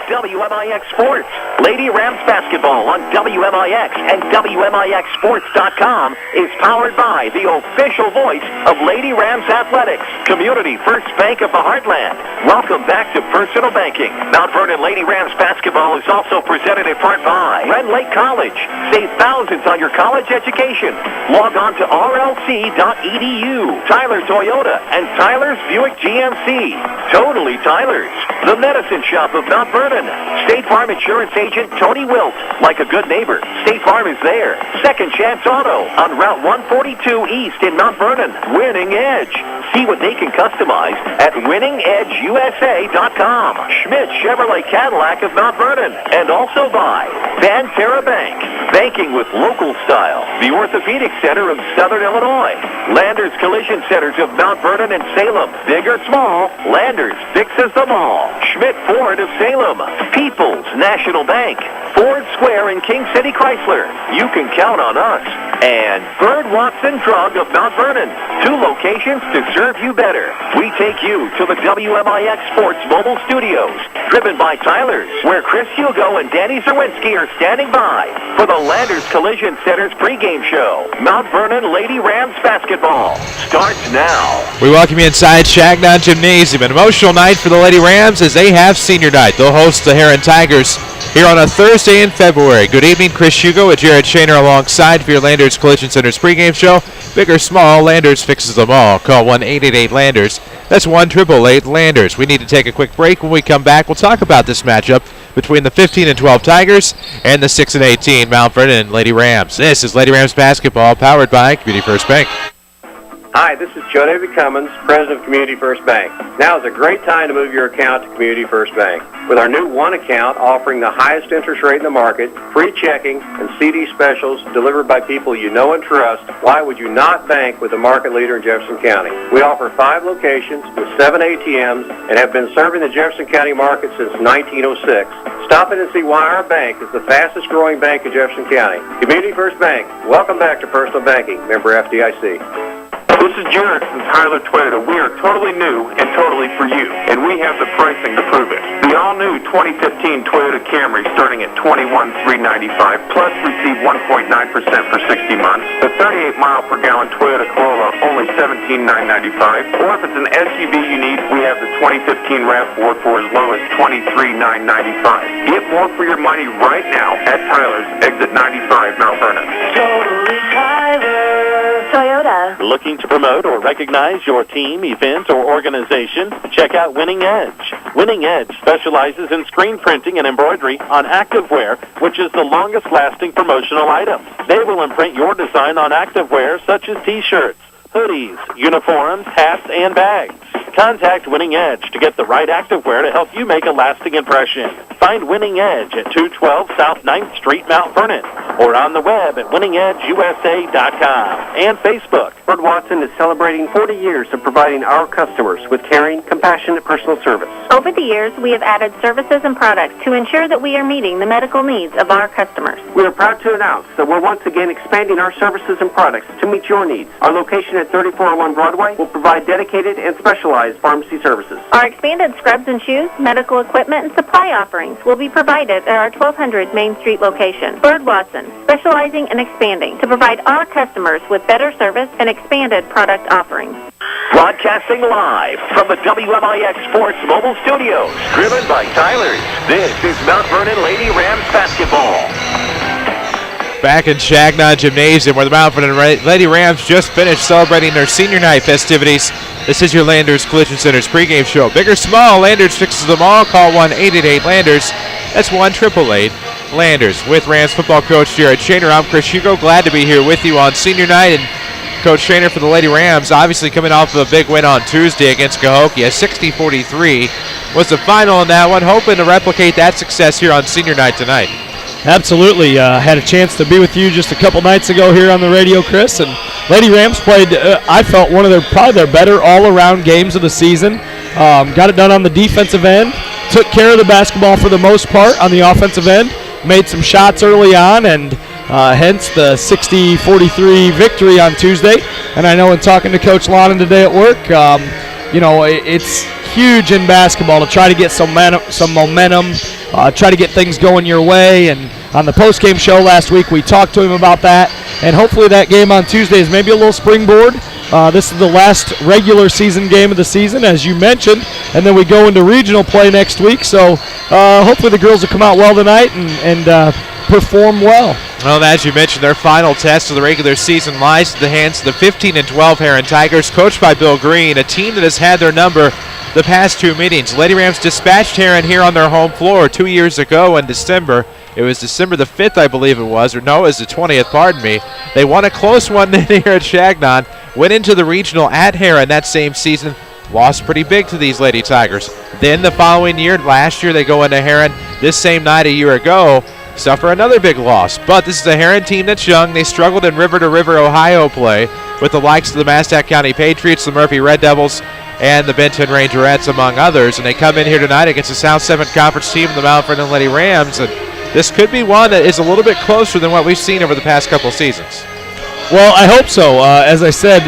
WMIX Sports. Lady Rams Basketball on WMIX and WMIXSports.com is powered by the official voice of Lady Rams Athletics, Community First Bank of the Heartland. Welcome back to Personal Banking. Mount Vernon Lady Rams Basketball is also presented in part by Red Lake College. Save thousands on your college education. Log on to rlc.edu. Tyler Toyota and Tyler's Buick GMC. Totally Tyler's. The Medicine Shop of Mount Vernon. State Farm Insurance Agent Tony Wilt. Like a good neighbor, State Farm is there. Second Chance Auto on Route 142 East in Mount Vernon. Winning Edge. See what they can customize at winningedgeusa.com. Schmidt Chevrolet Cadillac of Mount Vernon. And also by Banterra Bank. Banking with local style. The Orthopedic Center of Southern Illinois. Landers Collision Centers of Mount Vernon and Salem. Big or small, Landers fixes them all. Schmidt Ford of Salem. People's National Bank. Ford Square in King City Chrysler. You can count on us. And Bird Watson Drug of Mount Vernon. 2 locations to serve you better. We take you to the WMIX Sports Mobile Studios. Driven by Tyler's, where Chris Hugo and Danny Zerwinski are standing by for the Landers Collision Center's pregame show. Mount Vernon Lady Rams Basketball starts now. We welcome you inside Shagnon Gymnasium. An emotional night for the Lady Rams as they have senior night. They'll host the Herrin Tigers here on a Thursday in February. Good evening, Chris Hugo with Jared Shaner alongside for your Landers Collision Center's pregame show. Big or small, Landers fixes them all. Call 1-888-LANDERS. That's 1-888-LANDERS. We need to take a quick break. When we come back, we'll talk about this matchup between the 15 and 12 Tigers and the 6 and 18 Mount Vernon Lady Rams. This is Lady Rams Basketball powered by Community First Bank. Hi, this is Joe David Cummins, President of Community First Bank. Now is a great time to move your account to Community First Bank. With our new One Account offering the highest interest rate in the market, free checking, and CD specials delivered by people you know and trust, why would you not bank with the market leader in Jefferson County? We offer 5 locations with 7 ATMs and have been serving the Jefferson County market since 1906. Stop in and see why our bank is the fastest growing bank in Jefferson County. Community First Bank. Welcome back to Personal Banking. Member FDIC. This is Jared from Tyler Toyota. We are totally new and totally for you, and we have the pricing to prove it. The all-new 2015 Toyota Camry starting at $21,395, plus receive 1.9% for 60 months. The 38-mile-per-gallon Toyota Corolla, only $17,995. Or if it's an SUV you need, we have the 2015 RAV4 for as low as $23,995. Get more for your money right now at Tyler's, exit 95, Mount Vernon. Totally Tyler. Toyota. Looking to promote or recognize your team, event, or organization? Check out Winning Edge. Winning Edge specializes in screen printing and embroidery on activewear, which is the longest-lasting promotional item. They will imprint your design on activewear such as T-shirts, hoodies, uniforms, hats, and bags. Contact Winning Edge to get the right activewear to help you make a lasting impression. Find Winning Edge at 212 South 9th Street, Mount Vernon, or on the web at winningedgeusa.com and Facebook. Bird Watson is celebrating 40 years of providing our customers with caring, compassionate personal service. Over the years, we have added services and products to ensure that we are meeting the medical needs of our customers. We are proud to announce that we're once again expanding our services and products to meet your needs. Our location at 3401 Broadway will provide dedicated and specialized pharmacy services. Our expanded scrubs and shoes, medical equipment, and supply offerings will be provided at our 1200 Main Street location. Bird Watson, specializing and expanding to provide our customers with better service and expanded product offerings. Broadcasting live from the WMIX Sports Mobile Studios, driven by Tyler's. This is Mount Vernon Lady Rams Basketball. Back in Shagnon Gymnasium, where the Mount Vernon Lady Rams just finished celebrating their senior night festivities. This is your Landers Collision Center's pregame show. Big or small, Landers fixes them all. Call 1-888-LANDERS. That's 1-888-LANDERS. With Rams football coach Jared Shaner, I'm Chris Hugo. Glad to be here with you on senior night. And Coach Shaner for the Lady Rams, obviously coming off of a big win on Tuesday against Cahokia. 60-43 was the final in that one. Hoping to replicate that success here on senior night tonight. Absolutely. Had a chance to be with you just a couple nights ago here on the radio, Chris. And Lady Rams played, I felt, one of probably their better all-around games of the season. Got it done on the defensive end. Took care of the basketball for the most part on the offensive end. Made some shots early on, and hence the 60-43 victory on Tuesday. And I know in talking to Coach Lonan today at work, it's huge in basketball to try to get some momentum, try to get things going your way. And on the post-game show last week, we talked to him about that. And hopefully that game on Tuesday is maybe a little springboard. This is the last regular season game of the season, as you mentioned, and then we go into regional play next week. So hopefully the girls will come out well tonight and perform well. Well, as you mentioned, their final test of the regular season lies in the hands of the 15-12 Herrin Tigers, coached by Bill Green, a team that has had their number the past two meetings. Lady Rams dispatched Herrin here on their home floor 2 years ago in December. It was December the 5th, I believe it was, or no, it was the 20th, pardon me. They won a close one here at Chagnon, went into the regional at Herrin that same season, lost pretty big to these Lady Tigers. Then the following year, last year, they go into Herrin this same night a year ago, suffer another big loss. But this is a Herrin team that's young. They struggled in river-to-river Ohio play with the likes of the Massac County Patriots, the Murphy Red Devils, and the Benton Rangerettes, among others. And they come in here tonight against the South 7th Conference team, the Mount Vernon Lady Rams. And this could be one that is a little bit closer than what we've seen over the past couple seasons. Well, I hope so. As I said,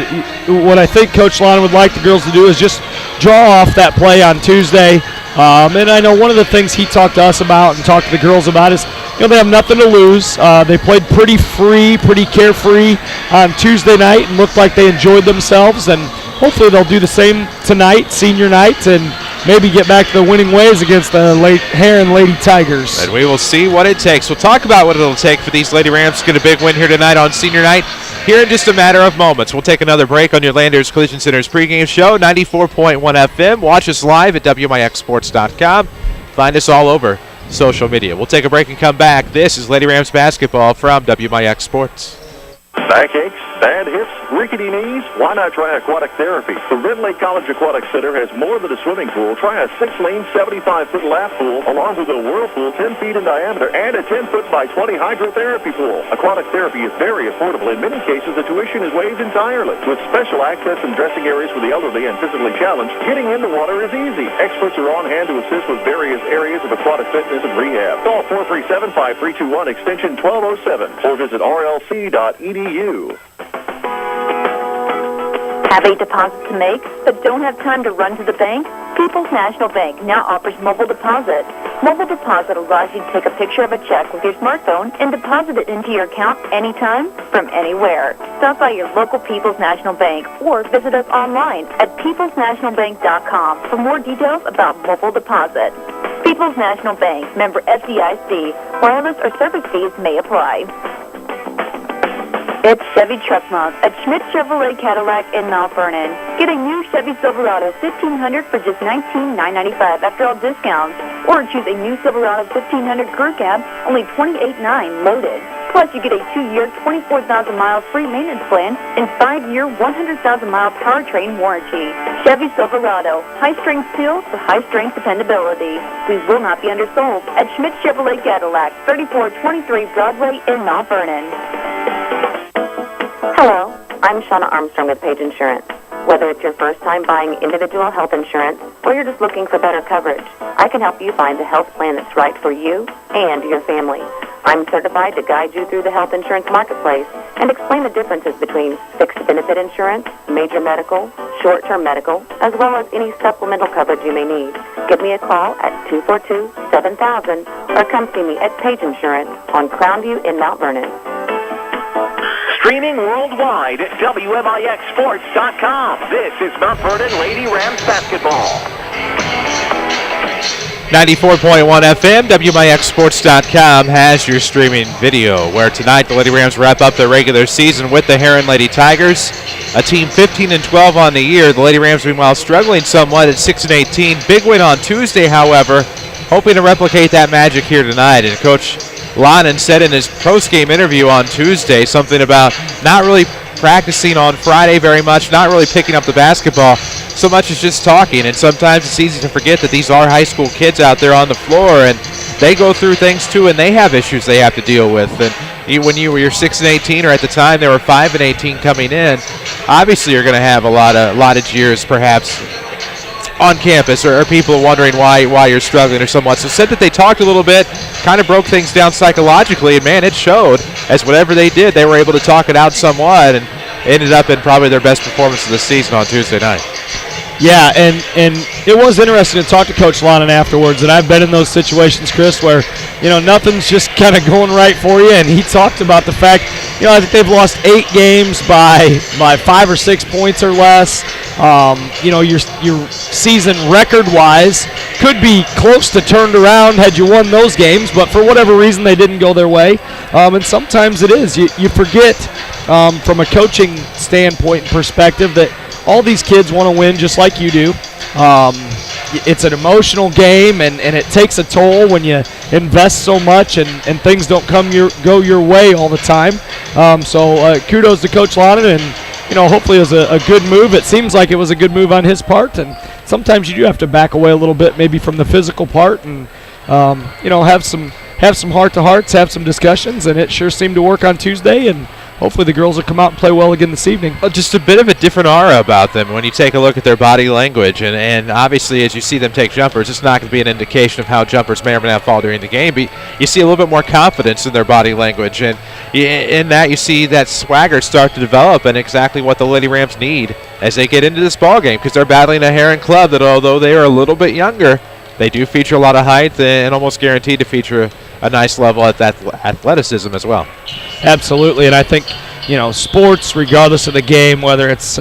what I think Coach Lana would like the girls to do is just draw off that play on Tuesday. And I know one of the things he talked to us about and talked to the girls about is, they have nothing to lose. They played pretty free, pretty carefree on Tuesday night and looked like they enjoyed themselves. And hopefully they'll do the same tonight, senior night, and maybe get back to the winning ways against the Herrin Lady Tigers. And we will see what it takes. We'll talk about what it'll take for these Lady Rams to get a big win here tonight on senior night here in just a matter of moments. We'll take another break on your Landers Collision Center's pregame show, 94.1 FM. Watch us live at WMIXsports.com. Find us all over social media. We'll take a break and come back. This is Lady Rams Basketball from WMIX Sports. Backaches, bad hips, rickety knees? Why not try aquatic therapy? The Red Lake College Aquatic Center has more than a swimming pool. Try a 6-lane, 75-foot lap pool, along with a whirlpool 10 feet in diameter and a 10-foot by 20 hydrotherapy pool. Aquatic therapy is very affordable. In many cases, the tuition is waived entirely. With special access and dressing areas for the elderly and physically challenged, getting in the water is easy. Experts are on hand to assist with various areas of aquatic fitness and rehab. Call 437-5321, extension 1207, or visit rlc.edu. Have a deposit to make, but don't have time to run to the bank? People's National Bank now offers mobile deposit. Mobile deposit allows you to take a picture of a check with your smartphone and deposit it into your account anytime, from anywhere. Stop by your local People's National Bank or visit us online at peoplesnationalbank.com for more details about mobile deposit. People's National Bank, member FDIC. Wireless or service fees may apply. It's Chevy Truck Month at Schmidt Chevrolet Cadillac in Mount Vernon. Get a new Chevy Silverado 1500 for just $19,995 after all discounts. Or choose a new Silverado 1500 Crew Cab, only $28,900 loaded. Plus, you get a 2-year, 24,000 miles free maintenance plan and 5-year, 100,000-mile powertrain warranty. Chevy Silverado, high-strength steel for high-strength dependability. These will not be undersold at Schmidt Chevrolet Cadillac, 3423 Broadway in Mount Vernon. Hello, I'm Shauna Armstrong with Page Insurance. Whether it's your first time buying individual health insurance or you're just looking for better coverage, I can help you find the health plan that's right for you and your family. I'm certified to guide you through the health insurance marketplace and explain the differences between fixed benefit insurance, major medical, short-term medical, as well as any supplemental coverage you may need. Give me a call at 242-7000 or come see me at Page Insurance on Crownview in Mount Vernon. Streaming worldwide at WMIXsports.com. This is Mount Vernon Lady Rams Basketball. 94.1 FM, WMIXsports.com has your streaming video, where tonight the Lady Rams wrap up their regular season with the Herrin Lady Tigers, a team 15-12 on the year. The Lady Rams, meanwhile, struggling somewhat at 6-18. Big win on Tuesday, however, hoping to replicate that magic here tonight. And Coach Lonan said in his post-game interview on Tuesday something about not really practicing on Friday very much, not really picking up the basketball so much as just talking. And sometimes it's easy to forget that these are high school kids out there on the floor, and they go through things too, and they have issues they have to deal with. And when you're 6-18, or at the time they were 5-18 coming in, obviously you're going to have a lot of jeers perhaps on campus, or people wondering why you're struggling or somewhat. So said that they talked a little bit, kind of broke things down psychologically, and man, it showed. As whatever they did, they were able to talk it out somewhat, and ended up in probably their best performance of the season on Tuesday night. Yeah, and it was interesting to talk to Coach Lonan afterwards, and I've been in those situations, Chris, where, nothing's just kind of going right for you, and he talked about the fact, I think they've lost 8 games by 5 or 6 points or less. Your season record-wise could be close to turned around had you won those games, but for whatever reason they didn't go their way, and sometimes it is. You forget from a coaching standpoint and perspective that all these kids want to win just like you do. It's an emotional game, and it takes a toll when you invest so much and things don't go your way all the time. So kudos to Coach Lonan, and hopefully it was a good move. It seems like it was a good move on his part, and sometimes you do have to back away a little bit, maybe from the physical part, and have some heart-to-hearts, have some discussions, and it sure seemed to work on Tuesday, and hopefully the girls will come out and play well again this evening. Just a bit of a different aura about them when you take a look at their body language. And obviously, as you see them take jumpers, it's not going to be an indication of how jumpers may or may not fall during the game. But you see a little bit more confidence in their body language. And in that, you see that swagger start to develop and exactly what the Lady Rams need as they get into this ball game, because they're battling a Herrin club that, although they are a little bit younger, they do feature a lot of height and almost guaranteed to feature a nice level at that athleticism as well. Absolutely, and I think, sports, regardless of the game, whether it's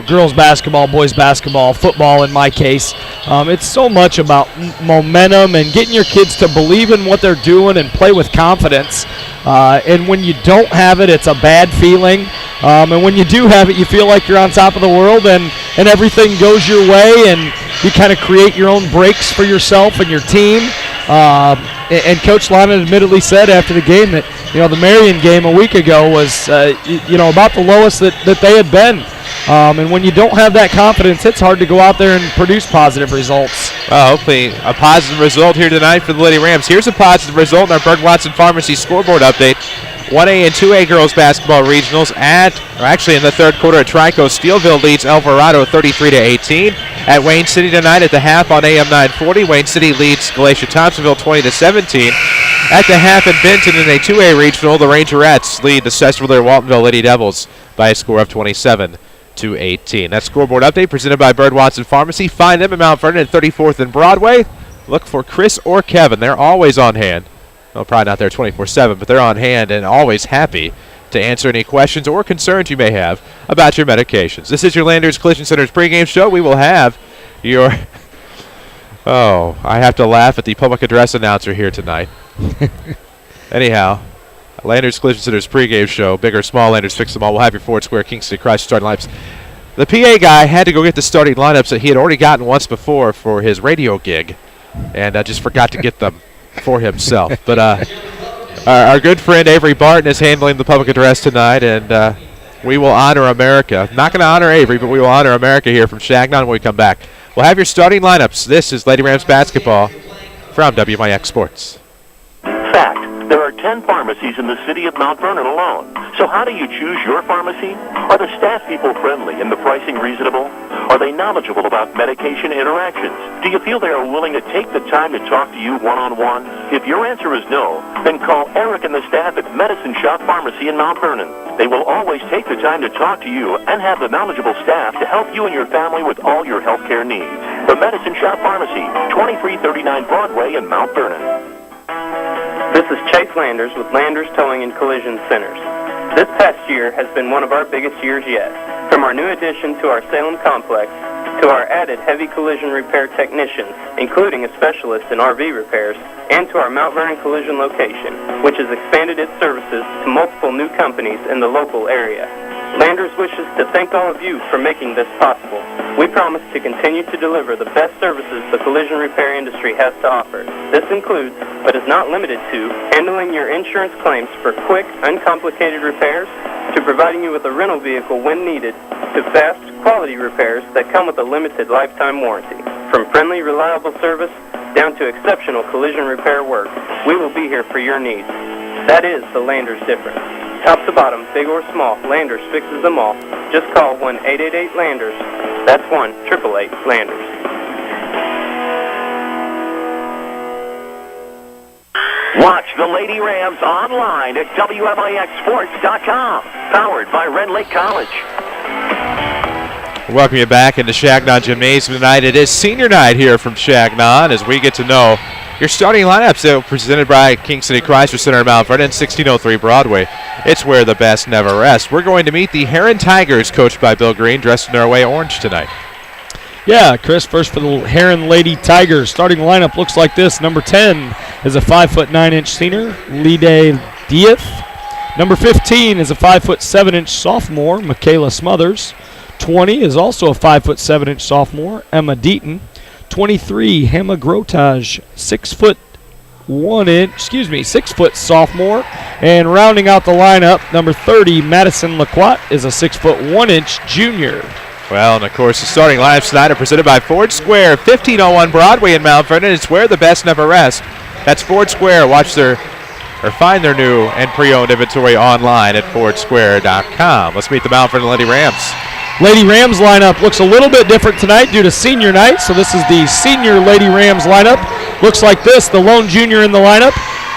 girls basketball, boys basketball, football in my case, it's so much about momentum and getting your kids to believe in what they're doing and play with confidence. And when you don't have it, it's a bad feeling. And when you do have it, you feel like you're on top of the world and everything goes your way, and you kind of create your own breaks for yourself and your team. And Coach Lonan admittedly said after the game that, the Marion game a week ago was, about the lowest that they had been. And when you don't have that confidence, it's hard to go out there and produce positive results. Well, hopefully a positive result here tonight for the Lady Rams. Here's a positive result in our Berg Watson Pharmacy scoreboard update. 1A and 2A girls basketball regionals in the third quarter at Trico, Steelville leads Alvarado 33-18. At Wayne City tonight at the half on AM 940, Wayne City leads Glacier Thompsonville 20-17. At the half in Benton in a 2A regional, the Rangerettes lead the Cecil-Waltonville Lady Devils by a score of 27-18. That scoreboard update presented by Bird Watson Pharmacy. Find them at Mount Vernon at 34th and Broadway. Look for Chris or Kevin. They're always on hand. Well, probably not there 24/7, but they're on hand and always happy to answer any questions or concerns you may have about your medications. This is your Landers Collision Center's pregame show. We will have your... Oh, I have to laugh at the public address announcer here tonight. Anyhow, Landers Collision Center's pregame show. Big or small, Landers fix them all. We'll have your Ford Square Kingston Chrysler starting lineups. The PA guy had to go get the starting lineups that he had already gotten once before for his radio gig, and just forgot to get them for himself. But our good friend Avery Barton is handling the public address tonight, and we will honor America. Not going to honor Avery, but we will honor America here from Shagnon when we come back. We'll have your starting lineups. This is Lady Rams Basketball from WMIX Sports. Fact, there are 10 pharmacies in the city of Mount Vernon alone. So how do you choose your pharmacy? Are the staff people friendly and the pricing reasonable? Are they knowledgeable about medication interactions? Do you feel they are willing to take the time to talk to you one-on-one? If your answer is no, then call Eric and the staff at Medicine Shop Pharmacy in Mount Vernon. They will always take the time to talk to you and have the knowledgeable staff to help you and your family with all your health care needs. The Medicine Shop Pharmacy, 2339 Broadway in Mount Vernon. This is Chase Landers with Landers Towing and Collision Centers. This past year has been one of our biggest years yet. From our new addition to our Salem complex, to our added heavy collision repair technicians, including a specialist in RV repairs, and to our Mount Vernon Collision location, which has expanded its services to multiple new companies in the local area. Landers wishes to thank all of you for making this possible. We promise to continue to deliver the best services the collision repair industry has to offer. This includes, but is not limited to, handling your insurance claims for quick, uncomplicated repairs, to providing you with a rental vehicle when needed, to fast, quality repairs that come with a limited lifetime warranty. From friendly, reliable service down to exceptional collision repair work, we will be here for your needs. That is the Landers difference. Top to bottom, big or small, Landers fixes them all. Just call 1-888-LANDERS. That's 1-888-LANDERS. Watch the Lady Rams online at WMIXsports.com. Powered by Red Lake College. Welcome you back into Shagnon Gymnasium tonight. It is senior night here from Shagnon as we get to know your starting lineups presented by King City Chrysler Center in Mount Vernon, 1603 Broadway. It's where the best never rest. We're going to meet the Herrin Tigers, coached by Bill Green, dressed in their away orange tonight. Yeah, Chris, first for the Herrin Lady Tigers. Starting lineup looks like this. Number 10 is a 5'9" senior, Lide Diaz. Number 15 is a 5'7" sophomore, Michaela Smothers. 20 is also a 5'7" sophomore, Emma Deaton. 23, Hema Grotage, 6 foot sophomore. And rounding out the lineup, number 30, Madison Laquat, is a 6'1" junior. Well, and of course, the starting lineups tonight are presented by Ford Square, 1501 Broadway in Mount Vernon. It's where the best never rest. That's Ford Square. Find their new and pre-owned inventory online at fordsquare.com. Let's meet the Mount Vernon Lady Rams. Lady Rams lineup looks a little bit different tonight due to senior night, so this is the senior Lady Rams lineup. Looks like this, the lone junior in the lineup,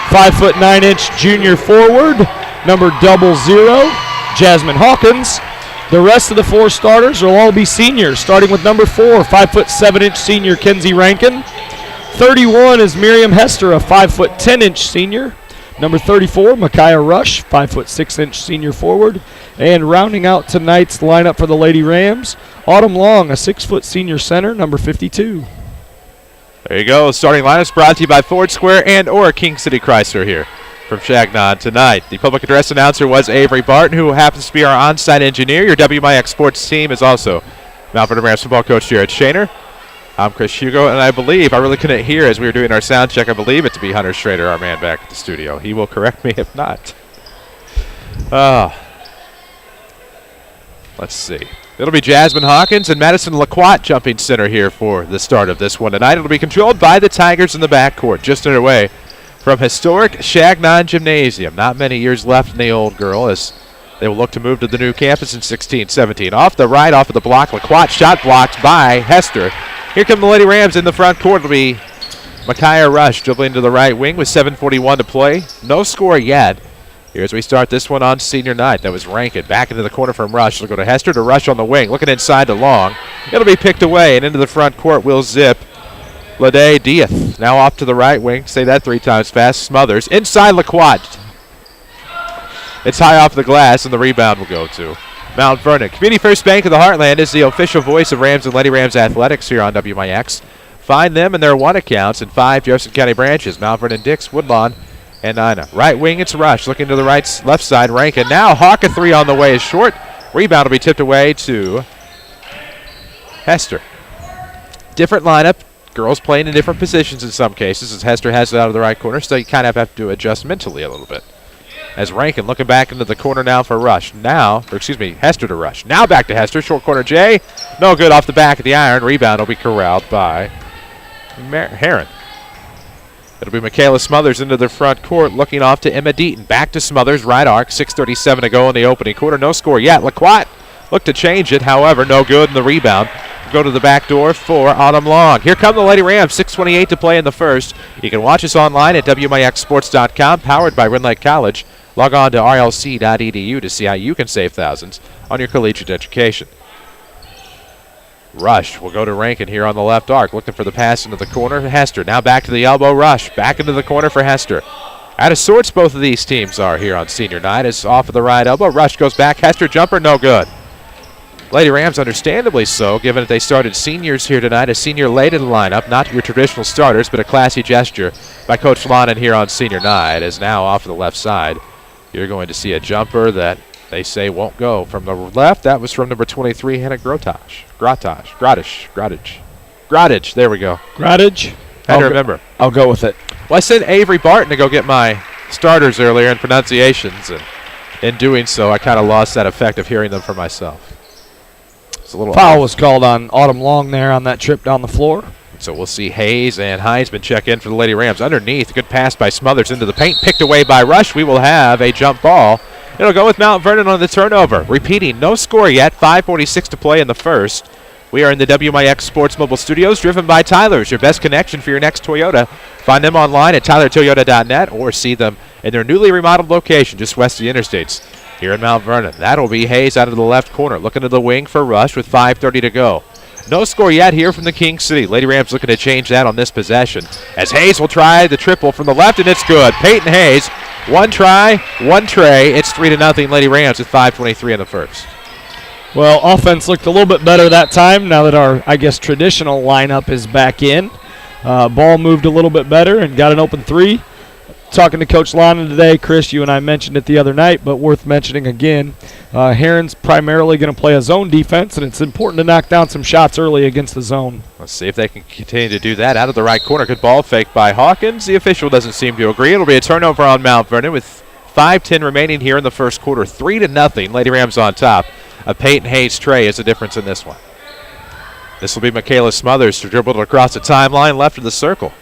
5'9" junior forward, number 00, Jasmine Hawkins. The rest of the 4 starters will all be seniors, starting with number 4, 5'7" senior Kenzie Rankin. 31 is Miriam Hester, a 5'10" senior. Number 34, Micaiah Rush, 5'6" senior forward. And rounding out tonight's lineup for the Lady Rams, Autumn Long, a 6' senior center, number 52. There you go. Starting lineups brought to you by Ford Square and or King City Chrysler here from Shagnon tonight. The public address announcer was Avery Barton, who happens to be our on-site engineer. Your WMIX sports team is also Mount Vernon Rams football coach Jared Shaner. I'm Chris Hugo, and I really couldn't hear as we were doing our sound check. I believe it to be Hunter Schrader, our man back at the studio. He will correct me if not. Let's see. It'll be Jasmine Hawkins and Madison Laquat jumping center here for the start of this one tonight. It'll be controlled by the Tigers in the backcourt, just underway from historic Shagnon Gymnasium. Not many years left in the old girl as they will look to move to the new campus in 16-17. Off the right, off of the block, Laquat shot blocked by Hester. Here come the Lady Rams in the front court. It'll be Micaiah Rush dribbling to the right wing with 7:41 to play. No score yet. Here's we start this one on senior night. That was Rankin. Back into the corner from Rush. It'll go to Hester to Rush on the wing. Looking inside to Long. It'll be picked away and into the front court will zip Lade Diaz. Now off to the right wing. Say that 3 times fast. Smothers. Inside Laquat. It's high off the glass and the rebound will go to Mount Vernon. Community First Bank of the Heartland is the official voice of Rams and Lady Rams athletics here on WMIX. Find them in their one accounts in 5 Jefferson County branches. Mount Vernon, Dix, Woodlawn, and Ina. Right wing, it's Rush. Looking to the left side, Rankin. Now Hawk a 3 on the way is short. Rebound will be tipped away to Hester. Different lineup. Girls playing in different positions in some cases as Hester has it out of the right corner, so you kind of have to adjust mentally a little bit. As Rankin looking back into the corner now for Rush. Hester to Rush. Now back to Hester. Short corner, Jay. No good off the back of the iron. Rebound will be corralled by Herrin. It'll be Michaela Smothers into the front court, looking off to Emma Deaton. Back to Smothers, right arc. 6:37 to go in the opening quarter. No score yet. Laquat looked to change it, however, no good in the rebound. Go to the back door for Autumn Long. Here come the Lady Rams, 6:28 to play in the first. You can watch us online at WMIXsports.com, powered by Ren Lake College. Log on to rlc.edu to see how you can save thousands on your collegiate education. Rush will go to Rankin here on the left arc, looking for the pass into the corner. Hester now back to the elbow. Rush back into the corner for Hester. Out of sorts both of these teams are here on senior night. It's off of the right elbow. Rush goes back. Hester jumper, no good. Lady Rams understandably so, given that they started seniors here tonight. A senior late in the lineup, not your traditional starters, but a classy gesture by Coach Lonan here on senior night. As now off of the left side, you're going to see a jumper that they say won't go from the left. That was from number 23, Hannah Grotage. There we go. Grotage. Had to remember. I'll go with it. Well, I sent Avery Barton to go get my starters earlier in pronunciations, and in doing so, I kind of lost that effect of hearing them for myself. It's a little foul was called on Autumn Long there on that trip down the floor. So we'll see Hayes and Heisman check in for the Lady Rams. Underneath, good pass by Smothers into the paint, picked away by Rush. We will have a jump ball. It'll go with Mount Vernon on the turnover. Repeating, no score yet, 5:46 to play in the first. We are in the WMIX Sports Mobile Studios, driven by Tyler's, your best connection for your next Toyota. Find them online at tylertoyota.net or see them in their newly remodeled location just west of the interstates here in Mount Vernon. That'll be Hayes out of the left corner, looking to the wing for Rush with 5:30 to go. No score yet here from the King City. Lady Rams looking to change that on this possession, as Hayes will try the triple from the left, and it's good. Peyton Hayes, one try, one tray. It's 3-0 Lady Rams with 5:23 in the first. Well, offense looked a little bit better that time now that our, I guess, traditional lineup is back in. Ball moved a little bit better and got an open three. Talking to Coach Lana today, Chris, you and I mentioned it the other night, but worth mentioning again, Herrin's primarily going to play a zone defense, and it's important to knock down some shots early against the zone. Let's see if they can continue to do that. Out of the right corner, good ball fake by Hawkins. The official doesn't seem to agree. It'll be a turnover on Mount Vernon with 5:10 remaining here in the first quarter. 3-0. Lady Rams on top. A Peyton Hayes tray is the difference in this one. This will be Michaela Smothers to dribble it across the timeline, left of the circle.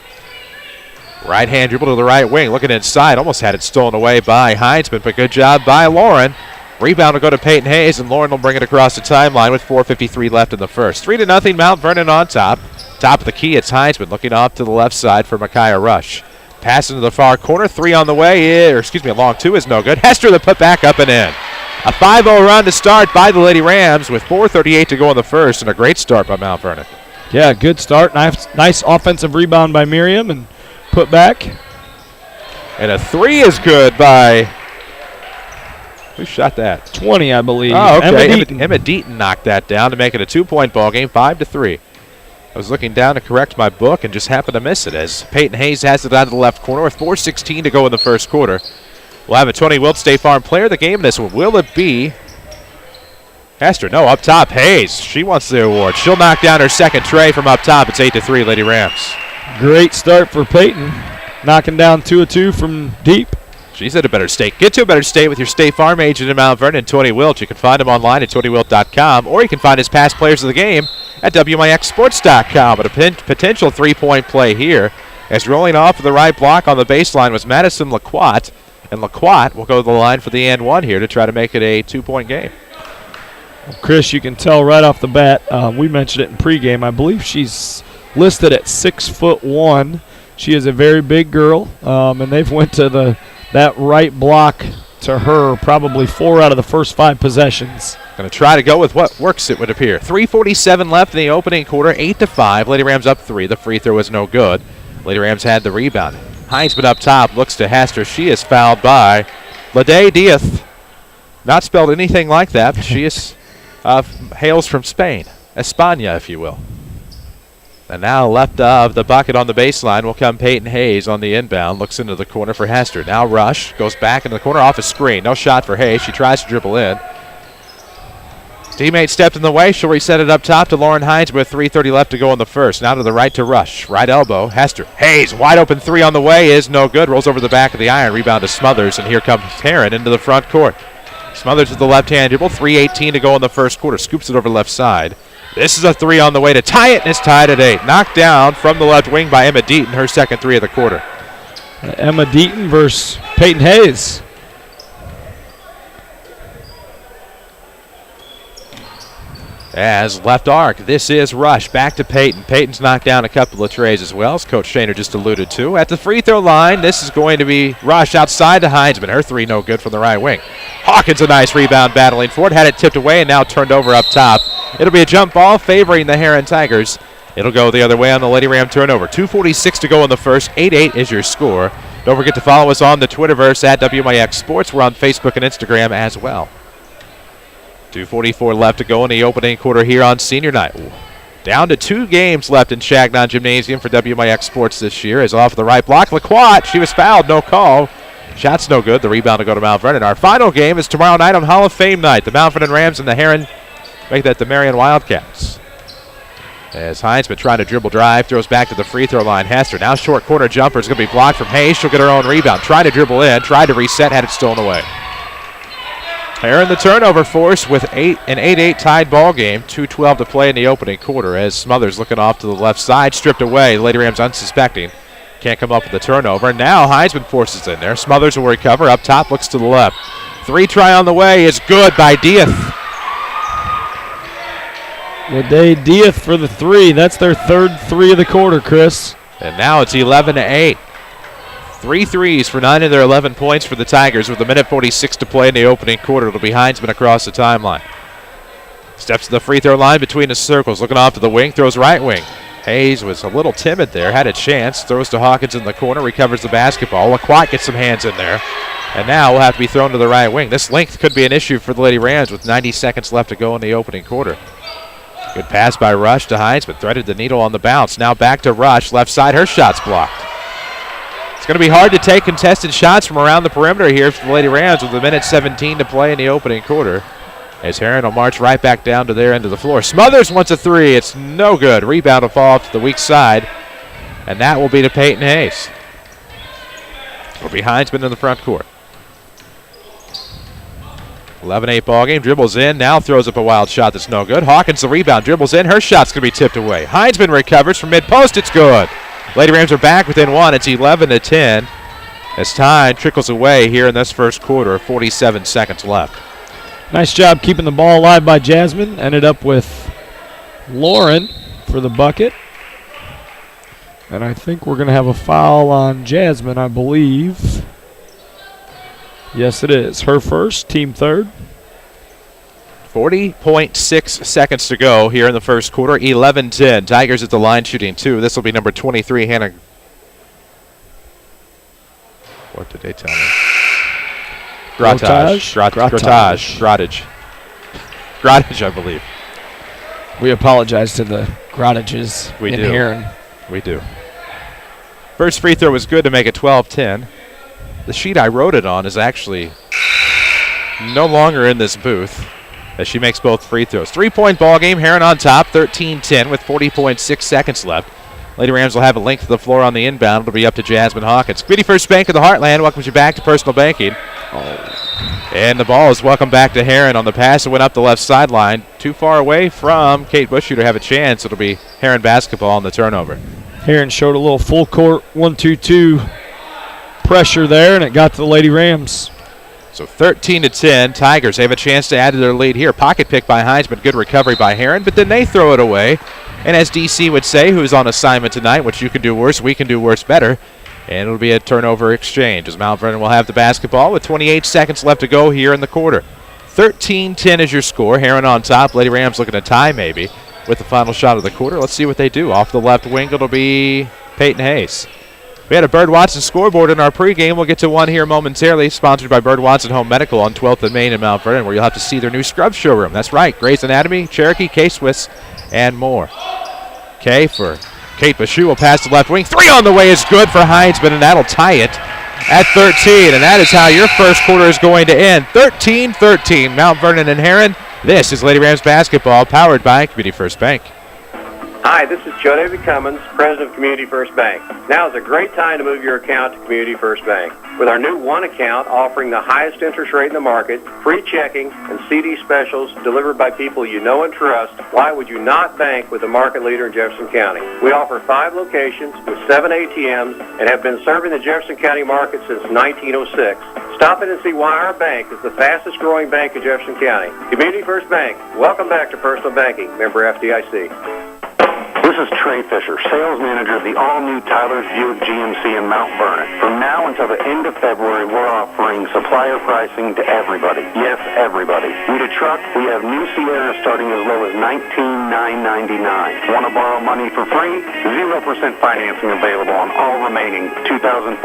Right hand dribble to the right wing, looking inside. Almost had it stolen away by Heinzman, but good job by Lauren. Rebound will go to Peyton Hayes, and Lauren will bring it across the timeline with 4:53 left in the first. 3-0 Mount Vernon on top. Top of the key, it's Heinzman looking off to the left side for Micaiah Rush. Pass into the far corner, three on the way, a long two is no good. Hester the put back up and in. A 5-0 run to start by the Lady Rams with 4:38 to go in the first, and a great start by Mount Vernon. Yeah, good start. Nice offensive rebound by Miriam and put back. And a three is good by, who shot that? 20, I believe. Oh, okay. Emma Deaton knocked that down to make it a 2-point ball game, 5-3. I was looking down to correct my book and just happened to miss it as Peyton Hayes has it out of the left corner with 4:16 to go in the first quarter. We'll have a Tony Wilt State Farm player of the game in this one. Will it be Hester? No, up top, Hayes. She wants the award. She'll knock down her second tray from up top. It's 8-3, Lady Rams. Great start for Peyton, knocking down 2 of 2 from deep. She's at a better state. Get to a better state with your State Farm agent in Mount Vernon, Tony Wilt. You can find him online at TonyWilt.com, or you can find his past players of the game at WMIXSports.com. But a potential three-point play here, as rolling off of the right block on the baseline was Madison Laquat, and Laquat will go to the line for the and one here to try to make it a 2-point game. Chris, you can tell right off the bat, we mentioned it in pregame, I believe she's listed at 6'1". She is a very big girl, and they've went to that right block to her probably 4 out of the first 5 possessions. Going to try to go with what works, it would appear. 3:47 left in the opening quarter, 8-5. Lady Rams up 3. The free throw was no good. Lady Rams had the rebound. Heinzman up top, looks to Hester. She is fouled by Lede Diaz. Not spelled anything like that, but she is hails from Spain. España, if you will. And now left of the bucket on the baseline will come Peyton Hayes on the inbound. Looks into the corner for Hester. Now Rush goes back into the corner off a screen. No shot for Hayes. She tries to dribble in. Teammate stepped in the way. She'll reset it up top to Lauren Hines with 3:30 left to go in the first. Now to the right to Rush. Right elbow. Hester. Hayes. Wide open three on the way is no good. Rolls over the back of the iron. Rebound to Smothers. And here comes Herrin into the front court. Smothers with the left-hand dribble. 3:18 to go in the first quarter. Scoops it over left side. This is a three on the way to tie it, and it's tied at 8. Knocked down from the left wing by Emma Deaton, her second three of the quarter. Emma Deaton versus Peyton Hayes. As left arc, this is Rush. Back to Peyton. Peyton's knocked down a couple of trays as well, as Coach Shaner just alluded to. At the free throw line, this is going to be Rush outside to Heinzman. Her three no good from the right wing. Hawkins a nice rebound battling for it. Had it tipped away and now turned over up top. It'll be a jump ball favoring the Herrin Tigers. It'll go the other way on the Lady Ram turnover. 2:46 to go in the first. 8-8 is your score. Don't forget to follow us on the Twitterverse at WMIX Sports. We're on Facebook and Instagram as well. 2:44 left to go in the opening quarter here on senior night. Down to 2 games left in Chagnon Gymnasium for WMIX Sports this year. Is off the right block. Laquat, she was fouled, no call. Shot's no good. The rebound to go to Mount Vernon. Our final game is tomorrow night on Hall of Fame night. The Mount Vernon Rams and the Herrin make that the Marion Wildcats. As Heinzman trying to dribble drive, throws back to the free throw line. Hester now short corner jumper is going to be blocked from Hayes. She'll get her own rebound. Trying to dribble in, tried to reset, had it stolen away. Herrin the turnover force with an 8-8 tied ball game. 2:12 to play in the opening quarter as Smothers looking off to the left side, stripped away. The Lady Rams unsuspecting. Can't come up with the turnover. Now Heinzman forces in there. Smothers will recover. Up top, looks to the left. 3 try on the way is good by Diaz. Lede Diaz for the 3. That's their third 3 of the quarter, Chris. And now it's 11-8. 3 threes for 9 of their 11 points for the Tigers with 1:46 to play in the opening quarter. It'll be Heinzman across the timeline. Steps to the free throw line between the circles, looking off to the wing, throws right wing. Hayes was a little timid there, had a chance, throws to Hawkins in the corner, recovers the basketball. LaQuat gets some hands in there, and now will have to be thrown to the right wing. This length could be an issue for the Lady Rams with 90 seconds left to go in the opening quarter. Good pass by Rush to Heinz, but threaded the needle on the bounce. Now back to Rush, left side, her shot's blocked. It's going to be hard to take contested shots from around the perimeter here for the Lady Rams with 1:17 to play in the opening quarter. As Herrin will march right back down to their end of the floor. Smothers wants a three. It's no good. Rebound will fall off to the weak side, and that will be to Peyton Hayes. It'll be Heinzman in the front court. 11-8 ball game. Dribbles in. Now throws up a wild shot that's no good. Hawkins the rebound. Dribbles in. Her shot's going to be tipped away. Heinzman recovers from mid-post. It's good. Lady Rams are back within one. It's 11-10 as time trickles away here in this first quarter. 47 seconds left. Nice job keeping the ball alive by Jasmine. Ended up with Lauren for the bucket. And I think we're going to have a foul on Jasmine, I believe. Yes, it is. Her first, team third. 40.6 seconds to go here in the first quarter. 11-10. Tigers at the line shooting 2. This will be number 23, Hannah. What did they tell me? Grottage, I believe. We apologize to the Grottages in Herrin. We do. First free throw was good to make it 12-10. The sheet I wrote it on is actually no longer in this booth as she makes both free throws. 3-point ball game. Herrin on top, 13-10 with 40.6 seconds left. Lady Rams will have a length of the floor on the inbound. It'll be up to Jasmine Hawkins. Community First Bank of the Heartland welcomes you back to personal banking. And the ball is welcome back to Herrin on the pass. It went up the left sideline. Too far away from Kate Bushu to have a chance. It'll be Herrin basketball on the turnover. Herrin showed a little full court 1-2-2 pressure there, and it got to the Lady Rams. So 13-10. Tigers have a chance to add to their lead here. Pocket pick by Heinzman. Good recovery by Herrin, but then they throw it away. And as DC would say, who's on assignment tonight, which you can do worse, we can do worse better. And it'll be a turnover exchange as Mount Vernon will have the basketball with 28 seconds left to go here in the quarter. 13-10 is your score. Herrin on top. Lady Rams looking to tie maybe with the final shot of the quarter. Let's see what they do. Off the left wing, it'll be Peyton Hayes. We had a Bird Watson scoreboard in our pregame. We'll get to one here momentarily, sponsored by Bird Watson Home Medical on 12th and Main in Mount Vernon, where you'll have to see their new scrub showroom. That's right, Grey's Anatomy, Cherokee, K-Swiss, and more. Okay, for Kate Bashu will pass the left wing. 3 on the way is good for Heinzman, and that'll tie it at 13. And that is how your first quarter is going to end. 13-13, Mount Vernon and Herrin. This is Lady Rams basketball, powered by Community First Bank. Hi, this is Joe David Cummins, President of Community First Bank. Now is a great time to move your account to Community First Bank. With our new One account offering the highest interest rate in the market, free checking, and CD specials delivered by people you know and trust, why would you not bank with the market leader in Jefferson County? We offer 5 locations with 7 ATMs and have been serving the Jefferson County market since 1906. Stop in and see why our bank is the fastest growing bank in Jefferson County. Community First Bank. Welcome back to Personal Banking. Member FDIC. This is Trey Fisher, sales manager of the all-new Tyler's Buick GMC in Mount Vernon. From now until the end of February, we're offering supplier pricing to everybody. Yes, everybody. Need a truck? We have new Sierras starting as low as $19,999. Want to borrow money for free? 0% financing available on all remaining 2014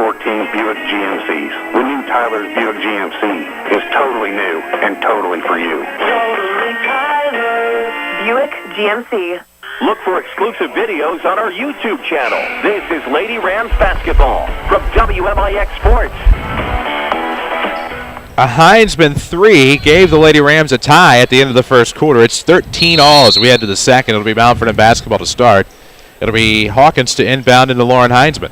Buick GMCs. The new Tyler's Buick GMC is totally new and totally for you. Totally Tyler's Buick GMC. Look for exclusive videos on our YouTube channel. This is Lady Rams Basketball from WMIX Sports. A Heinzman 3 gave the Lady Rams a tie at the end of the first quarter. It's 13-all as we head to the second. It'll be Mount Vernon basketball to start. It'll be Hawkins to inbound into Lauren Heinzman.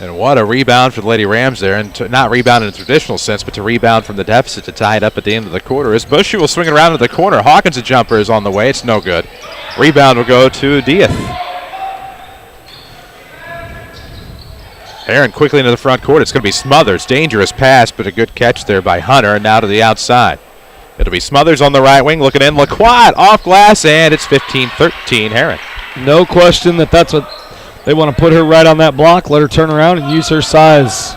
And what a rebound for the Lady Rams there. And to not rebound in a traditional sense, but to rebound from the deficit to tie it up at the end of the quarter. As Bushu will swing it around to the corner. Hawkins' jumper is on the way. It's no good. Rebound will go to Diaz. Herrin quickly into the front court. It's going to be Smothers. Dangerous pass, but a good catch there by Hunter. And now to the outside. It'll be Smothers on the right wing looking in. LaQuat off glass, and it's 15-13 Herrin. No question that's what They want to put her right on that block, let her turn around and use her size.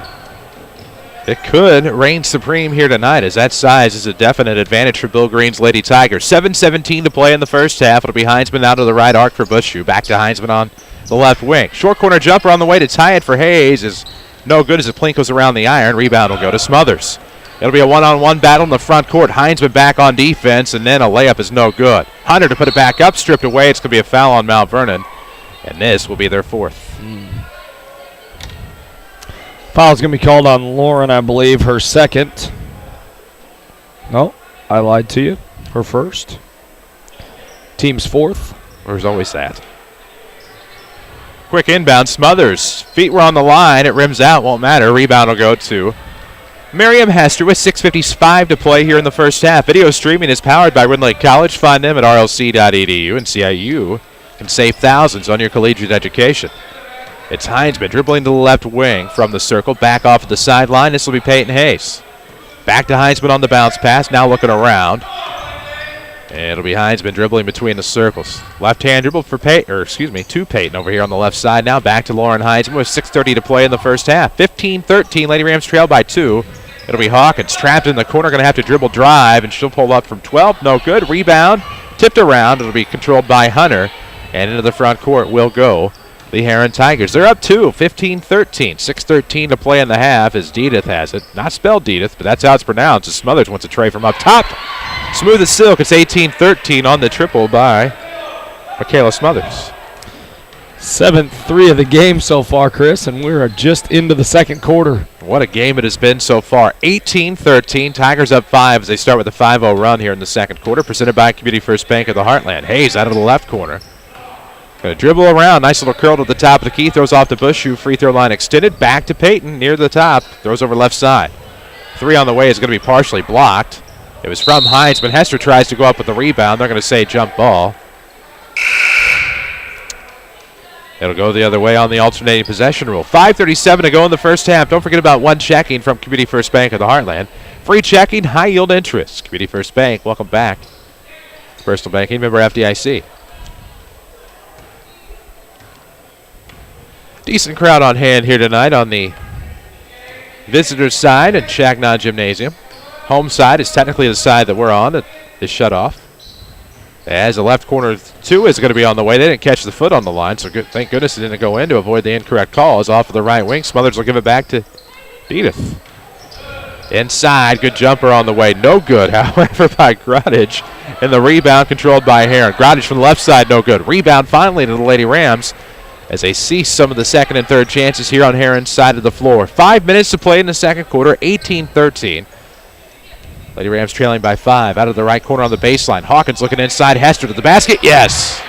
It could reign supreme here tonight, as that size is a definite advantage for Bill Green's Lady Tigers. 7:17 to play in the first half. It'll be Heinzman out to the right arc for Bushu. Back to Heinzman on the left wing. Short corner jumper on the way to tie it for Hayes is no good as the plink goes around the iron. Rebound will go to Smothers. It'll be a one-on-one battle in the front court. Heinzman back on defense, and then a layup is no good. Hunter to put it back up, stripped away. It's going to be a foul on Mount Vernon, and this will be their fourth. Foul's going to be called on Lauren, I believe, her second. No, I lied to you. Her first. Team's fourth. There's always that. Quick inbound, Smothers. Feet were on the line. It rims out, won't matter. Rebound will go to Miriam Hester with 6:55 to play here in the first half. Video streaming is powered by Herrin Lake College. Find them at rlc.edu, and see how you can save thousands on your collegiate education. It's Heinzman dribbling to the left wing from the circle, back off of the sideline. This will be Peyton Hayes. Back to Heinzman on the bounce pass, now looking around. And it'll be Heinzman dribbling between the circles. Left hand dribble for to Peyton over here on the left side now. Back to Lauren Heinzman with 6:30 to play in the first half. 15-13, Lady Rams trail by 2. It'll be Hawkins trapped in the corner, going to have to dribble drive, and she'll pull up from 12. No good. Rebound, tipped around. It'll be controlled by Hunter, and into the front court will go the Herrin Tigers. They're up 2, 15-13. 6:13 to play in the half as Dedith has it. Not spelled Dedith, but that's how it's pronounced. As Smothers wants a tray from up top. Smooth as silk. It's 18-13 on the triple by Michaela Smothers. 7-3 of the game so far, Chris, and we're just into the second quarter. What a game it has been so far. 18-13. Tigers up 5 as they start with a 5-0 run here in the second quarter. Presented by Community First Bank of the Heartland. Hayes out of the left corner. Going to dribble around. Nice little curl to the top of the key. Throws off the Bushu. Free throw line extended. Back to Peyton near the top. Throws over left side. 3 on the way is going to be partially blocked. It was from Heinzman. Hester tries to go up with the rebound. They're going to say jump ball. It'll go the other way on the alternating possession rule. 5:37 to go in the first half. Don't forget about one checking from Community First Bank of the Heartland. Free checking, high yield interest. Community First Bank, welcome back. Personal banking, member FDIC. Decent crowd on hand here tonight on the visitors' side at Shagnon Gymnasium. Home side is technically the side that we're on. It is shut off. As the left corner 2 is going to be on the way. They didn't catch the foot on the line, so thank goodness it didn't go in to avoid the incorrect call. It's off of the right wing. Smothers will give it back to Edith. Inside, good jumper on the way. No good, however, by Grottage. And the rebound controlled by Herrin. Grottage from the left side, no good. Rebound finally to the Lady Rams as they cease some of the second and third chances here on Herrin's side of the floor. 5 minutes to play in the second quarter, 18-13. Lady Rams trailing by 5. Out of the right corner on the baseline. Hawkins looking inside. Hester to the basket. Yes!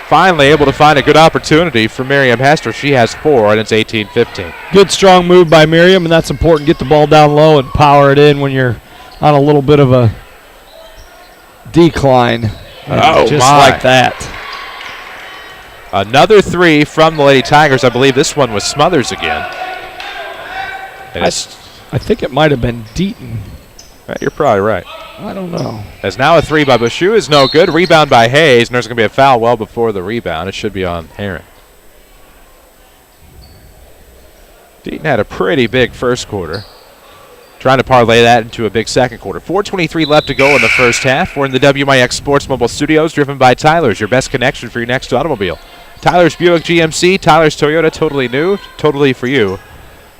Finally able to find a good opportunity for Miriam Hester. She has 4, and it's 18-15. Good, strong move by Miriam, and that's important. Get the ball down low and power it in when you're on a little bit of a decline. Just like that. Another 3 from the Lady Tigers. I believe this one was Smothers again. And I think it might have been Deaton. You're probably right. I don't know. As now a 3 by Bushu is no good. Rebound by Hayes, and there's going to be a foul well before the rebound. It should be on Herrin. Deaton had a pretty big first quarter. Trying to parlay that into a big second quarter. 4:23 left to go in the first half. We're in the WMIX Sports Mobile Studios, driven by Tyler's, your best connection for your next automobile. Tyler's Buick GMC, Tyler's Toyota, totally new, totally for you.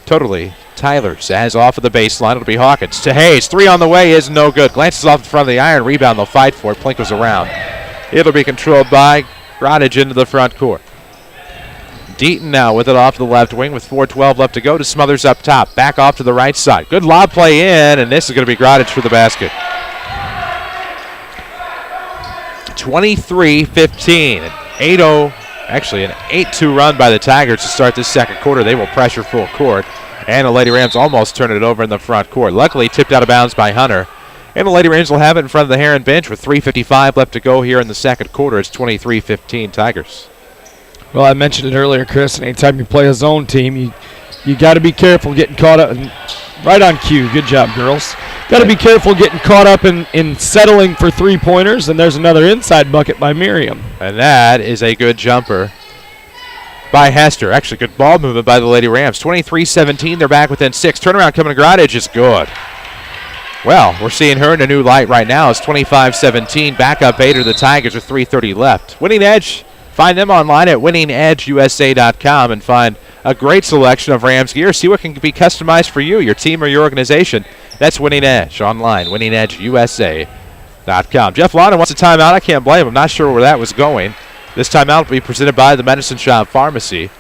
Totally Tyler's. As off of the baseline, it'll be Hawkins to Hayes. 3 on the way is no good. Glances off the front of the iron. Rebound, they'll fight for it. Plink goes around. It'll be controlled by Grottage into the front court. Deaton now with it off the left wing with 4:12 left to go to Smothers up top. Back off to the right side. Good lob play in, and this is going to be Grottage for the basket. 23-15. An 8-0, actually an 8-2 run by the Tigers to start this second quarter. They will pressure full court. And the Lady Rams almost turn it over in the front court. Luckily tipped out of bounds by Hunter. And the Lady Rams will have it in front of the Herrin bench with 3:55 left to go here in the second quarter. It's 23-15 Tigers. Well, I mentioned it earlier, Chris, and anytime you play a zone team, you got to be careful getting caught up. Right on cue. Good job, girls. Got to be careful getting caught up in settling for three-pointers, and there's another inside bucket by Miriam. And that is a good jumper by Hester. Actually, good ball movement by the Lady Rams. 23-17, they're back within 6. Turnaround coming to Grodage is good. Well, we're seeing her in a new light right now. It's 25-17. Back up 8 are the Tigers with 3:30 left. Winning Edge, find them online at winningedgeusa.com and find a great selection of Rams gear. See what can be customized for you, your team, or your organization. That's Winning Edge online, winningedgeusa.com. Jeff Lawton wants a timeout. I can't blame him. I'm not sure where that was going. This timeout will be presented by the Medicine Shop Pharmacy.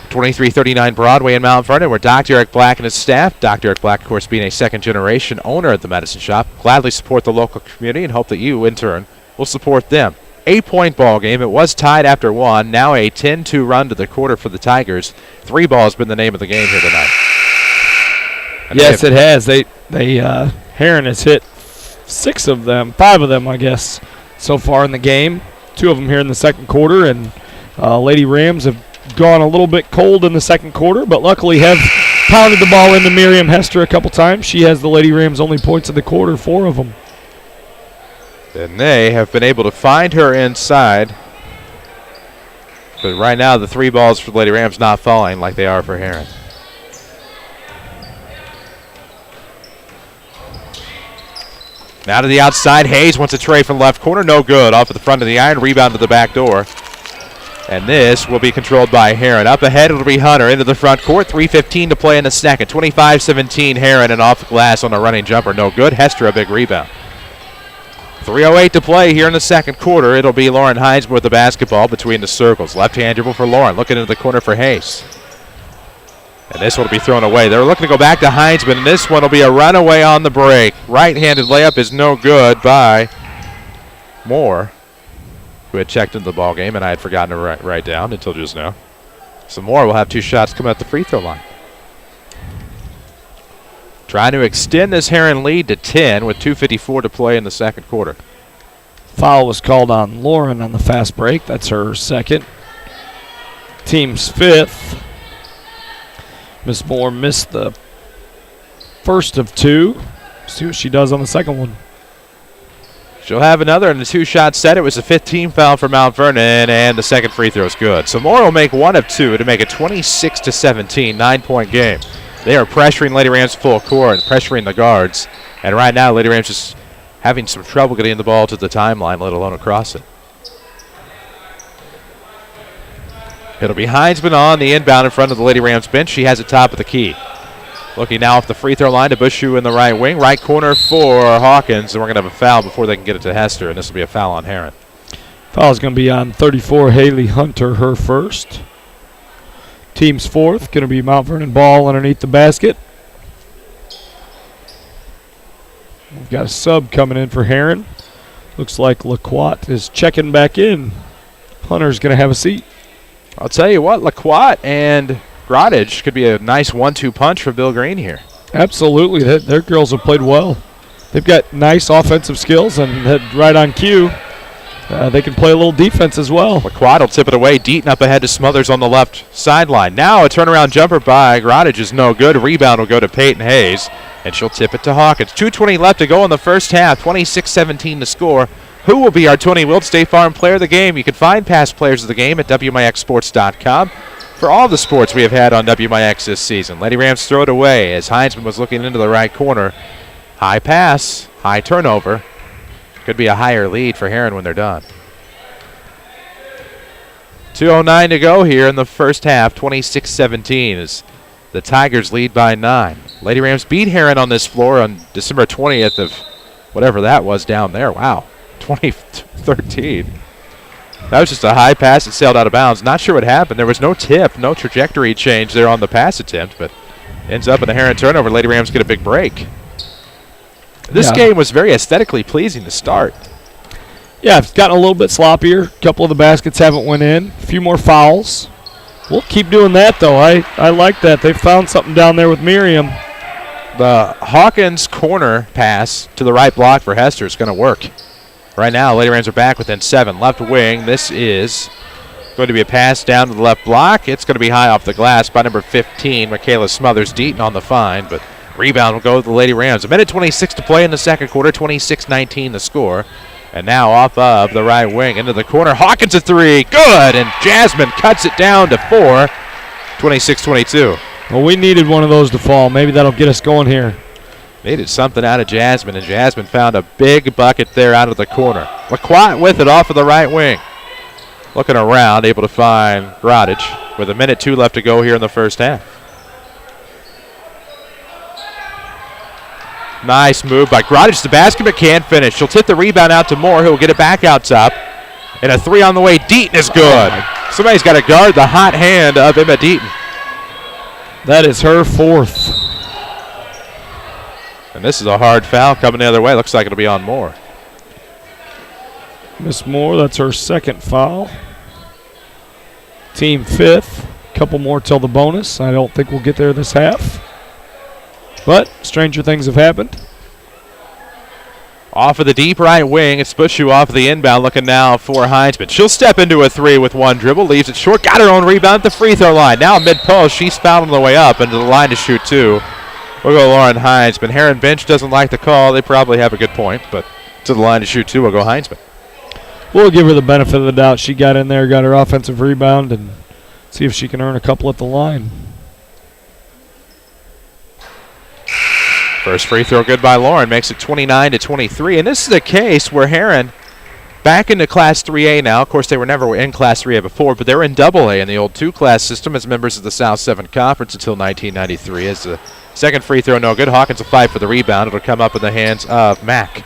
2339 Broadway in Mount Vernon, where Dr. Eric Black and his staff, Dr. Eric Black, of course, being a second-generation owner at the Medicine Shop, gladly support the local community and hope that you, in turn, will support them. 8-point ball game. It was tied after 1. Now a 10-2 run to the quarter for the Tigers. 3 ball has been the name of the game here tonight. And yes, it has. Herrin has hit 5 of them, I guess, so far in the game. 2 of them here in the second quarter, and Lady Rams have gone a little bit cold in the second quarter, but luckily have pounded the ball into Miriam Hester a couple times. She has the Lady Rams only points of the quarter, 4 of them. And they have been able to find her inside. But right now, the 3 balls for the Lady Rams not falling like they are for Herrin. Now to the outside. Hayes wants a tray from left corner. No good. Off at the front of the iron. Rebound to the back door. And this will be controlled by Herrin. Up ahead, it'll be Hunter into the front court. 3:15 to play in the second. 25-17 Herrin, and off the glass on a running jumper. No good. Hester a big rebound. 3:08 to play here in the second quarter. It'll be Lauren Heinzman with the basketball between the circles. Left-hand dribble for Lauren. Looking into the corner for Hayes. And this one will be thrown away. They're looking to go back to Heinzman, and this one will be a runaway on the break. Right-handed layup is no good by Moore, who had checked into the ball game, and I had forgotten to write down until just now. So Moore will have 2 shots coming at the free throw line. Trying to extend this Herrin lead to 10 with 2:54 to play in the second quarter. Foul was called on Lauren on the fast break. That's her second. Team's 5th. Miss Moore missed the first of 2. See what she does on the second one. She'll have another in the 2-shot set. It was a 15 foul for Mount Vernon, and the second free throw is good. So Moore will make 1 of 2 to make it 26-17, 9-point game. They are pressuring Lady Rams full court and pressuring the guards. And right now, Lady Rams just having some trouble getting the ball to the timeline, let alone across it. It'll be Heinzman on the inbound in front of the Lady Rams bench. She has it top of the key. Looking now off the free throw line to Bushu in the right wing. Right corner for Hawkins. And we're going to have a foul before they can get it to Hester. And this will be a foul on Herrin. Foul is going to be on 34, Haley Hunter, her first. Team's 4th. Going to be Mount Vernon ball underneath the basket. We've got a sub coming in for Herrin. Looks like LaQuat is checking back in. Hunter's going to have a seat. I'll tell you what, LaQuat and Grodage could be a nice 1-2 punch for Bill Green here. Absolutely. Their girls have played well. They've got nice offensive skills, and right on cue, they can play a little defense as well. LaQuat will tip it away. Deaton up ahead to Smothers on the left sideline. Now a turnaround jumper by Grodage is no good. Rebound will go to Peyton Hayes, and she'll tip it to Hawkins. 2:20 left to go in the first half. 26-17 to score. Who will be our Tony Wilt State Farm Player of the Game? You can find past players of the game at WMIXsports.com for all the sports we have had on WMIX this season. Lady Rams throw it away as Heinzman was looking into the right corner. High pass, high turnover. Could be a higher lead for Herrin when they're done. 2:09 to go here in the first half. 26-17 as the Tigers lead by 9. Lady Rams beat Herrin on this floor on December 20th of whatever that was down there. Wow. 2013. That was just a high pass that sailed out of bounds. Not sure what happened. There was no tip, no trajectory change there on the pass attempt, but ends up in a Herrin turnover. Lady Rams get a big break. This game was very aesthetically pleasing to start. Yeah, it's gotten a little bit sloppier. A couple of the baskets haven't went in. A few more fouls. We'll keep doing that, though. I like that. They found something down there with Miriam. The Hawkins corner pass to the right block for Hester is going to work. Right now, Lady Rams are back within 7. Left wing. This is going to be a pass down to the left block. It's going to be high off the glass by number 15, Michaela Smothers. Deaton on the find, but rebound will go to the Lady Rams. 1:26 to play in the second quarter. 26-19 the score. And now off of the right wing into the corner. Hawkins a three. Good. And Jasmine cuts it down to 4. 26-22. Well, we needed one of those to fall. Maybe that'll get us going here. Needed something out of Jasmine, and Jasmine found a big bucket there out of the corner. LaQuat with it off of the right wing. Looking around, able to find Grodich with 1:02 left to go here in the first half. Nice move by Grodich. The basket, but can't finish. She'll tip the rebound out to Moore, who will get it back out top. And a three on the way. Deaton is good. Somebody's got to guard the hot hand of Emma Deaton. That is her 4th. And this is a hard foul coming the other way. Looks like it'll be on Moore. Miss Moore, that's her 2nd foul. Team 5th. Couple more till the bonus. I don't think we'll get there this half. But stranger things have happened. Off of the deep right wing, it's Bushu off of the inbound, looking now for Heinsman. She'll step into a three with one dribble, leaves it short, got her own rebound at the free throw line. Now mid-post, she's fouled on the way up into the line to shoot 2. We'll go Lauren Heinsman. Herrin bench doesn't like the call. They probably have a good point, but to the line to shoot 2, we'll go Heinsman. We'll give her the benefit of the doubt. She got in there, got her offensive rebound, and see if she can earn a couple at the line. First free throw good by Lauren, makes it 29-23. And this is a case where Herrin back into Class 3A now. Of course, they were never in Class 3A before, but they were in AA in the old 2-class system as members of the South 7 Conference until 1993. As the second free throw no good, Hawkins will fight for the rebound. It'll come up in the hands of Mack.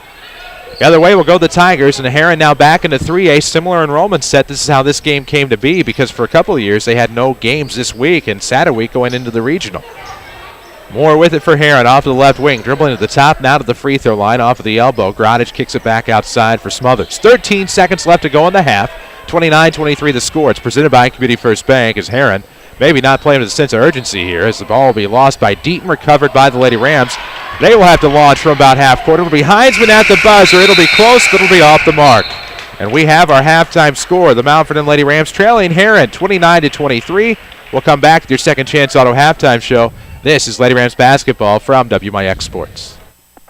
The other way will go the Tigers, and Herrin now back into 3A. Similar enrollment set. This is how this game came to be because for a couple of years they had no games this week and sat a week going into the regional. More with it for Herrin off to the left wing. Dribbling at the top, now to the free throw line off of the elbow. Grodich kicks it back outside for Smothers. 13 seconds left to go in the half. 29-23 the score. It's presented by Community First Bank as Herrin maybe not playing with a sense of urgency here as the ball will be lost by Deaton, recovered by the Lady Rams. They will have to launch from about half court. It'll be Heinsman at the buzzer. It'll be close, but it'll be off the mark. And we have our halftime score. The Mount Vernon Lady Rams trailing Herrin 29-23. We'll come back with your Second Chance Auto halftime show. This is Lady Rams Basketball from WMIX Sports.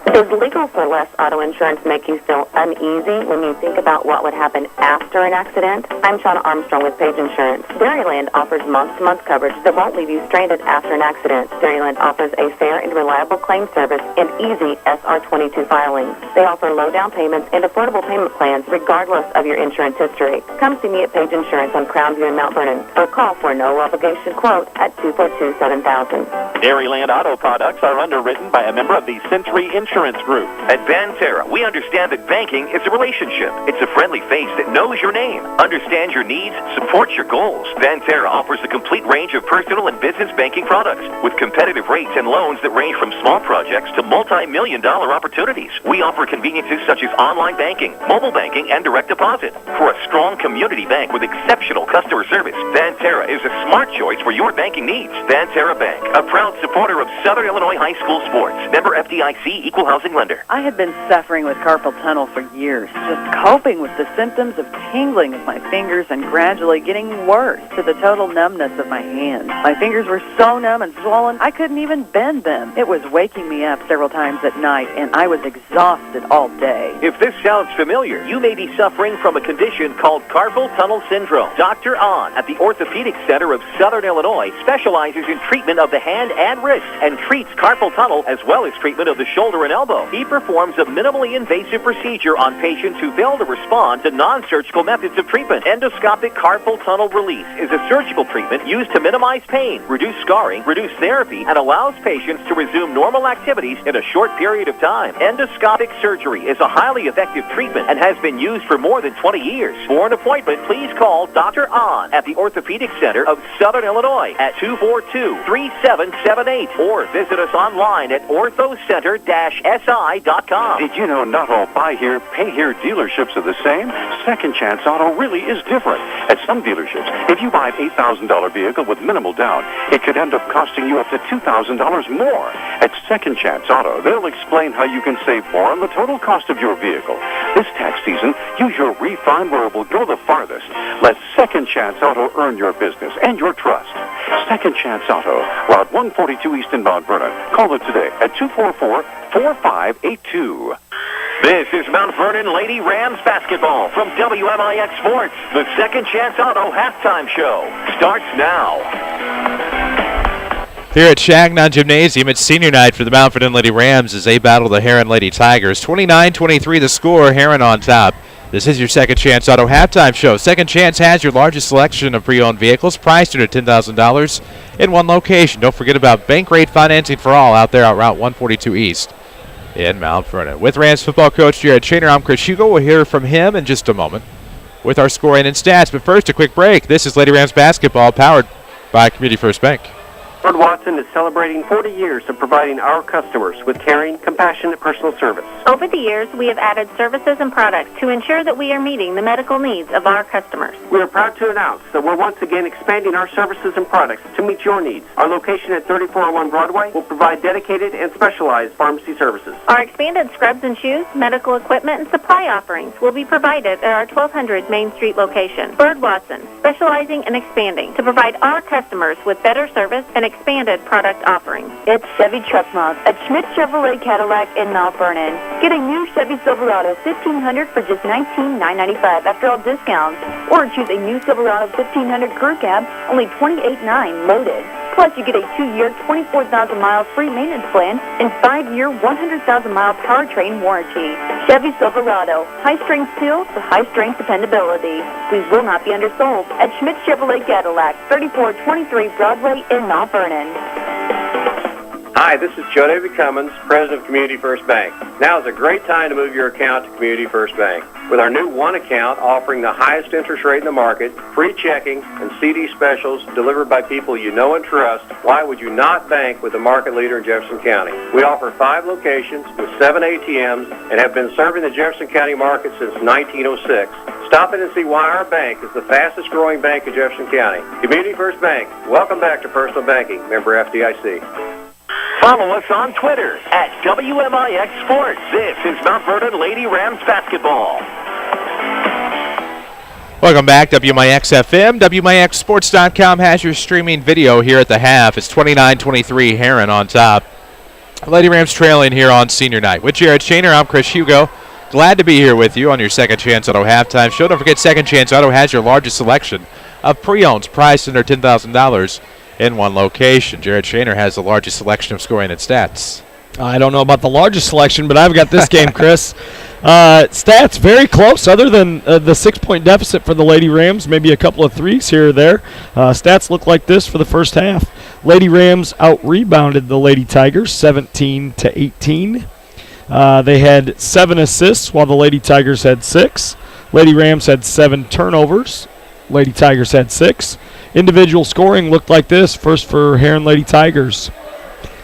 Does Legal for Less auto insurance make you feel uneasy when you think about what would happen after an accident? I'm Shauna Armstrong with Page Insurance. Dairyland offers month-to-month coverage that won't leave you stranded after an accident. Dairyland offers a fair and reliable claim service and easy SR22 filing. They offer low down payments and affordable payment plans regardless of your insurance history. Come see me at Page Insurance on Crown View in Mount Vernon or call for a no-obligation quote at 242-7000. Dairyland Auto products are underwritten by a member of the Century Insurance Group. At Banterra, we understand that banking is a relationship. It's a friendly face that knows your name, understands your needs, supports your goals. Banterra offers a complete range of personal and business banking products with competitive rates and loans that range from small projects to multi-million-dollar opportunities. We offer conveniences such as online banking, mobile banking, and direct deposit. For a strong community bank with exceptional customer service, Banterra is a smart choice for your banking needs. Banterra Bank, a proud supporter of Southern Illinois High School sports. Member FDIC, Equal Housing Lender. I had been suffering with carpal tunnel for years, just coping with the symptoms of tingling of my fingers and gradually getting worse to the total numbness of my hands. My fingers were so numb and swollen, I couldn't even bend them. It was waking me up several times at night, and I was exhausted all day. If this sounds familiar, you may be suffering from a condition called carpal tunnel syndrome. Dr. Ahn at the Orthopedic Center of Southern Illinois specializes in treatment of the hand and wrist and treats carpal tunnel as well as treatment of the shoulder and elbow. He performs a minimally invasive procedure on patients who fail to respond to non-surgical methods of treatment. Endoscopic carpal tunnel release is a surgical treatment used to minimize pain, reduce scarring, reduce therapy, and allows patients to resume normal activities in a short period of time. Endoscopic surgery is a highly effective treatment and has been used for more than 20 years. For an appointment, please call Dr. Ahn at the Orthopedic Center of Southern Illinois at 242-3778 or visit us online at orthocenter-si.com. Did you know not all buy here, pay here dealerships are the same? Second Chance Auto really is different. At some dealerships, if you buy an $8,000 vehicle with minimal down, it could end up costing you up to $2,000 more. At Second Chance Auto, they'll explain how you can save more on the total cost of your vehicle. This tax season, use your refund where it will go the farthest. Let Second Chance Auto earn your business and your trust. Second Chance Auto, Route 142 East in Mount Vernon. Call them today at 244-4582. This is Mount Vernon Lady Rams Basketball from WMIX Sports. The Second Chance Auto Halftime Show starts now. Here at Shagnon Gymnasium, it's senior night for the Mount Vernon Lady Rams as they battle the Herrin Lady Tigers. 29-23 the score, Herrin on top. This is your Second Chance Auto Halftime Show. Second Chance has your largest selection of pre-owned vehicles, priced at $10,000 in one location. Don't forget about bank rate financing for all out there on Route 142 East in Mount Vernon. With Rams football coach Jared Shaner, I'm Chris Hugo. We'll hear from him in just a moment with our scoring and stats. But first, a quick break. This is Lady Rams Basketball, powered by Community First Bank. Ford Watson is celebrating 40 years of providing our customers with caring, compassionate personal service. Over the years, we have added services and products to ensure that we are meeting the medical needs of our customers. We are proud to announce that we're once again expanding our services and products to meet your needs. Our location at 3401 Broadway will provide dedicated and specialized pharmacy services. Our expanded scrubs and shoes, medical equipment, and supply offerings will be provided at our 1200 Main Street location. Bird Watson, specializing and expanding to provide our customers with better service and expanded product offerings. It's Chevy Truck Month at Schmidt Chevrolet Cadillac in Mount Vernon. Get a new Chevy Silverado 1500 for just $19,995 after all discounts. Or choose a new Silverado 1500 Crew Cab, only $28,900 loaded. Plus, you get a 2-year, 24,000 miles free maintenance plan and 5-year, 100,000-mile powertrain warranty. Chevy Silverado, high-strength steel for high-strength dependability. We will not be undersold at Schmidt Chevrolet Cadillac, 3423 Broadway in Mount Vernon. Hi, this is Joe David Cummins, President of Community First Bank. Now is a great time to move your account to Community First Bank. With our new One account offering the highest interest rate in the market, free checking, and CD specials delivered by people you know and trust, why would you not bank with the market leader in Jefferson County? We offer 5 locations with 7 ATMs and have been serving the Jefferson County market since 1906. Stop in and see why our bank is the fastest growing bank in Jefferson County. Community First Bank. Welcome back to personal banking. Member FDIC. Follow us on Twitter at WMIX Sports. This is Mount Vernon Lady Rams Basketball. Welcome back, WMIX FM. WMIXSports.com has your streaming video here at the half. It's 29-23, Herrin on top. Lady Rams trailing here on senior night. With Jared Shaner, I'm Chris Hugo. Glad to be here with you on your Second Chance Auto Halftime Show. Don't forget, Second Chance Auto has your largest selection of pre-owns priced under $10,000 in one location. Jared Shaner has the largest selection of scoring and stats. I don't know about the largest selection, but I've got this game, Chris. Stats very close, other than the 6-point deficit for the Lady Rams, maybe a couple of threes here or there. Stats look like this for the first half. Lady Rams out-rebounded the Lady Tigers 17-18. They had 7 assists, while the Lady Tigers had 6. Lady Rams had 7 turnovers. Lady Tigers had 6. Individual scoring looked like this. First for Herrin Lady Tigers.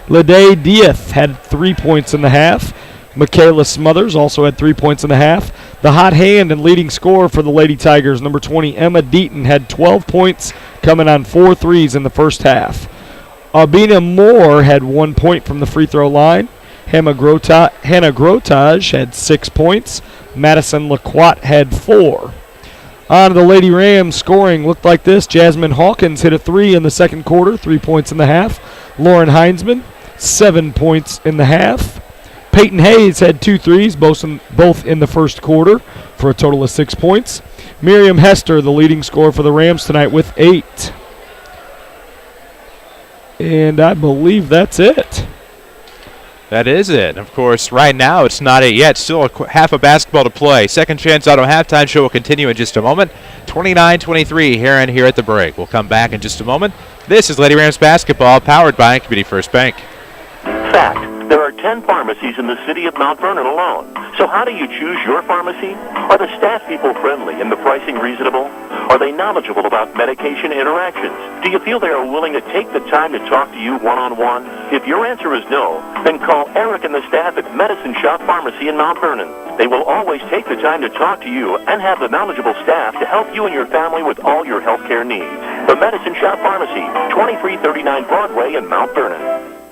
Lede Diaz had 3 points in the half. Michaela Smothers also had 3 points in the half. The hot hand and leading scorer for the Lady Tigers, number 20, Emma Deaton, had 12 points, coming on 4 threes in the first half. Albina Moore had 1 point from the free throw line. Hannah Grotage had 6 points. Madison Laquat had 4. On to the Lady Rams scoring looked like this. Jasmine Hawkins hit a 3 in the second quarter, 3 points in the half. Lauren Heinzman, 7 points in the half. Peyton Hayes had 2 threes, both in the first quarter, for a total of 6 points. Miriam Hester, the leading scorer for the Rams tonight, with 8. And I believe that's it. That is it. Of course, right now it's not it yet. Still half a basketball to play. Second Chance Auto Halftime Show will continue in just a moment. 29-23 Herrin here at the break. We'll come back in just a moment. This is Lady Rams Basketball, powered by Community First Bank. Fact. There are 10 pharmacies in the city of Mount Vernon alone. So how do you choose your pharmacy? Are the staff people friendly and the pricing reasonable? Are they knowledgeable about medication interactions? Do you feel they are willing to take the time to talk to you one-on-one? If your answer is no, then call Eric and the staff at Medicine Shop Pharmacy in Mount Vernon. They will always take the time to talk to you and have the knowledgeable staff to help you and your family with all your health care needs. The Medicine Shop Pharmacy, 2339 Broadway in Mount Vernon.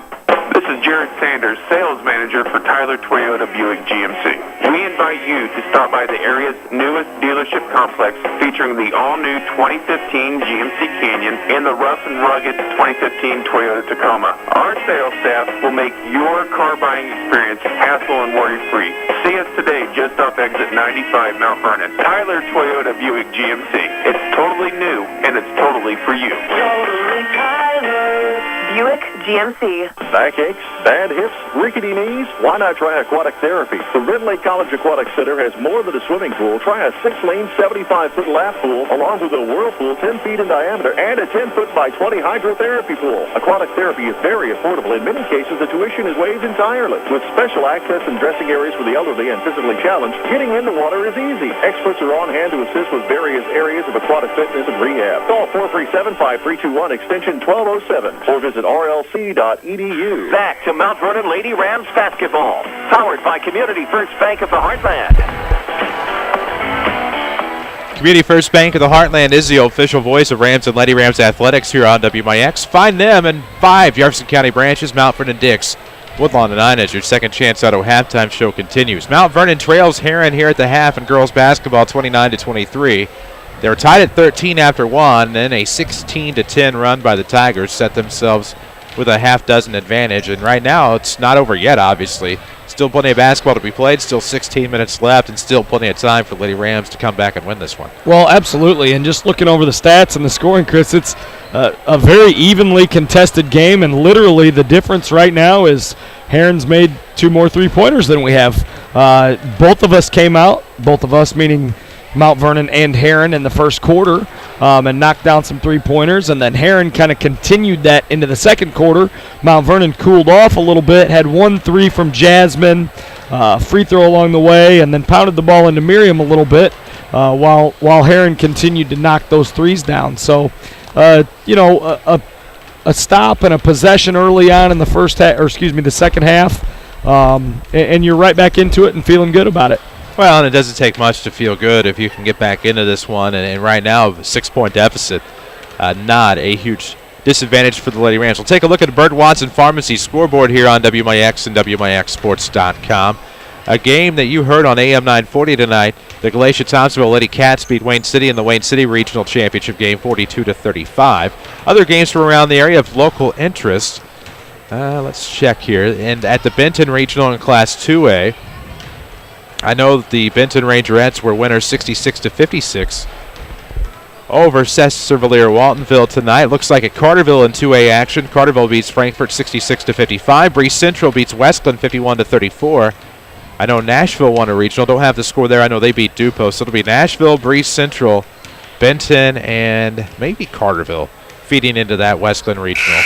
This is Jared Sanders, Sales Manager for Tyler Toyota Buick GMC. We invite you to stop by the area's newest dealership complex featuring the all-new 2015 GMC Canyon and the rough and rugged 2015 Toyota Tacoma. Our sales staff will make your car buying experience hassle and worry-free. See us today just off exit 95 Mount Vernon. Tyler Toyota Buick GMC. It's totally new, and it's totally for you. Totally Tyler. Buick GMC. Backaches, bad hips, rickety knees? Why not try aquatic therapy? The Red Lake College Aquatic Center has more than a swimming pool. Try a 6-lane, 75-foot lap pool, along with a whirlpool 10 feet in diameter and a 10-foot by 20 hydrotherapy pool. Aquatic therapy is very affordable. In many cases, the tuition is waived entirely. With special access and dressing areas for the elderly and physically challenged, getting in the water is easy. Experts are on hand to assist with various areas of aquatic fitness and rehab. Call 437-5321, extension 1207, or visit rlc.edu. Back to Mount Vernon Lady Rams Basketball, powered by Community First Bank of the Heartland. Community First Bank of the Heartland is the official voice of Rams and Lady Rams Athletics here on WMIX. Find them in 5 Jefferson County branches, Mount Vernon, Dix, Woodlawn, and 9 as your Second Chance Auto halftime show continues. Mount Vernon trails Herrin here at the half in girls basketball 29-23. They were tied at 13 after 1, then a 16-10 run by the Tigers set themselves with a half-dozen advantage. And right now, it's not over yet, obviously. Still plenty of basketball to be played, still 16 minutes left, and still plenty of time for Lady Rams to come back and win this one. Well, absolutely. And just looking over the stats and the scoring, Chris, it's a very evenly contested game, and literally the difference right now is Herrin's made 2 more three-pointers than we have. Both of us came out, both of us meaning Mount Vernon and Herrin in the first quarter, and knocked down some three-pointers, and then Herrin kind of continued that into the second quarter. Mount Vernon cooled off a little bit, had 1 3 from Jasmine, free throw along the way, and then pounded the ball into Miriam a little bit while Herrin continued to knock those threes down. So, a stop and a possession early on in the the second half, and you're right back into it and feeling good about it. Well, and it doesn't take much to feel good if you can get back into this one. And right now, a 6-point deficit, not a huge disadvantage for the Lady Rams. We'll take a look at the Bird Watson Pharmacy scoreboard here on WMIX and WMIXsports.com. A game that you heard on AM 940 tonight. The Glacier-Thompsonville Lady Cats beat Wayne City in the Wayne City Regional Championship game 42-35. Other games from around the area of local interest. Let's check here. And at the Benton Regional in Class 2A, I know that the Benton Rangerettes were winners 66-56 over Cesar-Valere Waltonville tonight. Looks like at Carterville in 2A action. Carterville beats Frankfort 66-55. Breese Central beats Westland 51-34. I know Nashville won a regional. Don't have the score there. I know they beat Dupo. So it'll be Nashville, Breese Central, Benton, and maybe Carterville feeding into that Westland regional.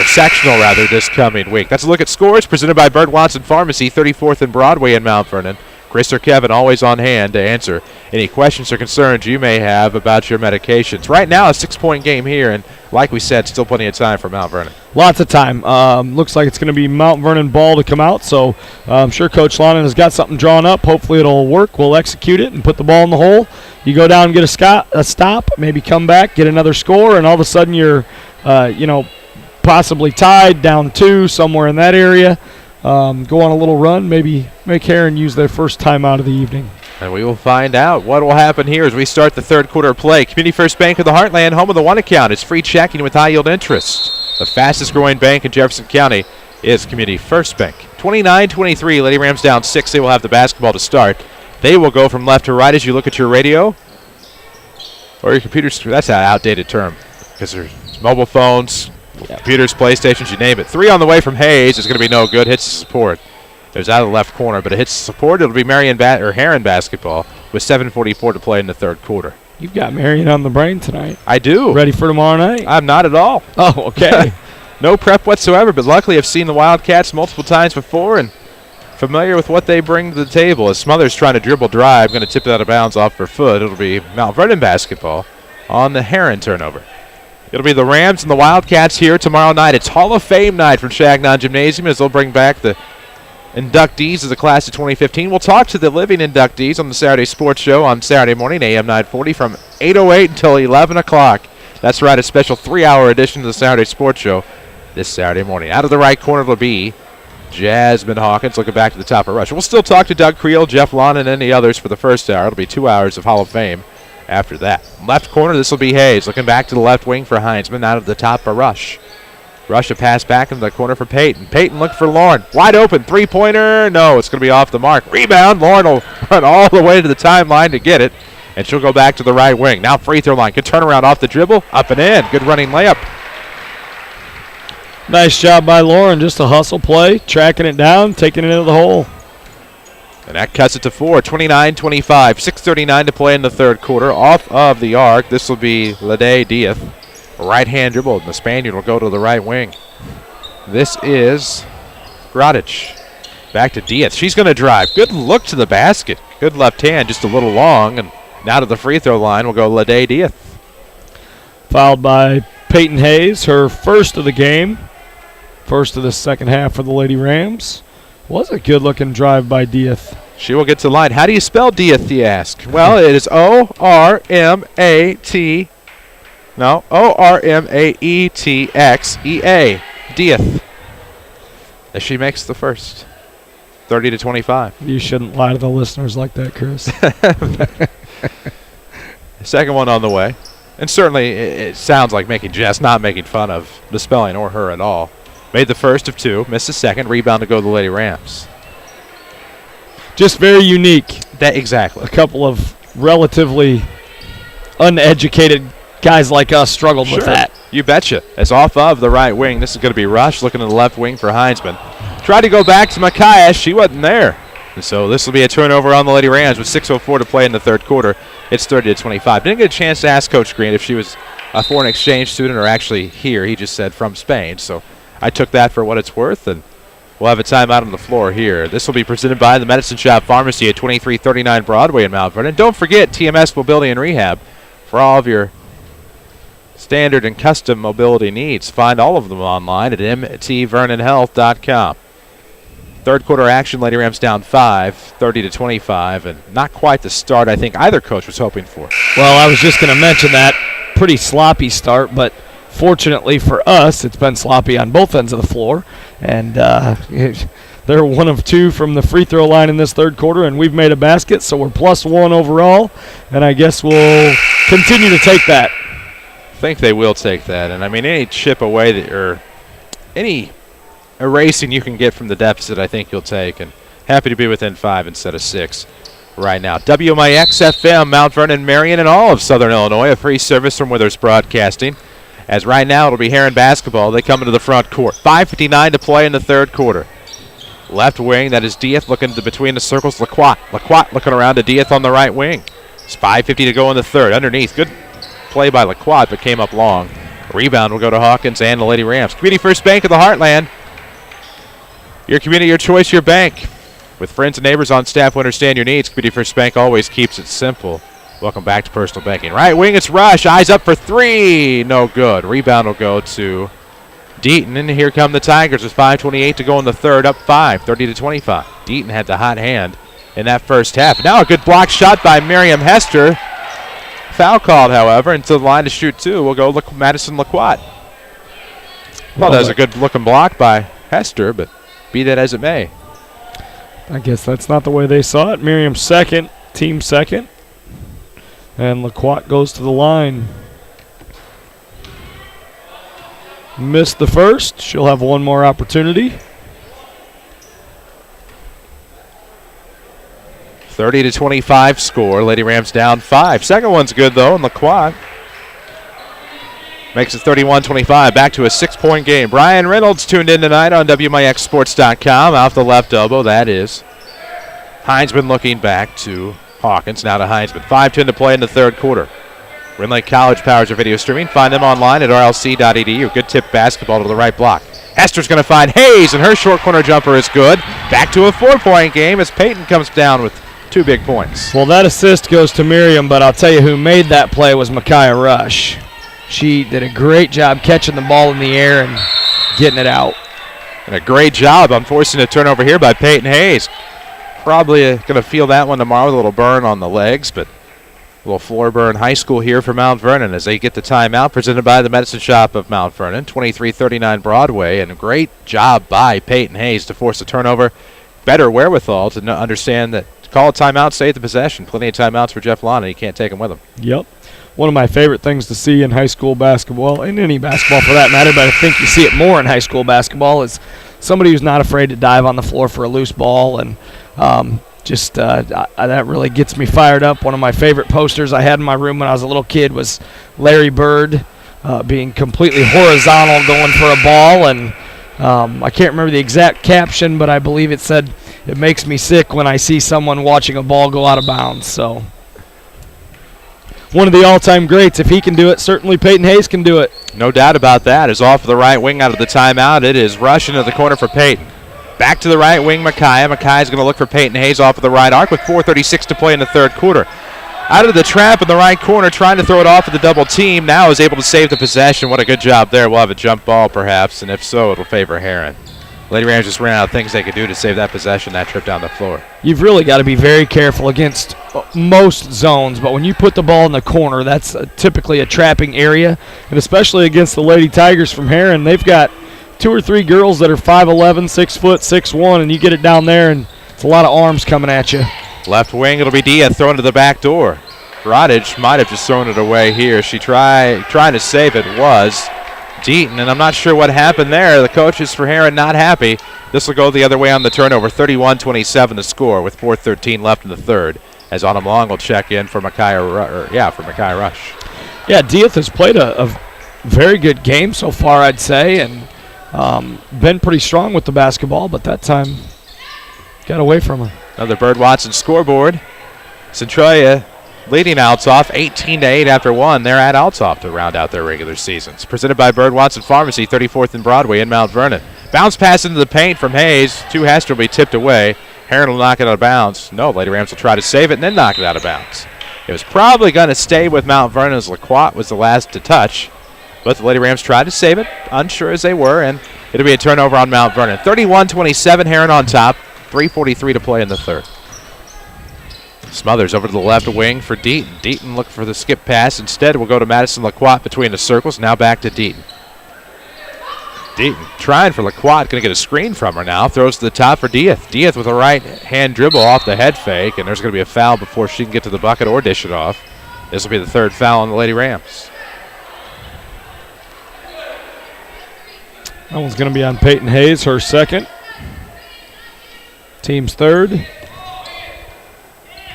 Sectional this coming week. That's a look at scores presented by Bird Watson Pharmacy, 34th and Broadway in Mount Vernon. Chris or Kevin always on hand to answer any questions or concerns you may have about your medications. Right now, a 6-point game here, and like we said, still plenty of time for Mount Vernon. Lots of time. Looks like it's going to be Mount Vernon ball to come out, so I'm sure Coach Lonan has got something drawn up. Hopefully it'll work. We'll execute it and put the ball in the hole. You go down and get a stop, maybe come back, get another score, and all of a sudden you're, possibly tied, down 2, somewhere in that area. Go on a little run, maybe make Herrin use their first time out of the evening. And we will find out what will happen here as we start the third quarter of play. Community First Bank of the Heartland, home of the One Account, is free checking with high yield interest. The fastest growing bank in Jefferson County is Community First Bank. 29-23, Lady Rams down 6. They will have the basketball to start. They will go from left to right as you look at your radio or your computer. That's an outdated term because there's mobile phones, computers, PlayStations, you name it. 3 on the way from Hayes is going to be no good. Hits the support. There's out of the left corner, but it hits the support. It'll be Herrin basketball with 7:44 to play in the third quarter. You've got Marion on the brain tonight. I do. Ready for tomorrow night? I'm not at all. Oh, okay. No prep whatsoever, but luckily I've seen the Wildcats multiple times before and familiar with what they bring to the table. As Smothers trying to dribble drive, going to tip it out of bounds off her foot. It'll be Mount Vernon basketball on the Herrin turnover. It'll be the Rams and the Wildcats here tomorrow night. It's Hall of Fame night from Chagnon Gymnasium as they'll bring back the inductees of the class of 2015. We'll talk to the living inductees on the Saturday Sports Show on Saturday morning, AM 940, from 8:08 until 11 o'clock. That's right, a special 3-hour edition of the Saturday Sports Show this Saturday morning. Out of the right corner will be Jasmine Hawkins looking back to the top of rush. We'll still talk to Doug Creel, Jeff Lon, and any others for the first hour. It'll be 2 hours of Hall of Fame after that. Left corner, this will be Hayes looking back to the left wing for Heinzman out of the top of rush. Rush a pass back into the corner for Peyton. Peyton looking for Lauren. Wide open, three-pointer. No, it's going to be off the mark. Rebound. Lauren will run all the way to the timeline to get it, and she'll go back to the right wing. Now free throw line. Good turnaround off the dribble. Up and in. Good running layup. Nice job by Lauren. Just a hustle play, tracking it down, taking it into the hole. And that cuts it to 4, 29-25. 6:39 to play in the third quarter. Off of the arc, this will be Lede Diaz. Right-hand dribble, and the Spaniard will go to the right wing. This is Gradic. Back to Diaz. She's going to drive. Good look to the basket. Good left hand, just a little long. And now to the free throw line will go Lede Diaz. Fouled by Peyton Hayes, her first of the game. First of the second half for the Lady Rams. Was a good-looking drive by Diaz. She will get to the line. How do you spell Diaz, you ask? Well, it is O-R-M-A-T. No, O-R-M-A-E-T-X-E-A. Diaz. As she makes the first. 30-25. You shouldn't lie to the listeners like that, Chris. Second one on the way. And certainly it sounds like making jest, not making fun of the spelling or her at all. Made the first of two, missed the second. Rebound to go to the Lady Rams. Just very unique. Exactly. A couple of relatively uneducated guys like us struggled with that. You betcha. It's off of the right wing. This is going to be Rush looking to the left wing for Heinzman. Tried to go back to Macias. She wasn't there. And so this will be a turnover on the Lady Rams with 6:04 to play in the third quarter. It's 30-25. Didn't get a chance to ask Coach Green if she was a foreign exchange student or actually here. He just said from Spain. So I took that for what it's worth, and we'll have a timeout on the floor here. This will be presented by the Medicine Shop Pharmacy at 2339 Broadway in Mount Vernon. Don't forget TMS Mobility and Rehab for all of your standard and custom mobility needs. Find all of them online at mtvernonhealth.com. Third quarter action, Lady Rams down 5, 30-25, and not quite the start I think either coach was hoping for. Well, I was just going to mention that. Pretty sloppy start, but fortunately for us, it's been sloppy on both ends of the floor. And they're 1 of 2 from the free throw line in this third quarter, and we've made a basket, so we're +1 overall. And I guess we'll continue to take that. I think they will take that. And, I mean, any chip away or any erasing you can get from the deficit, I think you'll take. And happy to be within 5 instead of 6 right now. WMIX FM, Mount Vernon, Marion, and all of Southern Illinois. A free service from Withers Broadcasting. As right now it'll be Herrin Basketball. They come into the front court. 5:59 to play in the third quarter. Left wing, that is Diaz looking to between the circles. Lacroix looking around to Diaz on the right wing. It's 5:50 to go in the third. Underneath, good play by Lacroix, but came up long. Rebound will go to Hawkins and the Lady Rams. Community First Bank of the Heartland. Your community, your choice, your bank. With friends and neighbors on staff who understand your needs, Community First Bank always keeps it simple. Welcome back to Personal Banking. Right wing, it's Rush. Eyes up for 3. No good. Rebound will go to Deaton. And here come the Tigers with 5:28 to go in the third, up 5, 30-25. Deaton had the hot hand in that first half. Now a good block shot by Miriam Hester. Foul called, however, and to the line to shoot 2 will go Madison Lacroix. Well, that was a good looking block by Hester, but be that as it may. I guess that's not the way they saw it. Miriam second, team second. And Lacroix goes to the line. Missed the first. She'll have one more opportunity. 30-25 score. Lady Rams down 5. Second one's good, though, and Lacroix makes it 31-25. Back to a 6-point game. Brian Reynolds tuned in tonight on WMIXsports.com. Off the left elbow, that is Heinzman looking back to Hawkins. Now to Heinzman. 5:10 to play in the third quarter. Rinley College powers their video streaming. Find them online at rlc.edu. Good tip basketball to the right block. Hester's going to find Hayes, and her short corner jumper is good. Back to a 4-point game as Peyton comes down with 2 big points. Well, that assist goes to Miriam, but I'll tell you who made that play was Micaiah Rush. She did a great job catching the ball in the air and getting it out. And a great job on forcing a turnover here by Peyton Hayes. Probably going to feel that one tomorrow with a little burn on the legs, but a little floor burn. High school here for Mount Vernon as they get the timeout presented by the Medicine Shop of Mount Vernon, 2339 Broadway, and a great job by Peyton Hayes to force a turnover. Better wherewithal to understand that to call a timeout, stay at the possession. Plenty of timeouts for Jeff Lana. He can't take them with him. Yep. one of my favorite things to see in high school basketball, and any basketball for that matter, but I think you see it more in high school basketball, is somebody who's not afraid to dive on the floor for a loose ball, and that really gets me fired up. One of my favorite posters I had in my room when I was a little kid was Larry Bird being completely horizontal going for a ball, and I can't remember the exact caption, but I believe it said, "It makes me sick when I see someone watching a ball go out of bounds." So one of the all-time greats. If he can do it, certainly Peyton Hayes can do it. No doubt about that. Is off the right wing out of the timeout. It is rush into the corner for Peyton. Back to the right wing, Micaiah. Micaiah's going to look for Peyton Hayes off of the right arc with 4:36 to play in the third quarter. Out of the trap in the right corner, trying to throw it off at the double team. Now is able to save the possession. What a good job there. We'll have a jump ball perhaps, and if so, it'll favor Herrin. Lady Rams just ran out of things they could do to save that possession, that trip down the floor. You've really got to be very careful against most zones, but when you put the ball in the corner, that's typically a trapping area, and especially against the Lady Tigers from Herrin, they've got 2 or 3 girls that are 5'11", 6 foot, 6'1", and you get it down there, and it's a lot of arms coming at you. Left wing, it'll be Diaz throwing to the back door. Rodage might have just thrown it away here. She trying to save it was Deaton, and I'm not sure what happened there. The coaches for Herrin not happy. This will go the other way on the turnover. 31-27 the score with 4:13 left in the third. As Autumn Long will check in for Micaiah Rush. Yeah, Diaz has played a very good game so far, I'd say, and been pretty strong with the basketball, but that time got away from her. Another Bird Watson scoreboard. Centralia leading Althoff 18-8 after one. They're at Althoff to round out their regular seasons. Presented by Bird Watson Pharmacy, 34th and Broadway in Mount Vernon. Bounce pass into the paint from Hayes. 2 has to be tipped away. Herrin will knock it out of bounds. No, Lady Rams will try to save it and then knock it out of bounds. It was probably going to stay with Mount Vernon as LaQuat was the last to touch. But the Lady Rams tried to save it, unsure as they were, and it'll be a turnover on Mount Vernon. 31-27, Herrin on top. 3:43 to play in the third. Smothers over to the left wing for Deaton. Deaton looking for the skip pass. Instead, we'll go to Madison LaQuat between the circles. Now back to Deaton. Deaton trying for LaQuat. Going to get a screen from her now. Throws to the top for Diaz. Diaz with a right-hand dribble off the head fake, and there's going to be a foul before she can get to the bucket or dish it off. This will be the third foul on the Lady Rams. That one's going to be on Peyton Hayes, her second. Team's third.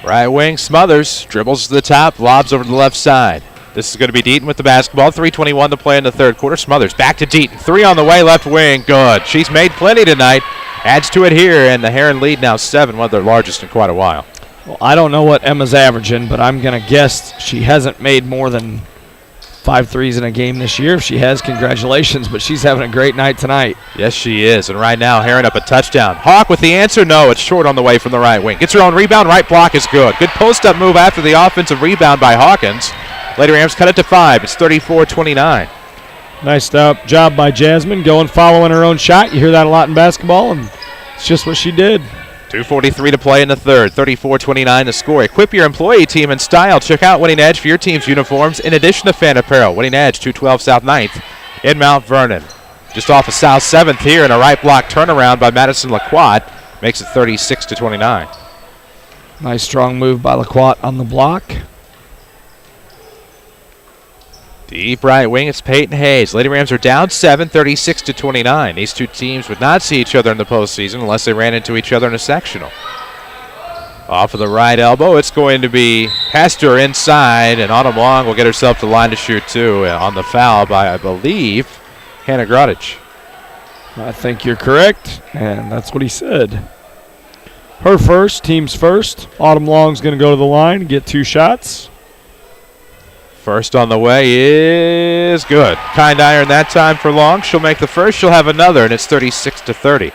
Right wing, Smothers dribbles to the top, lobs over to the left side. This is going to be Deaton with the basketball. 3:21 to play in the third quarter. Smothers back to Deaton. 3 on the way, left wing, good. She's made plenty tonight. Adds to it here, and the Herrin lead now 7, one of their largest in quite a while. Well, I don't know what Emma's averaging, but I'm going to guess she hasn't made more than 5 threes in a game this year. If she has, congratulations, but she's having a great night tonight. Yes, she is, and right now, Herrin up a touchdown. Hawk with the answer, no, it's short on the way from the right wing. Gets her own rebound, right block is good. Good post-up move after the offensive rebound by Hawkins. Lady Rams cut it to 5. It's 34-29. Nice job by Jasmine, following her own shot. You hear that a lot in basketball, and it's just what she did. 2:43 to play in the third. 34-29 to score. Equip your employee team in style. Check out Winning Edge for your team's uniforms in addition to fan apparel. Winning Edge, 212 South 9th in Mount Vernon. Just off of South 7th here, and a right block turnaround by Madison LaQuat makes it 36-29. Nice strong move by LaQuat on the block. Deep right wing, it's Peyton Hayes. Lady Rams are down 7, 36-29. These two teams would not see each other in the postseason unless they ran into each other in a sectional. Off of the right elbow, it's going to be Hester inside, and Autumn Long will get herself to the line to shoot too on the foul by, I believe, Hannah Grotich. I think you're correct, and that's what he said. Her first, team's first. Autumn Long's going to go to the line and get 2 shots. First on the way is good. Kind iron that time for Long. She'll make the first. She'll have another, and it's 36-30.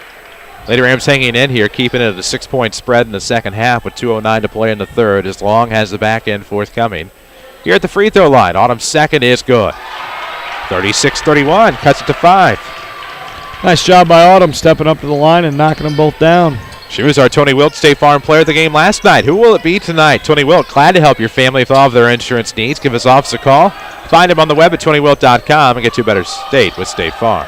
Lady Rams hanging in here, keeping it at a 6-point spread in the second half with 2:09 to play in the third as Long has the back end forthcoming. Here at the free throw line, Autumn's second is good. 36-31, cuts it to 5. Nice job by Autumn stepping up to the line and knocking them both down. She was our Tony Wilt State Farm Player of the Game last night. Who will it be tonight? Tony Wilt, glad to help your family with all of their insurance needs. Give his office a call. Find him on the web at TonyWilt.com and get to a better state with State Farm.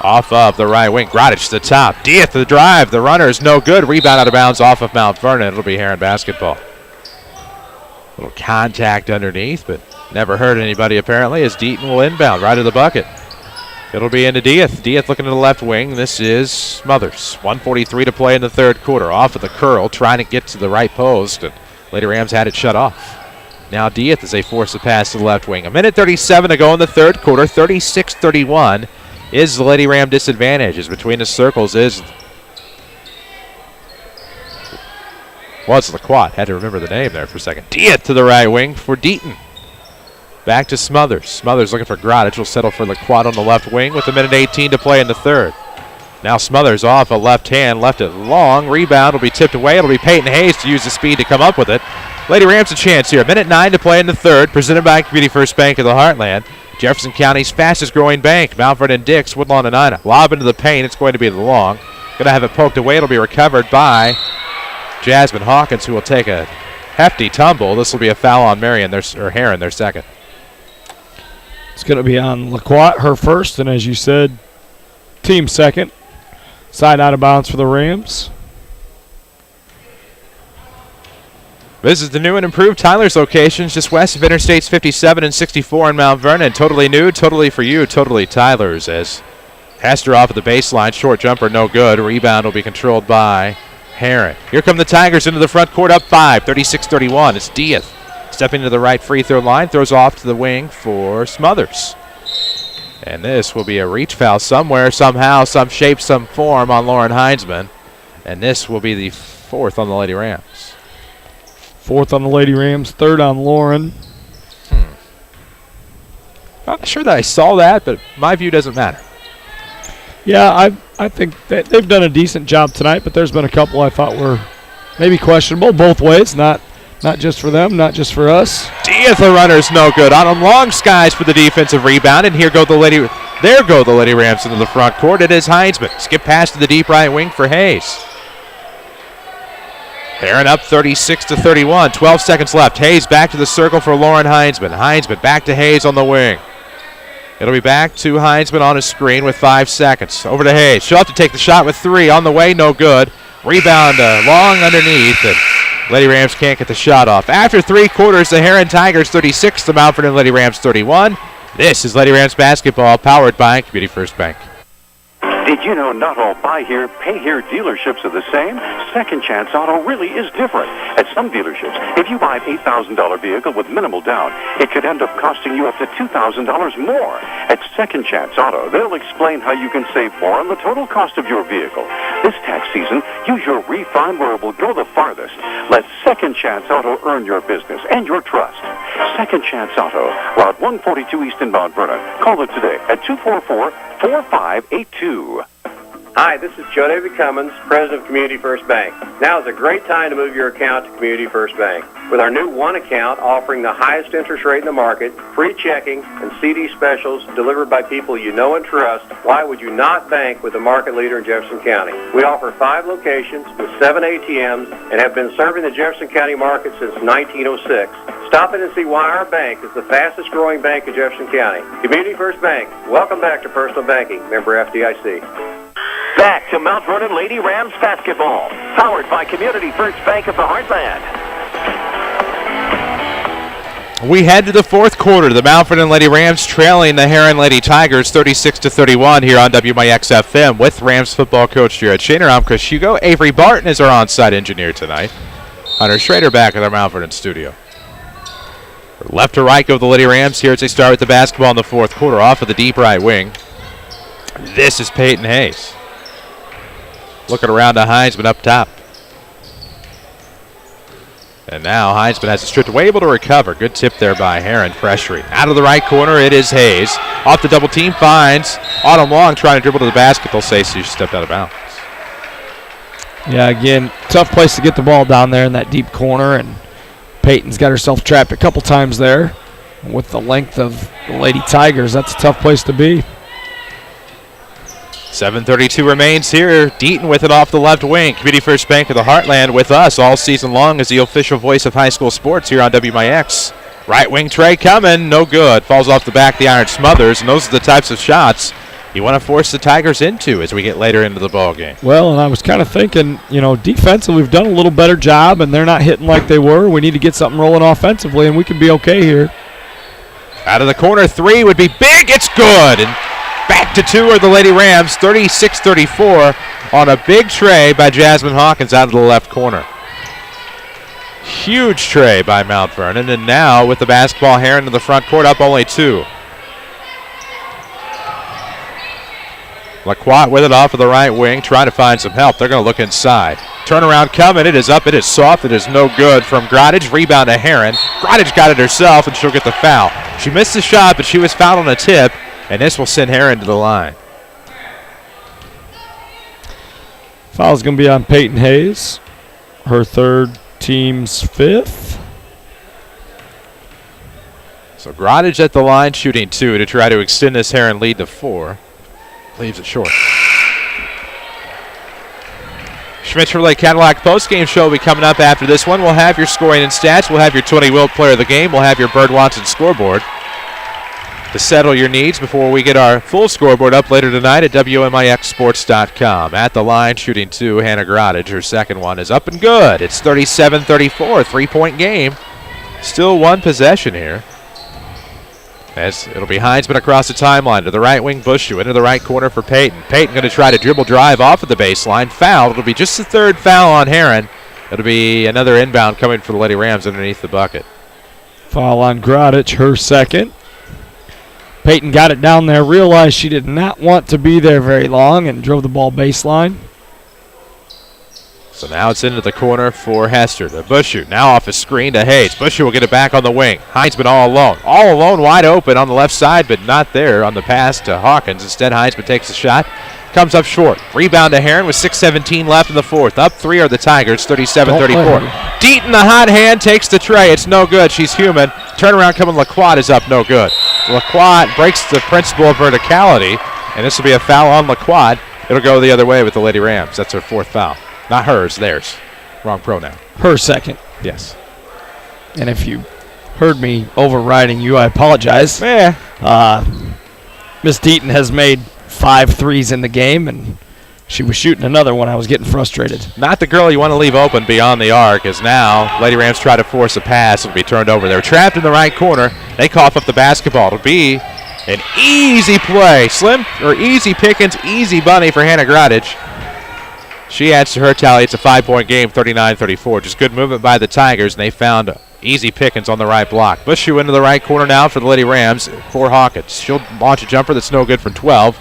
Off of the right wing, Grotich to the top. Diaz to the drive. The runner is no good. Rebound out of bounds off of Mount Vernon. It'll be Herrin basketball. Little contact underneath, but Never hurt anybody, apparently, as Deaton will inbound right to the bucket. It'll be into Dieth. Dieth looking to the left wing. This is Smothers. 1:43 to play in the third quarter. Off of the curl, trying to get to the right post, and Lady Rams had it shut off. Now Dieth as they force the pass to the left wing. 1:37 to go in the third quarter. 36-31 is the Lady Ram disadvantage. As between the circles is... Well, it's LaQuat. Had to remember the name there for a second. Dieth to the right wing for Deaton. Back to Smothers. Smothers looking for Grodich. Will settle for LaQuat on the left wing with 1:18 to play in the third. Now Smothers off a left hand. Left it long. Rebound will be tipped away. It'll be Peyton Hayes to use the speed to come up with it. Lady Rams a chance here. 1:09 to play in the third. Presented by Community First Bank of the Heartland. Jefferson County's fastest growing bank. Mountford and Dix, Woodlawn and Ina. Lob into the paint. It's going to be the long. Going to have it poked away. It'll be recovered by Jasmine Hawkins, who will take a hefty tumble. This will be a foul on Herrin, their second. It's going to be on LaQuat, her first, and as you said, team second. Side out of bounds for the Rams. This is the new and improved Tyler's locations just west of Interstates 57 and 64 in Mount Vernon. Totally new, totally for you, totally Tyler's. As Hester off at the baseline, short jumper, no good. Rebound will be controlled by Herrin. Here come the Tigers into the front court, up 5, 36-31. It's Dieth stepping to the right free throw line, throws off to the wing for Smothers. And this will be a reach foul somewhere, somehow, some shape, some form on Lauren Heinzman. And this will be the fourth on the Lady Rams. Fourth on the Lady Rams, third on Lauren. Not sure that I saw that, but my view doesn't matter. Yeah, I think that they've done a decent job tonight, but there's been a couple I thought were maybe questionable both ways, not just for them, not just for us. Dieth, the runner's no good. On them long skies for the defensive rebound, and there go the Lady Rams into the front court. It is Heinzman. Skip pass to the deep right wing for Hayes. Herrin up 36-31. 12 seconds left. Hayes back to the circle for Lauren Heinzman. Heinzman back to Hayes on the wing. It'll be back to Heinzman on his screen with 5 seconds. Over to Hayes. She'll have to take the shot with 3. On the way, no good. Rebound long underneath, and Lady Rams can't get the shot off. After 3 quarters, the Herrin Tigers 36, the Mountford and Lady Rams 31. This is Lady Rams basketball, powered by Community First Bank. Did you know not all buy here, pay here dealerships are the same? Second Chance Auto really is different. At some dealerships, if you buy an $8,000 vehicle with minimal down, it could end up costing you up to $2,000 more. At Second Chance Auto, they'll explain how you can save more on the total cost of your vehicle. This tax season, use your refund where it will go the farthest. Let Second Chance Auto earn your business and your trust. Second Chance Auto, Route 142 East in Mount Vernon. Call them today at 244-4582. Hi, this is Joe David Cummins, President of Community First Bank. Now is a great time to move your account to Community First Bank. With our new One Account offering the highest interest rate in the market, free checking, and CD specials delivered by people you know and trust, why would you not bank with the market leader in Jefferson County? We offer 5 locations with 7 ATMs and have been serving the Jefferson County market since 1906. Stop in and see why our bank is the fastest growing bank in Jefferson County. Community First Bank. Welcome back to personal banking. Member FDIC. Back to Mount Vernon Lady Rams Basketball, powered by Community First Bank of the Heartland. We head to the fourth quarter. The Mountford and Lady Rams trailing the Herrin Lady Tigers 36-31 here on WMIX FM with Rams football coach Jared Shaner. I'm Chris Hugo. Avery Barton is our on-site engineer tonight. Hunter Schrader back at our Mountford and studio. Left to right go the Lady Rams here as they start with the basketball in the fourth quarter off of the deep right wing. This is Peyton Hayes. Looking around to Heinzman up top. And now Heinzman has it stripped away, able to recover. Good tip there by Herrin, pressuring. Out of the right corner, it is Hayes. Off the double team, finds Autumn Long trying to dribble to the basket. They'll say she stepped out of bounds. Yeah, again, tough place to get the ball down there in that deep corner, and Peyton's got herself trapped a couple times there. With the length of the Lady Tigers, that's a tough place to be. 7:32 remains here. Deaton with it off the left wing. Community First Bank of the Heartland with us all season long as the official voice of high school sports here on WMIX. Right wing Trey coming, no good. Falls off the back of the iron, Smothers, and those are the types of shots you want to force the Tigers into as we get later into the ball game. Well, and I was kind of thinking, defensively we've done a little better job, and they're not hitting like they were. We need to get something rolling offensively, and we can be okay here. Out of the corner, 3 would be big. It's good. And back to 2 are the Lady Rams, 36-34 on a big tray by Jasmine Hawkins out of the left corner. Huge tray by Mount Vernon. And now with the basketball, Herrin in the front court, up only 2. LaQuat with it off of the right wing, trying to find some help. They're going to look inside. Turnaround coming. It is up. It is soft. It is no good from Grodage. Rebound to Herrin. Grodage got it herself, and she'll get the foul. She missed the shot, but she was fouled on a tip, and this will send Herrin to the line. Foul's going to be on Peyton Hayes. Her third, team's 5th. So Grodage at the line, shooting 2 to try to extend this Herrin lead to 4. Leaves it short. Schmidt-Chevrolet Cadillac postgame show will be coming up after this one. We'll have your scoring and stats. We'll have your 20 Wilt player of the game. We'll have your Bird Watson scoreboard to settle your needs before we get our full scoreboard up later tonight at WMIXsports.com. At the line, shooting 2, Hannah Grodage. Her second one is up and good. It's 37-34, 3-point game. Still one possession here. As it'll be Heinsman across the timeline to the right wing, Bushu into the right corner for Peyton. Peyton going to try to dribble drive off of the baseline. Fouled. It'll be just the 3rd foul on Herrin. It'll be another inbound coming for the Lady Rams underneath the bucket. Foul on Grodage, her second. Peyton got it down there, realized she did not want to be there very long, and drove the ball baseline. So now it's into the corner for Hester. To Bushu. Now off a screen to Hayes. Bushu will get it back on the wing. Heinsman all alone. All alone, wide open on the left side, but not there on the pass to Hawkins. Instead, Heinsman takes the shot. Comes up short. Rebound to Herrin with 6:17 left in the 4th. Up 3 are the Tigers, 37-34. Deaton, the hot hand, takes the tray. It's no good. She's human. Turnaround coming. LaQuat is up, no good. LaQuat breaks the principle of verticality, and this will be a foul on LaQuat. It'll go the other way with the Lady Rams. That's her 4th foul. Not hers, theirs. Wrong pronoun. Her second. Yes. And if you heard me overriding you, I apologize. Miss Deaton has made 5 threes in the game, and she was shooting another one. I was getting frustrated. Not the girl you want to leave open beyond the arc, as now Lady Rams try to force a pass. It'll be turned over. They're trapped in the right corner. They cough up the basketball. It'll be an easy play. Easy pickings, easy bunny for Hannah Grodage. She adds to her tally. It's a 5-point game, 39-34. Just good movement by the Tigers, and they found easy pickings on the right block. Bushu into the right corner now for the Lady Rams for Hawkins. She'll launch a jumper that's no good from 12.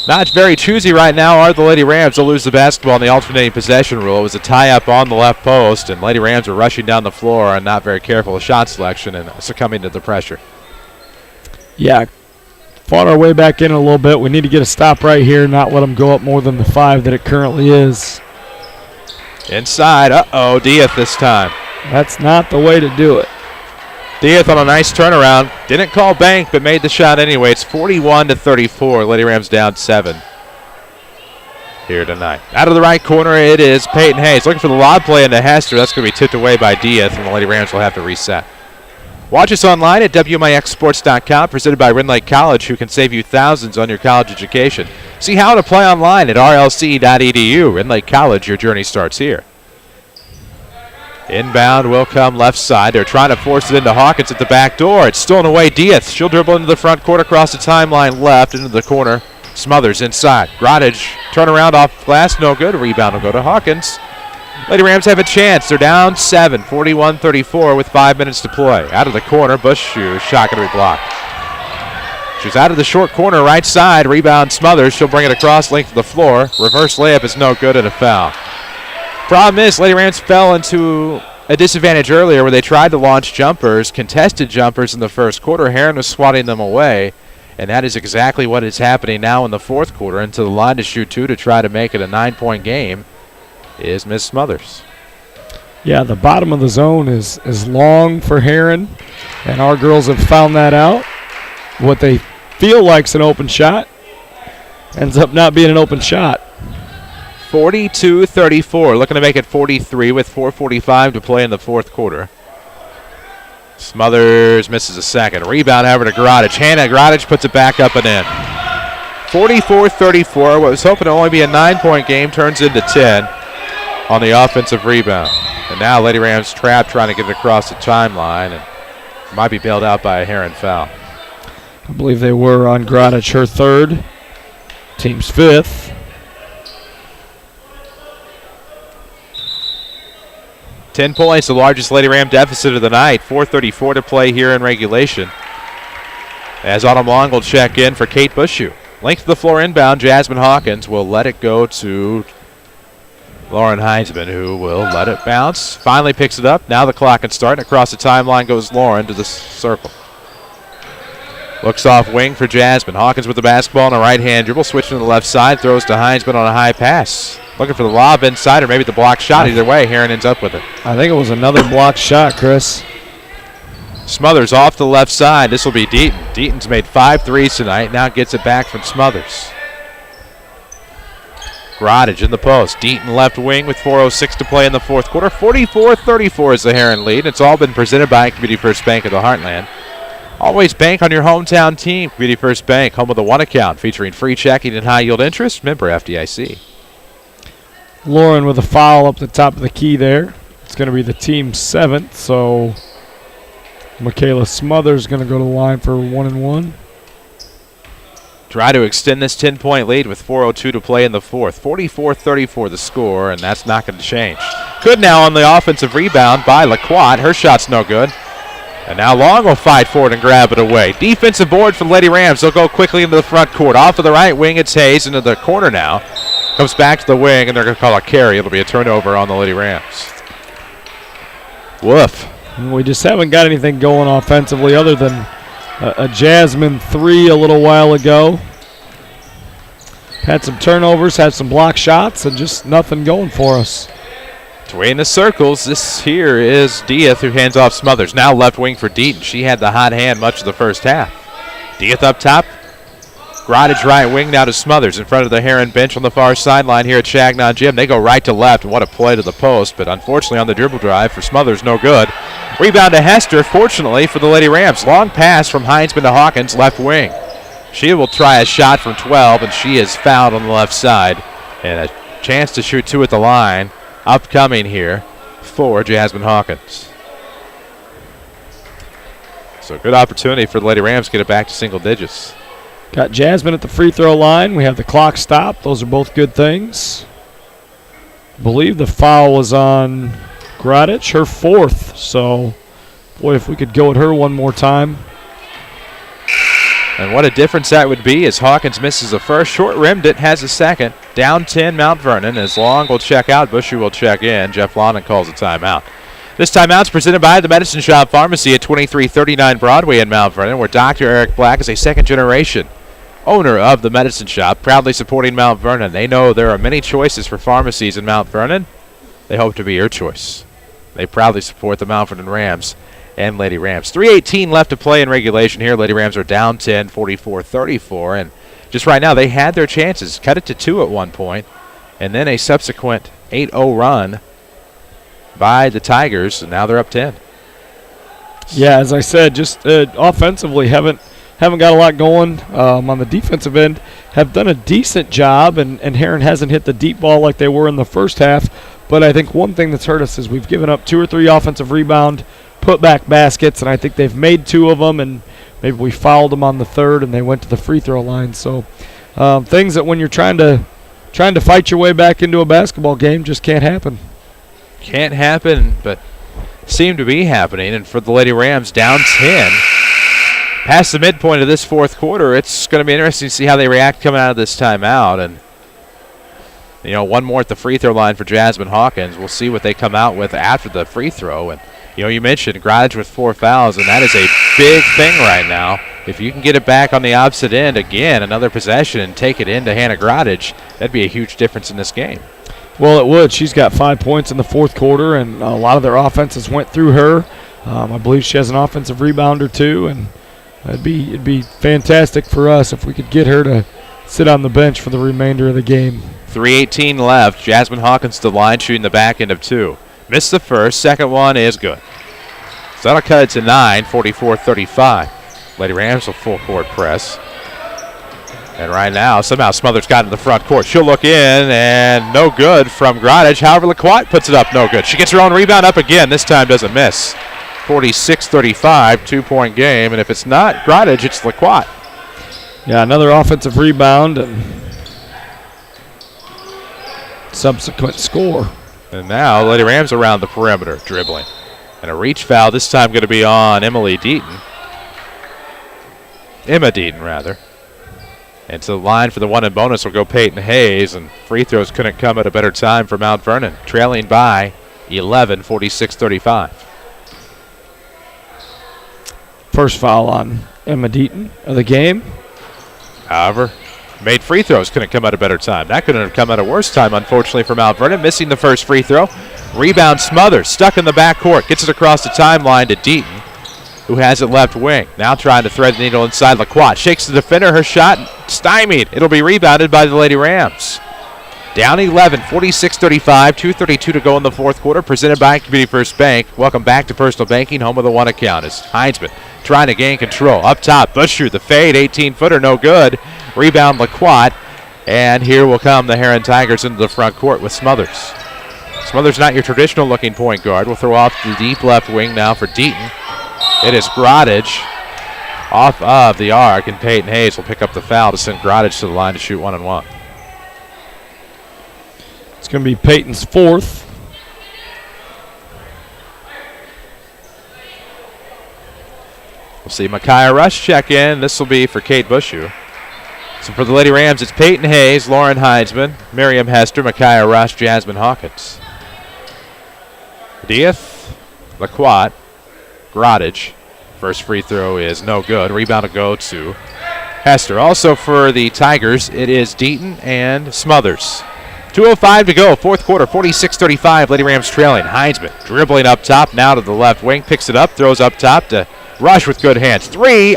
Not very choosy right now are the Lady Rams. They'll lose the basketball in the alternating possession rule. It was a tie-up on the left post, and Lady Rams are rushing down the floor and not very careful with shot selection and succumbing to the pressure. Yeah. Fought our way back in a little bit. We need to get a stop right here, not let them go up more than the 5 that it currently is. Inside. Dieth this time. That's not the way to do it. Dieth on a nice turnaround. Didn't call bank, but made the shot anyway. It's 41-34. Lady Rams down 7 here tonight. Out of the right corner, it is Peyton Hayes. Looking for the lob play into Hester. That's going to be tipped away by Dieth, and the Lady Rams will have to reset. Watch us online at WMIXsports.com, presented by Herrin Lady College, who can save you thousands on your college education. See how to play online at rlc.edu. Herrin Lady College, your journey starts here. Inbound will come left side. They're trying to force it into Hawkins at the back door. It's stolen away. Dieth. She'll dribble into the front court across the timeline left into the corner. Smothers inside. Grodage turnaround off glass. No good. Rebound will go to Hawkins. Lady Rams have a chance. They're down 7, 41-34 with 5 minutes to play. Out of the corner. Bushu. Shot going to be blocked. She's out of the short corner right side. Rebound Smothers. She'll bring it across length of the floor. Reverse layup is no good and a foul. Problem is, Lady Rams fell into a disadvantage earlier where they tried to launch jumpers, contested jumpers in the first quarter. Herrin was swatting them away, and that is exactly what is happening now in the fourth quarter. Into the line to shoot 2 to try to make it a 9-point game is Miss Smothers. Yeah, the bottom of the zone is long for Herrin, and our girls have found that out. What they feel like's an open shot ends up not being an open shot. 42-34, looking to make it 43 with 4:45 to play in the fourth quarter. Smothers misses a second. Rebound, however, to Grodage. Hannah Grodage puts it back up and in. 44-34. What was hoping to only be a 9-point game turns into 10 on the offensive rebound. And now Lady Rams trapped trying to get it across the timeline. And Might be bailed out by a Herrin foul. I believe they were on Gradich, her third. Team's fifth. 10 points, the largest Lady Ram deficit of the night. 4:34 to play here in regulation. As Autumn Long will check in for Kate Bushu. Length of the floor inbound, Jasmine Hawkins will let it go to Lauren Heinzman, who will let it bounce. Finally picks it up. Now the clock can start. And across the timeline goes Lauren to the circle. Looks off wing for Jasmine. Hawkins with the basketball on a right-hand dribble. Switching to the left side. Throws to Heinzman on a high pass. Looking for the lob inside or maybe the block shot. Either way, Herrin ends up with it. I think it was another block shot, Chris. Smothers off the left side. This will be Deaton. Deaton's made 5 threes tonight. Now gets it back from Smothers. Gradich in the post. Deaton left wing with 4:06 to play in the fourth quarter. 44-34 is the Herrin lead. It's all been presented by Community First Bank of the Heartland. Always bank on your hometown team. Community First Bank, home of the One account, featuring free checking and high yield interest. Member FDIC. Lauren with a foul up the top of the key there. It's going to be the team's 7th, so Michaela Smothers going to go to the line for 1-and-1. Try to extend this 10-point lead with 4:02 to play in the fourth. 44-34 the score, and that's not going to change. Good now on the offensive rebound by LaQuat. Her shot's no good. And now Long will fight for it and grab it away. Defensive board for the Lady Rams. They'll go quickly into the front court. Off of the right wing, it's Hayes into the corner now. Comes back to the wing, and they're going to call a carry. It'll be a turnover on the Lady Rams. Woof. We just haven't got anything going offensively other than a Jasmine 3 a little while ago. Had some turnovers, had some block shots, and just nothing going for us. Between the circles, this here is Dieth who hands off Smothers. Now left wing for Deaton. She had the hot hand much of the first half. Dieth up top. Gradich right wing now to Smothers in front of the Herrin bench on the far sideline here at Shagnon Gym. They go right to left, and what a play to the post, but unfortunately on the dribble drive for Smothers, no good. Rebound to Hester, fortunately for the Lady Rams. Long pass from Heinzman to Hawkins, left wing. She will try a shot from 12, and she is fouled on the left side. And a chance to shoot 2 at the line upcoming here for Jasmine Hawkins. So good opportunity for the Lady Rams to get it back to single digits. Got Jasmine at the free throw line. We have the clock stopped. Those are both good things. I believe the foul was on Gradich, her 4th. So, boy, if we could go at her one more time. And what a difference that would be as Hawkins misses the first. Short-rimmed it, has a second. Down 10, Mount Vernon. As Long will check out, Bushy will check in. Jeff Lawton calls a timeout. This timeout's presented by the Medicine Shop Pharmacy at 2339 Broadway in Mount Vernon, where Dr. Eric Black is a second-generation owner of the Medicine Shop, proudly supporting Mount Vernon. They know there are many choices for pharmacies in Mount Vernon. They hope to be your choice. They proudly support the Mount Vernon Rams and Lady Rams. 3:18 left to play in regulation here. Lady Rams are down 10, 44-34, and just right now they had their chances. Cut it to 2 at one point, and then a subsequent 8-0 run by the Tigers, and now they're up 10. Yeah, as I said, just offensively haven't got a lot going. On the defensive end, have done a decent job, and Herrin hasn't hit the deep ball like they were in the first half. But I think one thing that's hurt us is we've given up 2 or 3 offensive rebound, put-back baskets, and I think they've made 2 of them, and maybe we fouled them on the 3rd, and they went to the free throw line. So things that when you're trying to fight your way back into a basketball game just can't happen. Can't happen, but seem to be happening. And for the Lady Rams, down 10. Past the midpoint of this fourth quarter, it's going to be interesting to see how they react coming out of this timeout. And, you know, one more at the free throw line for Jasmine Hawkins. We'll see what they come out with after the free throw. And, you know, you mentioned Gradich with 4 fouls, and that is a big thing right now. If you can get it back on the opposite end, again, another possession, and take it into Hannah Gradich, that'd be a huge difference in this game. Well, it would. She's got 5 points in the fourth quarter, and a lot of their offenses went through her. I believe she has an offensive rebound or 2, and it'd be fantastic for us if we could get her to sit on the bench for the remainder of the game. 3:18 left. Jasmine Hawkins to the line, shooting the back end of 2. Missed the first. Second one is good. So that'll cut it to 9, 44-35. Lady Rams will full court press. And right now, somehow Smothers got in the front court. She'll look in, and no good from Gradich. However, LaQuat puts it up, no good. She gets her own rebound up again. This time doesn't miss. 46-35, 2-point game. And if it's not Grodage, it's Laquat. Yeah, another offensive rebound and subsequent score. And now Lady Rams around the perimeter, dribbling. And a reach foul, this time going to be on Emma Deaton, rather. And to the line for the one and bonus will go Peyton Hayes, and free throws couldn't come at a better time for Mount Vernon, trailing by 11, 46-35. First foul on Emma Deaton of the game. However, made free throws couldn't come at a better time. That couldn't have come at a worse time, unfortunately, for Mount Vernon. Missing the first free throw. Rebound Smothers, stuck in the backcourt. Gets it across the timeline to Deaton, who has it left wing. Now trying to thread the needle inside Laquat. Shakes the defender. Her shot stymied. It'll be rebounded by the Lady Rams. Down 11, 46-35, 2:32 to go in the fourth quarter. Presented by Community First Bank. Welcome back to Personal Banking, home of the one account. As Heinzman trying to gain control. Up top, Busher, the fade, 18-footer, no good. Rebound Laquat. And here will come the Herrin Tigers into the front court with Smothers. Smothers not your traditional looking point guard. Will throw off the deep left wing now for Deaton. It is Grodage off of the arc, and Peyton Hayes will pick up the foul to send Grodage to the line to shoot 1-on-1. It's going to be Peyton's fourth. We'll see Micaiah Rush check in. This will be for Kate Bushu. So for the Lady Rams, it's Peyton Hayes, Lauren Heinzman, Miriam Hester, Micaiah Rush, Jasmine Hawkins. Diaz, Laquat, Grodage. First free throw is no good. Rebound to go to Hester. Also for the Tigers, it is Deaton and Smothers. 2:05 to go, fourth quarter, 46-35. Lady Rams trailing. Heinzman dribbling up top, now to the left wing. Picks it up, throws up top to Rush with good hands.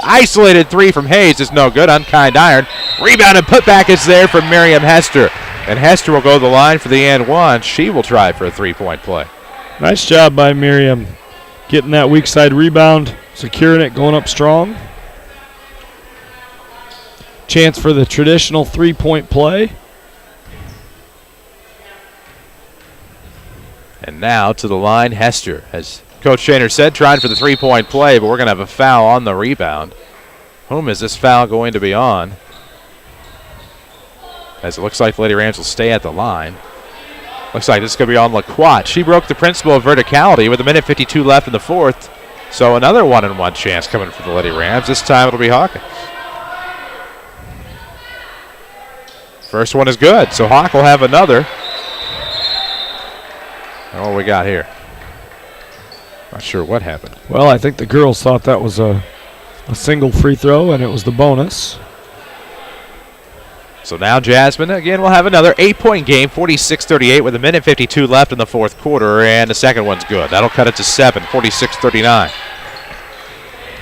Isolated three from Hayes is no good. Unkind iron. Rebound and putback is there from Miriam Hester. And Hester will go to the line for the and one. She will try for a three-point play. Nice job by Miriam. Getting that weak side rebound, securing it, going up strong. Chance for the traditional three-point play. And now to the line, Hester. As Coach Shaner said, trying for the three-point play, but we're going to have a foul on the rebound. Whom is this foul going to be on? As it looks like Lady Rams will stay at the line. Looks like this is going to be on Laquat. She broke the principle of verticality with 1:52 left in the fourth. So another one-on-one chance coming for the Lady Rams. This time it'll be Hawkins. First one is good, so Hawk will have another. And what we got here? Not sure what happened. Well, I think the girls thought that was a single free throw, and it was the bonus. So now Jasmine, again, will have another 8-point game, 46-38 with 1:52 left in the fourth quarter, and the second one's good. That'll cut it to 7, 46-39.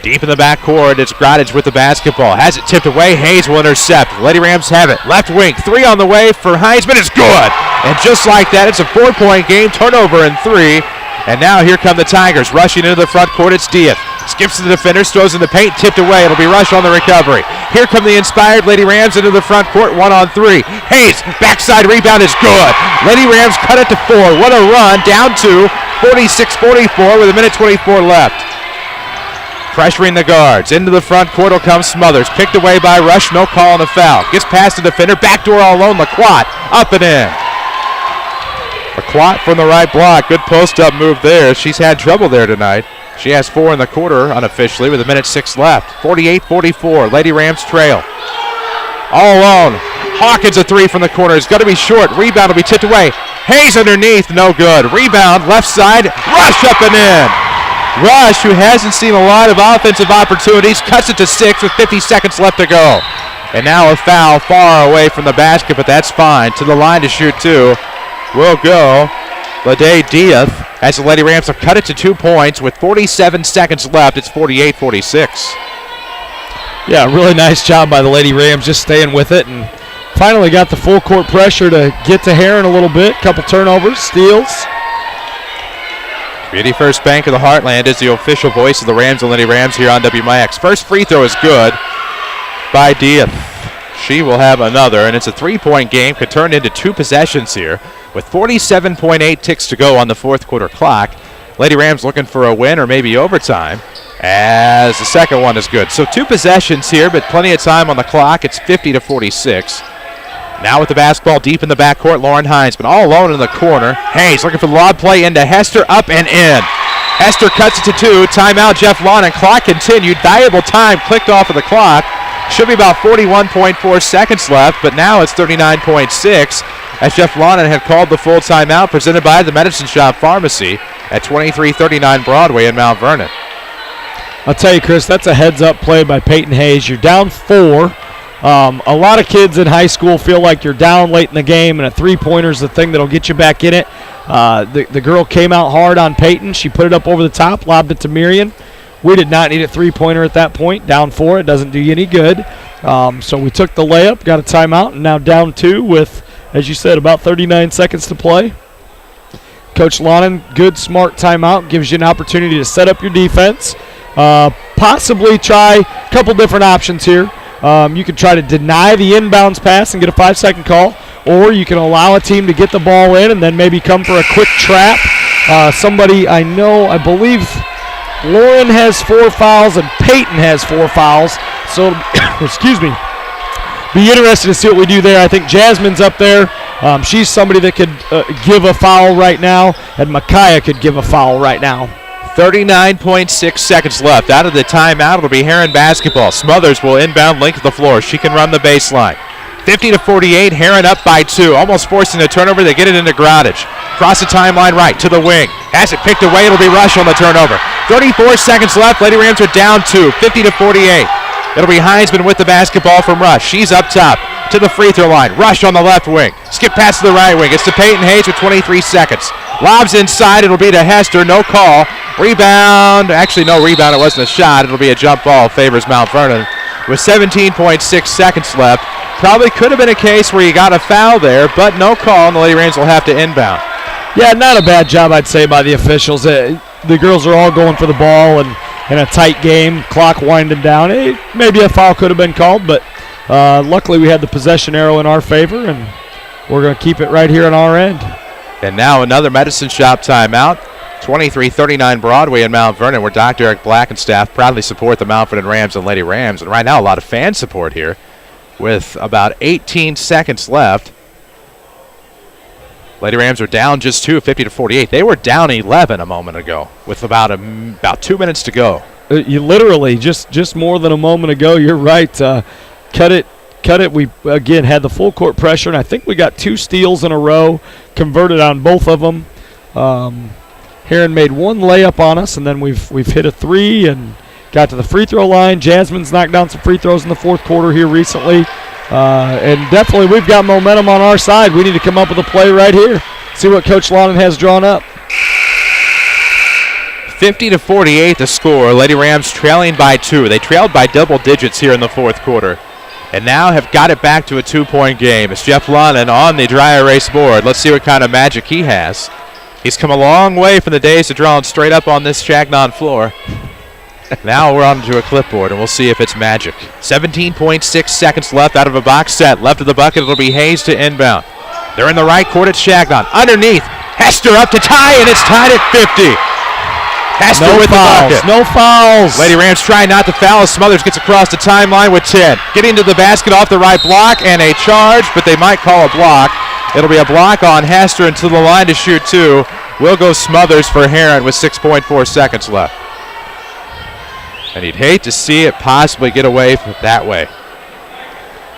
Deep in the backcourt, it's Grodage with the basketball. Has it tipped away. Hayes will intercept. Lady Rams have it. Left wing, three on the way for Heinzman. It's good. And just like that, it's a 4-point game, turnover and three. And now here come the Tigers rushing into the front court. It's Diaz. Skips to the defenders, throws in the paint, tipped away. It'll be Rush on the recovery. Here come the inspired Lady Rams into the front court, 1-on-3. Hayes, backside rebound is good. Lady Rams cut it to 4. What a run, down to 46-44 with 1:24 left. Pressuring the guards. Into the front court will come Smothers. Picked away by Rush, no call on the foul. Gets past the defender, backdoor all alone, Laquat, up and in. Laquat from the right block, good post-up move there. She's had trouble there tonight. She has 4 in the quarter unofficially with 1:06 left. 48-44, Lady Rams trail. All alone. Hawkins a three from the corner. It's got to be short. Rebound will be tipped away. Hayes underneath, no good. Rebound, left side, Rush up and in. Rush, who hasn't seen a lot of offensive opportunities, cuts it to 6 with 50 seconds left to go. And now a foul far away from the basket, but that's fine. To the line to shoot 2 will go Lede Diaz as the Lady Rams have cut it to 2 points with 47 seconds left. It's 48-46. Yeah, really nice job by the Lady Rams just staying with it and finally got the full court pressure to get to Herrin a little bit. Couple turnovers, steals. Community First Bank of the Heartland is the official voice of the Rams and Lady Rams here on WMIX. First free throw is good by Diaz. She will have another, and it's a 3-point game. Could turn into 2 possessions here with 47.8 ticks to go on the fourth quarter clock. Lady Rams looking for a win or maybe overtime, as the second one is good. So 2 possessions here, but plenty of time on the clock. It's 50-46. Now with the basketball deep in the backcourt, Lauren Heinzman all alone in the corner. Hayes looking for the lob play into Hester, up and in. Hester cuts it to 2. Timeout, Jeff Lonnan. Clock continued. Valuable time clicked off of the clock. Should be about 41.4 seconds left, but now it's 39.6 as Jeff Lonnan had called the full timeout presented by the Medicine Shop Pharmacy at 2339 Broadway in Mount Vernon. I'll tell you, Chris, that's a heads-up play by Peyton Hayes. You're down 4. A lot of kids in high school feel like you're down late in the game, and a three-pointer is the thing that'll get you back in it. The girl came out hard on Peyton. She put it up over the top, lobbed it to Miriam. We did not need a three-pointer at that point. Down 4, it doesn't do you any good. So we took the layup, got a timeout, and now down 2 with, as you said, about 39 seconds to play. Coach Lonnan, good, smart timeout, gives you an opportunity to set up your defense. Possibly try a couple different options here. You can try to deny the inbounds pass and get a 5-second call, or you can allow a team to get the ball in and then maybe come for a quick trap. Somebody I believe Lauren has 4 fouls and Peyton has 4 fouls. So, excuse me, be interested to see what we do there. I think Jasmine's up there. She's somebody that could give a foul right now, and Micaiah could give a foul right now. 39.6 seconds left. Out of the timeout, it'll be Herrin basketball. Smothers will inbound link to the floor. She can run the baseline. 50-48, Herrin up by 2. Almost forcing a turnover. They get it into Groddage. Cross the timeline right to the wing. Has it picked away. It'll be Rush on the turnover. 34 seconds left. Lady Rams are down 2. 50-48. It'll be Heinzman with the basketball from Rush. She's up top to the free throw line. Rush on the left wing. Skip pass to the right wing. It's to Peyton Hayes with 23 seconds. Lobs inside. It'll be to Hester. No call. Rebound. Actually, no rebound. It wasn't a shot. It'll be a jump ball. Favors Mount Vernon with 17.6 seconds left. Probably could have been a case where you got a foul there, but no call, and the Lady Rams will have to inbound. Yeah, not a bad job, I'd say, by the officials. The girls are all going for the ball, and in a tight game, clock winding down. Maybe a foul could have been called, but luckily we had the possession arrow in our favor, and we're going to keep it right here on our end. And now another Medicine Shop timeout. 2339 Broadway in Mount Vernon, where Dr. Eric Black and staff proudly support the Mount Vernon Rams and Lady Rams. And right now, a lot of fan support here with about 18 seconds left. Lady Rams are down just 2, 50-48. They were down 11 a moment ago with about 2 minutes to go. You literally, just more than a moment ago, you're right. Cut it. We, again, had the full court pressure, and I think we got 2 steals in a row, converted on both of them. Herrin made 1 layup on us, and then we've hit a 3 and got to the free throw line. Jasmine's knocked down some free throws in the fourth quarter here recently. And definitely we've got momentum on our side. We need to come up with a play right here. See what Coach Lonnan has drawn up. 50-48 the score. Lady Rams trailing by 2. They trailed by double digits here in the fourth quarter, and now have got it back to a 2-point game. It's Jeff Lonnan on the dry erase board. Let's see what kind of magic he has. He's come a long way from the days of drawing straight up on this Chagnon floor. Now we're onto a clipboard, and we'll see if it's magic. 17.6 seconds left out of a box set. Left of the bucket, it'll be Hayes to inbound. They're in the right court at Chagnon. Underneath, Hester up to tie, and it's tied at 50. Hester no with fouls, the bucket. No fouls. Lady Rams trying not to foul as Smothers gets across the timeline with 10. Getting to the basket off the right block, and a charge, but they might call a block. It'll be a block on Hester and to the line to shoot 2. Will go Smothers for Herrin with 6.4 seconds left. And you'd hate to see it possibly get away that way.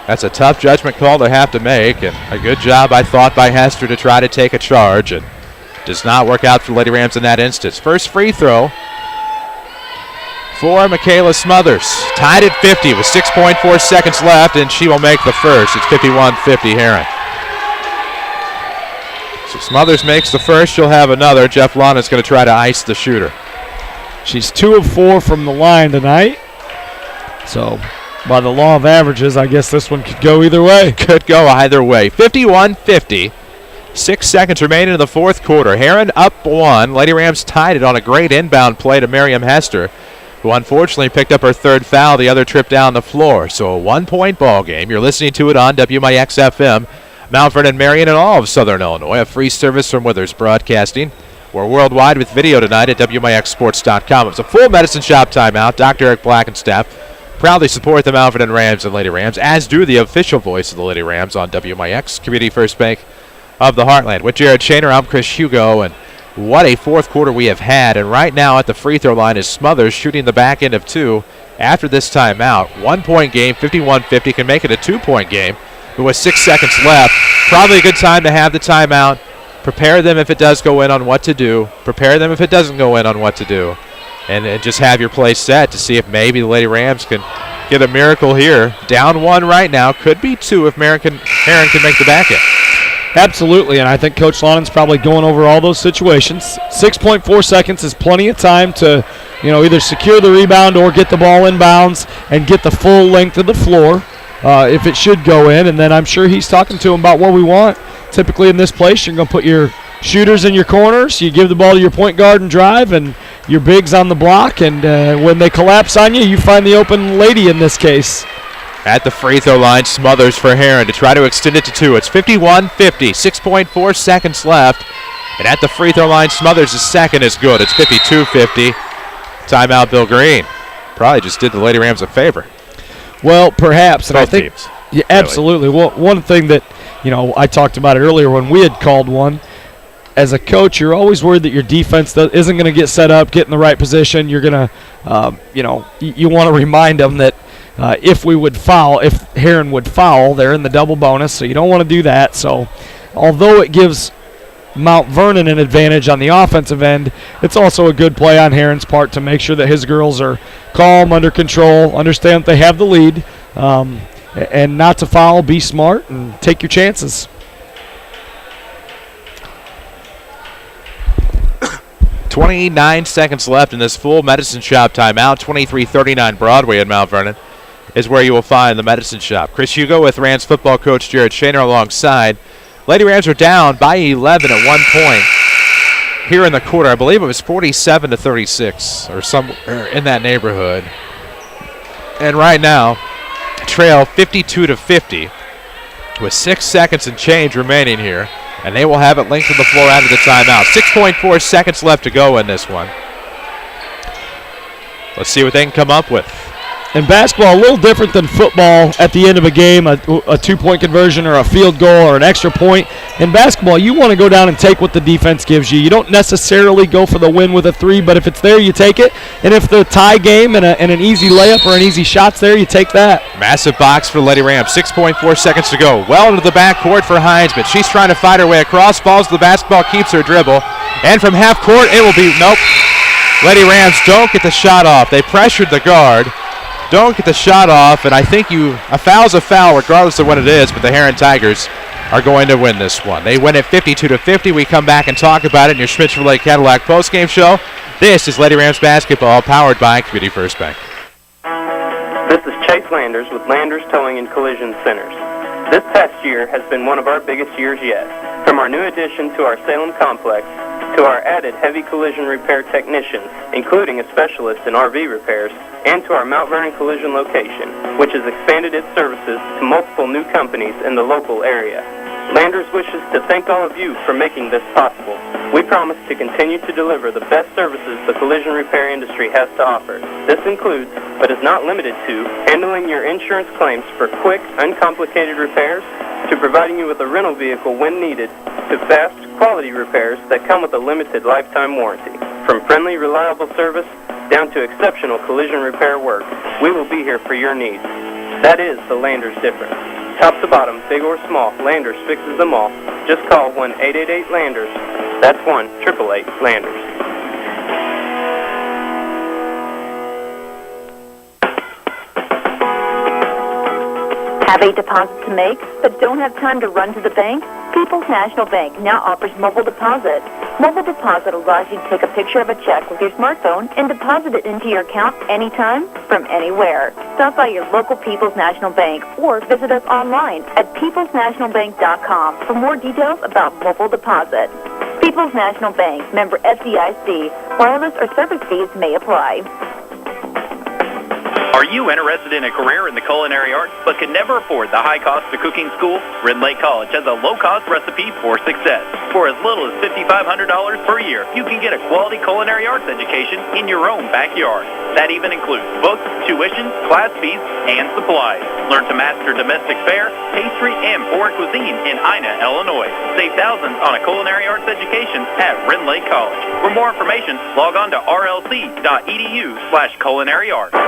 That's a tough judgment call to have to make, and a good job, I thought, by Hester to try to take a charge, and does not work out for Lady Rams in that instance. First free throw for Michaela Smothers. Tied at 50 with 6.4 seconds left, and she will make the first. It's 51-50 Herrin. So Smothers makes the first. She'll have another. Jeff Lonnan is going to try to ice the shooter. She's 2 of 4 from the line tonight. So, by the law of averages, I guess this one could go either way. Could go either way. 51-50. 6 seconds remaining in the fourth quarter. Herrin up 1. Lady Rams tied it on a great inbound play to Miriam Hester, who unfortunately picked up her 3rd foul, the other trip down the floor. So a 1-point ball game. You're listening to it on WMIX FM. Mount Vernon, Marion, and all of Southern Illinois. A free service from Withers Broadcasting. We're worldwide with video tonight at WMIXsports.com. It's a full Medicine Shop timeout. Dr. Eric Black and staff proudly support the Mount Vernon Rams and Lady Rams, as do the official voice of the Lady Rams on WMIX, Community First Bank of the Heartland. With Jared Shaner, I'm Chris Hugo, and what a fourth quarter we have had. And right now at the free throw line is Smothers shooting the back end of two after this timeout. 1 point game, 51-50, can make it a 2 point game. But with 6 seconds left, probably a good time to have the timeout. Prepare them if it does go in on what to do. Prepare them if it doesn't go in on what to do. And just have your play set to see if maybe the Lady Rams can get a miracle here. Down one right now. Could be two if Herrin can make the back end. Absolutely, and I think Coach Launen's probably going over all those situations. 6.4 seconds is plenty of time to, either secure the rebound or get the ball in bounds and get the full length of the floor if it should go in. And then I'm sure he's talking to him about what we want. Typically in this place, you're going to put your shooters in your corners. You give the ball to your point guard and drive, and your bigs on the block. And when they collapse on you, you find the open lady in this case. At the free throw line, Smothers for Herrin to try to extend it to two. It's 51-50, 6.4 seconds left. And at the free throw line, Smothers' second is good. It's 52-50. Timeout, Bill Green. Probably just did the Lady Rams a favor. Well, perhaps. And Both I think, teams. Yeah, absolutely. Really. Well, one thing that, I talked about it earlier when we had called one. As a coach, you're always worried that your defense isn't going to get set up, get in the right position. You're going to, you want to remind them that if Herrin would foul, they're in the double bonus, so you don't want to do that. So although it gives Mount Vernon an advantage on the offensive end, it's also a good play on Herrin's part to make sure that his girls are calm, under control, understand that they have the lead, and not to foul, be smart, and take your chances. 29 seconds left in this full Medicine Shop timeout. 2339 Broadway in Mount Vernon is where you will find the Medicine Shop. Chris Hugo with Rams football coach Jared Shaner alongside. Lady Rams are down by 11 at 1 point here in the quarter. I believe it was 47-36 or somewhere in that neighborhood. And right now, trail 52-50 with 6 seconds and change remaining here. And they will have it linked to the floor out of the timeout. 6.4 seconds left to go in this one. Let's see what they can come up with. In basketball, a little different than football at the end of a game, a 2-point conversion or a field goal or an extra point. In basketball, you want to go down and take what the defense gives you. You don't necessarily go for the win with a three, but if it's there, you take it. And if the tie game and an easy layup or an easy shot's there, you take that. Massive box for Lady Rams. 6.4 seconds to go. Well into the backcourt for Hines, but she's trying to fight her way across. Falls to the basketball, keeps her dribble. And from half court, it will be, nope. Lady Rams don't get the shot off. They pressured the guard. Don't get the shot off, and I think a foul's a foul regardless of what it is, but the Herrin Tigers are going to win this one. They win it 52-50. We come back and talk about it in your Schmitz-Chevrolet Cadillac postgame show. This is Lady Rams Basketball, powered by Community First Bank. This is Chase Landers with Landers Towing and Collision Centers. This past year has been one of our biggest years yet. From our new addition to our Salem complex, to our added heavy collision repair technicians, including a specialist in RV repairs, and to our Mount Vernon collision location, which has expanded its services to multiple new companies in the local area. Landers wishes to thank all of you for making this possible. We promise to continue to deliver the best services the collision repair industry has to offer. This includes, but is not limited to, handling your insurance claims for quick, uncomplicated repairs, to providing you with a rental vehicle when needed, to fast, quality repairs that come with a limited lifetime warranty. From friendly, reliable service down to exceptional collision repair work, we will be here for your needs. That is the Landers difference. Top to bottom, big or small, Landers fixes them all. Just call 1-888-LANDERS. That's 1-888-LANDERS. Have a deposit to make, but don't have time to run to the bank? People's National Bank now offers mobile deposit. Mobile deposit allows you to take a picture of a check with your smartphone and deposit it into your account anytime, from anywhere. Stop by your local People's National Bank or visit us online at peoplesnationalbank.com for more details about mobile deposit. People's National Bank, member FDIC. Wireless or service fees may apply. Are you interested in a career in the culinary arts but can never afford the high cost of cooking school? Herrin Lady College has a low-cost recipe for success. For as little as $5,500 per year, you can get a quality culinary arts education in your own backyard. That even includes books, tuition, class fees, and supplies. Learn to master domestic fare, pastry, and foreign cuisine in Ina, Illinois. Save thousands on a culinary arts education at Herrin Lady College. For more information, log on to rlc.edu/culinary arts.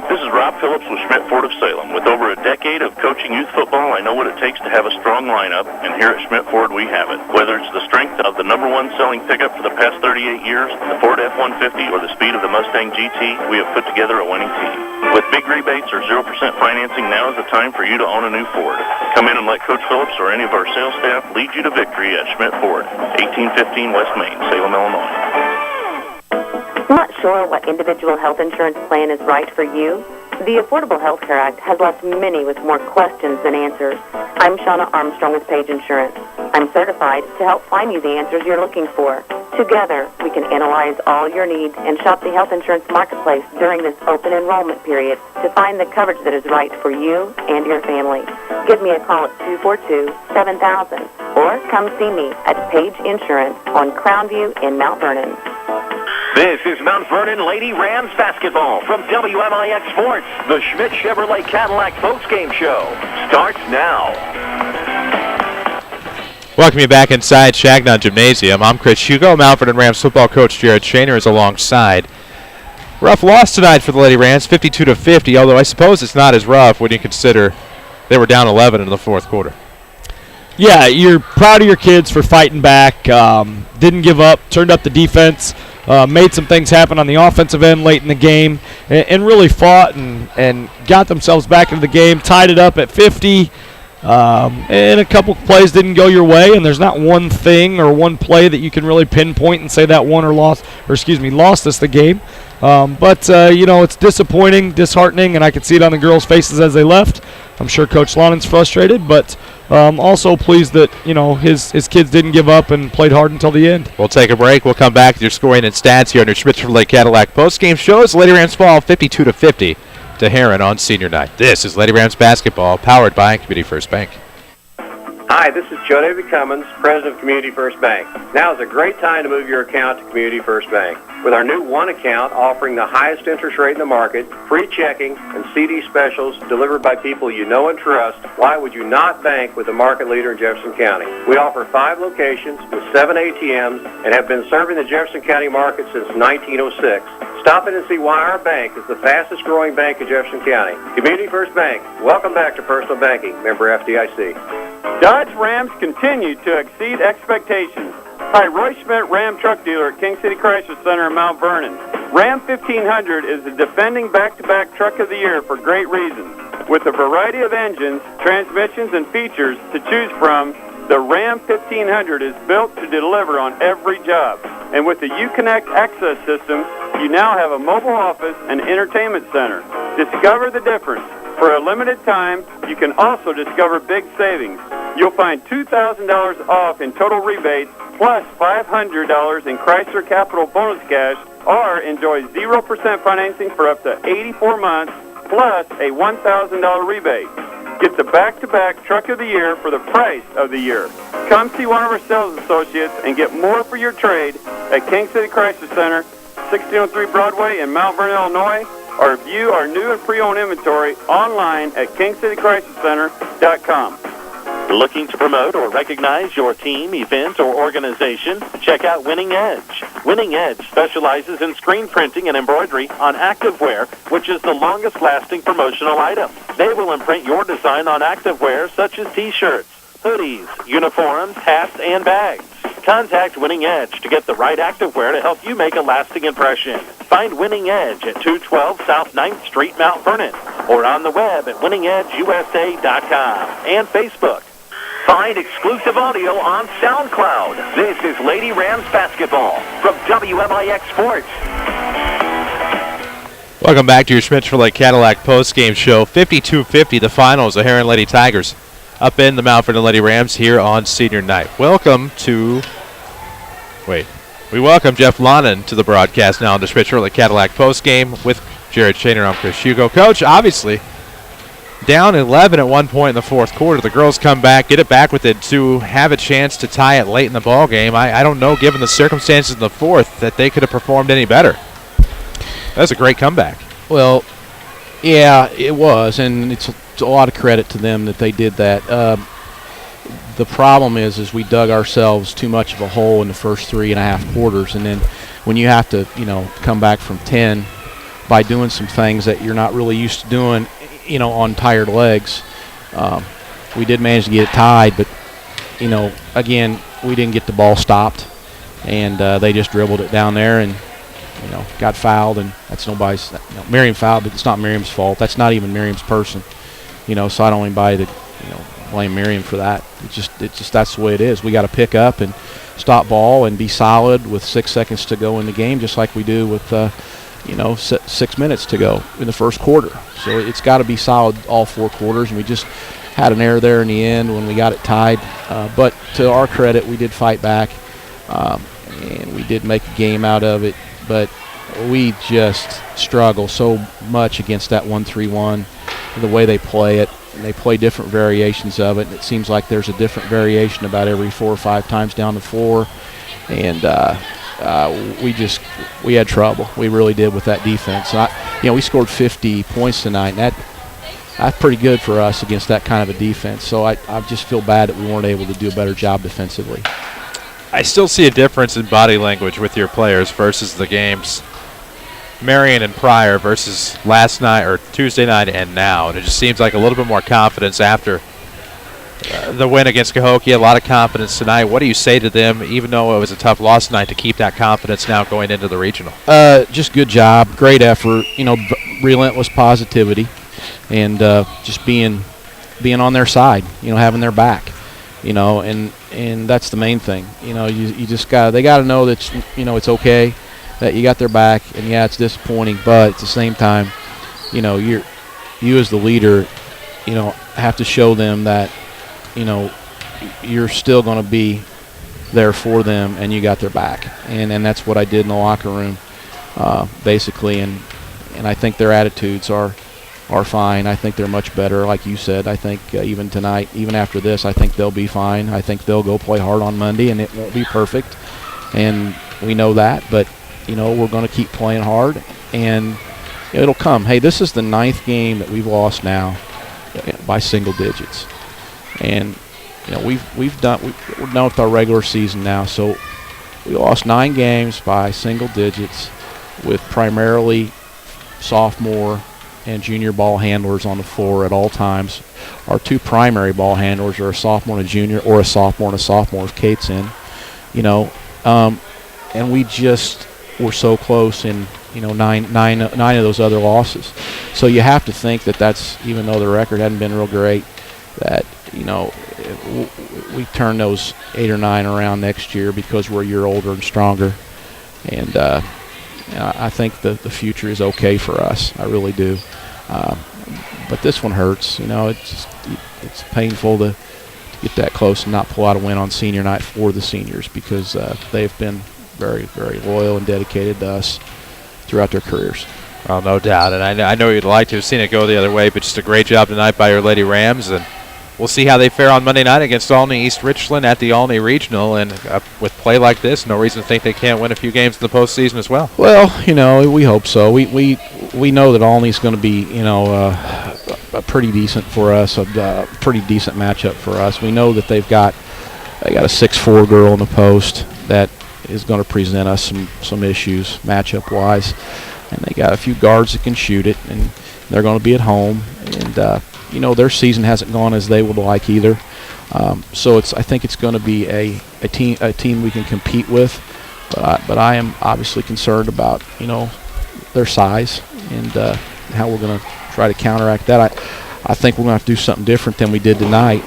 This is Rob Phillips with Schmidt Ford of Salem. With over a decade of coaching youth football, I know what it takes to have a strong lineup, and here at Schmidt Ford we have it. Whether it's the strength of the #1 selling pickup for the past 38 years, the Ford F-150, or the speed of the Mustang GT, we have put together a winning team. With big rebates or 0% financing, now is the time for you to own a new Ford. Come in and let Coach Phillips or any of our sales staff lead you to victory at Schmidt Ford, 1815 West Main, Salem, Illinois. Not sure what individual health insurance plan is right for you? The Affordable Health Care Act has left many with more questions than answers. I'm Shauna Armstrong with Page Insurance. I'm certified to help find you the answers you're looking for. Together, we can analyze all your needs and shop the health insurance marketplace during this open enrollment period to find the coverage that is right for you and your family. Give me a call at 242-7000 or come see me at Page Insurance on Crownview in Mount Vernon. This is Mount Vernon Lady Rams Basketball from WMIX Sports. The Schmidt Chevrolet Cadillac postgame show starts now. Welcome you back inside Shagnon Gymnasium. I'm Chris Hugo. Mount Vernon Rams football coach Jared Shaner is alongside. Rough loss tonight for the Lady Rams, 52-50, although I suppose it's not as rough when you consider they were down 11 in the fourth quarter. Yeah, you're proud of your kids for fighting back. Didn't give up, turned up the defense, made some things happen on the offensive end late in the game, and really fought and got themselves back into the game, tied it up at 50. And a couple plays didn't go your way, and there's not one thing or one play that you can really pinpoint and say that won or lost us the game. But it's disappointing, disheartening, and I could see it on the girls' faces as they left. I'm sure Coach Lonnen's frustrated, but also pleased that, his kids didn't give up and played hard until the end. We'll take a break. We'll come back with your scoring and stats here on your Schmidt Chevrolet Cadillac postgame show as Lady Rams fall 52-50 to Herrin on senior night. This is Lady Rams basketball, powered by Community First Bank. Hi, this is Joe David Cummins, President of Community First Bank. Now is a great time to move your account to Community First Bank. With our new One account offering the highest interest rate in the market, free checking, and CD specials delivered by people you know and trust, why would you not bank with the market leader in Jefferson County? We offer 5 locations with 7 ATMs and have been serving the Jefferson County market since 1906. Stop in and see why our bank is the fastest growing bank in Jefferson County. Community First Bank. Welcome back to personal banking. Member FDIC. Dodge Rams continue to exceed expectations. Hi, Roy Schmidt, Ram truck dealer at King City Chrysler Center in Mount Vernon. Ram 1500 is the defending back-to-back truck of the year for great reasons. With a variety of engines, transmissions, and features to choose from, the Ram 1500 is built to deliver on every job. And with the Uconnect access system, you now have a mobile office and entertainment center. Discover the difference. For a limited time, you can also discover big savings. You'll find $2,000 off in total rebates, plus $500 in Chrysler Capital bonus cash, or enjoy 0% financing for up to 84 months, plus a $1,000 rebate. Get the back-to-back truck of the year for the price of the year. Come see one of our sales associates and get more for your trade at King City Chrysler Center, 1603 Broadway in Mount Vernon, Illinois, or view our new and pre-owned inventory online at KingCityChryslerCenter.com. Looking to promote or recognize your team, event, or organization? Check out Winning Edge. Winning Edge specializes in screen printing and embroidery on activewear, which is the longest-lasting promotional item. They will imprint your design on activewear such as T-shirts, hoodies, uniforms, hats, and bags. Contact Winning Edge to get the right activewear to help you make a lasting impression. Find Winning Edge at 212 South 9th Street, Mount Vernon, or on the web at winningedgeusa.com and Facebook. Find exclusive audio on SoundCloud. This is Lady Rams Basketball from WMIX Sports. Welcome back to your Schmidt Chevrolet Cadillac postgame show. 52-50, the finals. The Herrin Lady Tigers up in the Mount Vernon Lady Rams here on senior night. Welcome to... Wait. We welcome Jeff Lonan to the broadcast now on the Schmidt Shirley Cadillac postgame with Jared Shaner. I'm Chris Hugo. Coach, obviously, down 11 at one point in the fourth quarter. The girls come back, get it back with it to have a chance to tie it late in the ball game. I don't know, given the circumstances in the fourth, that they could have performed any better. That was a great comeback. Well, yeah, it was, and it's a lot of credit to them that they did that. The problem is we dug ourselves too much of a hole in the first 3.5 quarters, and then when you have to, come back from 10 by doing some things that you're not really used to doing, on tired legs, we did manage to get it tied, but, again, we didn't get the ball stopped, and they just dribbled it down there and, got fouled, and that's nobody's. Miriam fouled, but it's not Miriam's fault. That's not even Miriam's person, so I don't want anybody to, blame Miriam for that. It's just that's the way it is. We got to pick up and stop ball and be solid with 6 seconds to go in the game, just like we do with 6 minutes to go in the first quarter. So it's got to be solid all 4 quarters, and we just had an error there in the end when we got it tied. But to our credit, we did fight back, and we did make a game out of it. But we just struggle so much against that 1-3-1, the way they play it. And they play different variations of it, and it seems like there's a different variation about every 4 or 5 times down the floor. And we had trouble. We really did with that defense. We scored 50 points tonight, and that's pretty good for us against that kind of a defense. So I just feel bad that we weren't able to do a better job defensively. I still see a difference in body language with your players versus the games Marion and Pryor versus last night or Tuesday night and now. And it just seems like a little bit more confidence after the win against Cahokia, a lot of confidence tonight. What do you say to them, even though it was a tough loss tonight, to keep that confidence now going into the regional? Just good job, great effort, relentless positivity, and just being on their side, having their back, and that's the main thing. You just they got to know that it's okay, that you got their back, and yeah, it's disappointing, but at the same time, you as the leader, have to show them that, you're still going to be there for them, and you got their back, and that's what I did in the locker room, basically, and I think their attitudes are fine. I think they're much better, like you said. I think even tonight, even after this, I think they'll be fine. I think they'll go play hard on Monday, and it won't be perfect, and we know that, but we're going to keep playing hard, and it'll come. Hey, this is the 9th game that we've lost now by single digits, and we're done with our regular season now. So we lost 9 games by single digits with primarily sophomore and junior ball handlers on the floor at all times. Our 2 primary ball handlers are a sophomore and a junior, or a sophomore and a sophomore if Kate's in. And we just were so close in nine of those other losses. So you have to think that's, even though the record hadn't been real great, that we turn those 8 or 9 around next year because we're a year older and stronger. And I think the future is okay for us. I really do. But this one hurts. It's painful to get that close and not pull out a win on senior night for the seniors, because they've been very, very loyal and dedicated to us throughout their careers. Well, no doubt. And I know you'd like to have seen it go the other way, but just a great job tonight by your Lady Rams. And we'll see how they fare on Monday night against Olney East Richland at the Olney Regional. And with play like this, no reason to think they can't win a few games in the postseason as well. Well, we hope so. We know that Olney's going to be, a pretty decent for us, a pretty decent matchup for us. We know that they got a 6'4" girl in the post that is going to present us some issues matchup-wise. And they got a few guards that can shoot it, and they're going to be at home. And, their season hasn't gone as they would like either. So I think it's going to be a team we can compete with. But I am obviously concerned about, their size and how we're going to try to counteract that. I think we're going to have to do something different than we did tonight.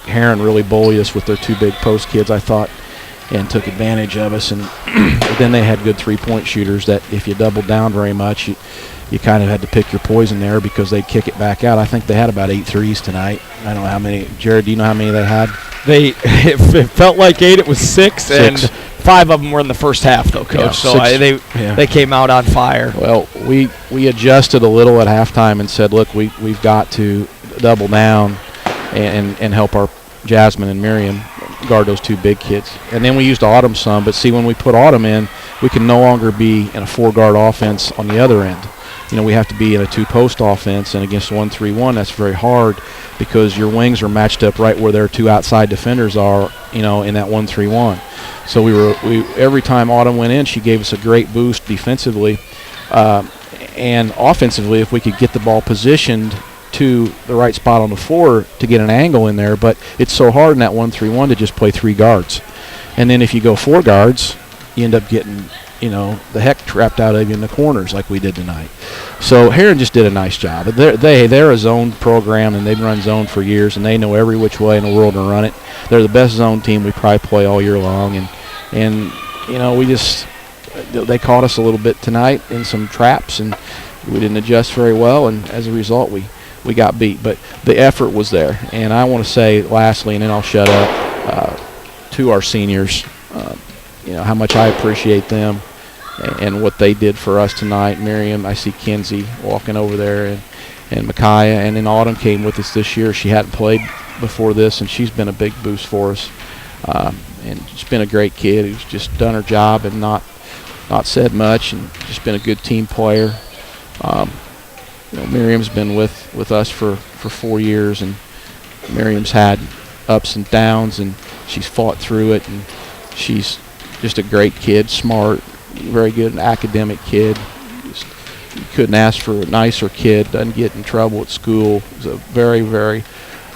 Herrin really bullied us with their 2 big post kids, I thought, and took advantage of us. And then they had good 3-point shooters that if you doubled down very much, you kind of had to pick your poison there because they'd kick it back out. I think they had about 8 threes tonight. I don't know how many. Jared, do you know how many they had? it felt like 8. It was 6. And 5 of them were in the first half, though, Coach. Yeah, they came out on fire. Well, we adjusted a little at halftime and said, look, we've got to double down and help our Jasmine and Miriam guard those 2 big kids. And then we used Autumn some, but see, when we put Autumn in, we can no longer be in a 4-guard offense on the other end. We have to be in a 2-post offense, and against 1-3-1, that's very hard because your wings are matched up right where their 2 outside defenders are, in that 1-3-1. So we every time Autumn went in, she gave us a great boost defensively, and offensively if we could get the ball positioned to the right spot on the floor to get an angle in there. But it's so hard in that 1-3-1 to just play 3 guards, and then if you go 4 guards, you end up getting the heck trapped out of you in the corners like we did tonight. So Herrin just did a nice job. They're a zone program, and they've run zone for years, and they know every which way in the world to run it. They're the best zone team we probably play all year long, and they caught us a little bit tonight in some traps, and we didn't adjust very well, and as a result we got beat. But the effort was there, and I want to say lastly, and then I'll shut up, to our seniors, how much I appreciate them and what they did for us tonight. Miriam, I see Kenzie walking over there, and Micaiah, and then Autumn came with us this year. She hadn't played before this, and she's been a big boost for us. And she's been a great kid who's just done her job and not said much, and just been a good team player. Miriam's been with us for 4 years, and Miriam's had ups and downs, and she's fought through it, and she's just a great kid, smart, very good academic kid. You couldn't ask for a nicer kid. Doesn't get in trouble at school. He's a very, very,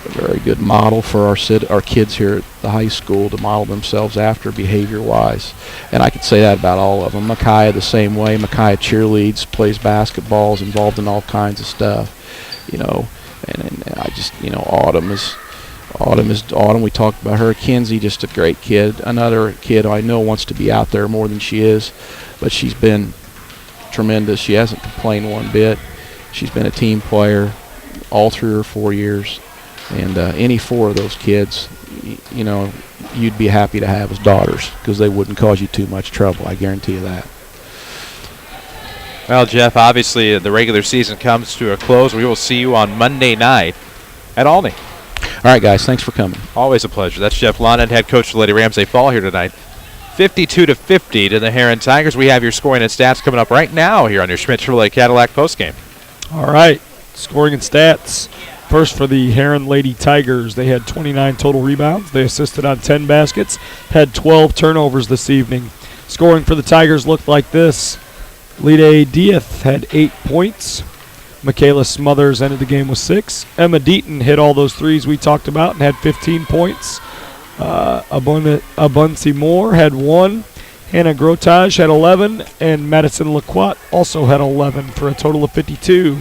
very good model for our kids here at the high school to model themselves after behavior-wise. And I could say that about all of them. Micaiah the same way. Micaiah cheerleads, plays basketball, is involved in all kinds of stuff. And I just, Autumn is Autumn. We talked about her. Kenzie, just a great kid. Another kid I know wants to be out there more than she is, but she's been tremendous. She hasn't complained one bit. She's been a team player all through her 4 years, and any 4 of those kids, you'd be happy to have as daughters because they wouldn't cause you too much trouble. I guarantee you that. Well, Jeff, obviously the regular season comes to a close. We will see you on Monday night at Albany. All right, guys, thanks for coming. Always a pleasure. That's Jeff London, head coach of the Lady Rams. They fall here tonight, 52-50 to the Herrin Tigers. We have your scoring and stats coming up right now here on your Schmidt Chevrolet Cadillac postgame. All right, scoring and stats. First for the Herrin Lady Tigers, they had 29 total rebounds. They assisted on 10 baskets, had 12 turnovers this evening. Scoring for the Tigers looked like this. Lida Diaz had 8 points. Michaela Smothers ended the game with 6. Emma Deaton hit all those threes we talked about and had 15 points. Abunsi Moore had 1. Hannah Grotage had 11. And Madison Laquat also had 11 for a total of 52.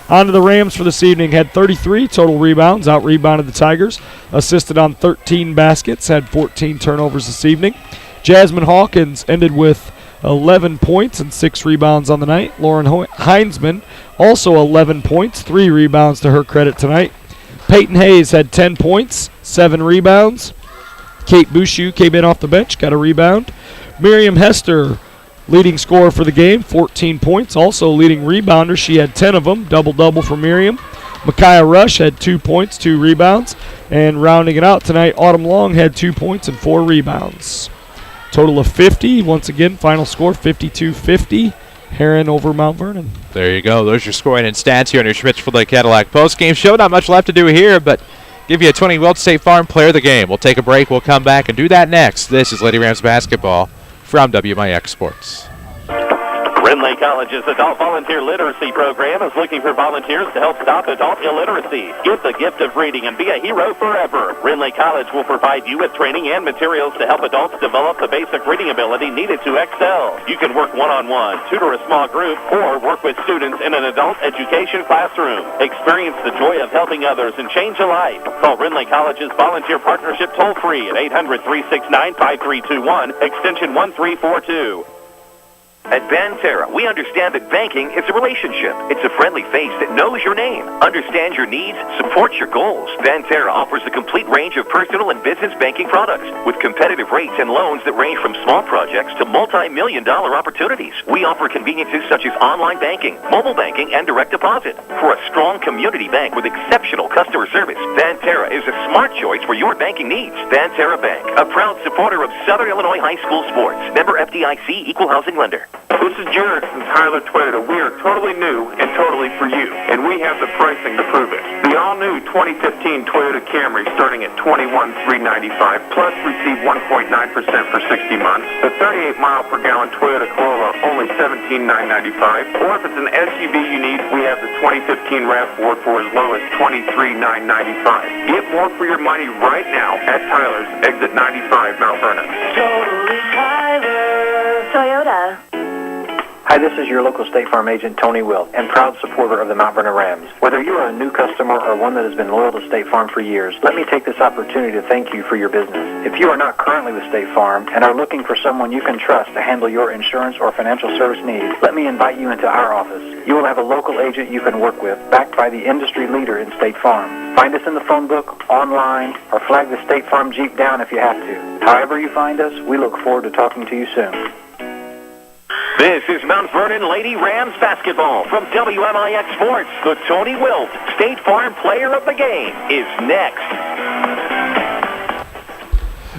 On to the Rams for this evening. Had 33 total rebounds. Out-rebounded the Tigers. Assisted on 13 baskets. Had 14 turnovers this evening. Jasmine Hawkins ended with 11 points and 6 rebounds on the night. Lauren Heinsman also 11 points, 3 rebounds to her credit tonight. Peyton Hayes had 10 points, 7 rebounds. Kate Bouchou came in off the bench, got a rebound. Miriam Hester, leading scorer for the game, 14 points, also leading rebounder. She had 10 of them, double-double for Miriam. Micaiah Rush had 2 points, 2 rebounds. And rounding it out tonight, Autumn Long had 2 points and 4 rebounds. Total of 50. Once again, final score 52-50. Herrin over Mount Vernon. There you go. Those are your scoring and stats here on your Schmidt Chevrolet Cadillac postgame show. Not much left to do here, but give you a 20 Welch State Farm player of the game. We'll take a break. We'll come back and do that next. This is Lady Rams Basketball from WMIX Sports. Herrin College's Adult Volunteer Literacy Program is looking for volunteers to help stop adult illiteracy. Give the gift of reading and be a hero forever. Herrin College will provide you with training and materials to help adults develop the basic reading ability needed to excel. You can work one-on-one, tutor a small group, or work with students in an adult education classroom. Experience the joy of helping others and change a life. Call Herrin College's Volunteer Partnership toll-free at 800-369-5321, extension 1342. At Banterra, we understand that banking is a relationship. It's a friendly face that knows your name, understands your needs, supports your goals. Banterra offers a complete range of personal and business banking products with competitive rates and loans that range from small projects to multi-million-dollar opportunities. We offer conveniences such as online banking, mobile banking, and direct deposit. For a strong community bank with exceptional customer service, Banterra is a smart choice for your banking needs. Banterra Bank, a proud supporter of Southern Illinois high school sports. Member FDIC, Equal Housing Lender. This is Jared from Tyler Toyota. We are totally new and totally for you, and we have the pricing to prove it. The all-new 2015 Toyota Camry starting at $21,395, plus receive 1.9% for 60 months. The 38-mile-per-gallon Toyota Corolla, only $17,995. Or if it's an SUV you need, we have the 2015 RAV4 for as low as $23,995. Get more for your money right now at Tyler's, exit 95, Mount Vernon. Totally Tyler. Toyota. Hi, this is your local State Farm agent, Tony Wilt, and proud supporter of the Mount Vernon Rams. Whether you are a new customer or one that has been loyal to State Farm for years, let me take this opportunity to thank you for your business. If you are not currently with State Farm and are looking for someone you can trust to handle your insurance or financial service needs, let me invite you into our office. You will have a local agent you can work with, backed by the industry leader in State Farm. Find us in the phone book, online, or flag the State Farm Jeep down if you have to. However you find us, we look forward to talking to you soon. This is Mount Vernon Lady Rams Basketball from WMIX Sports. The Tony Wilt State Farm Player of the Game is next.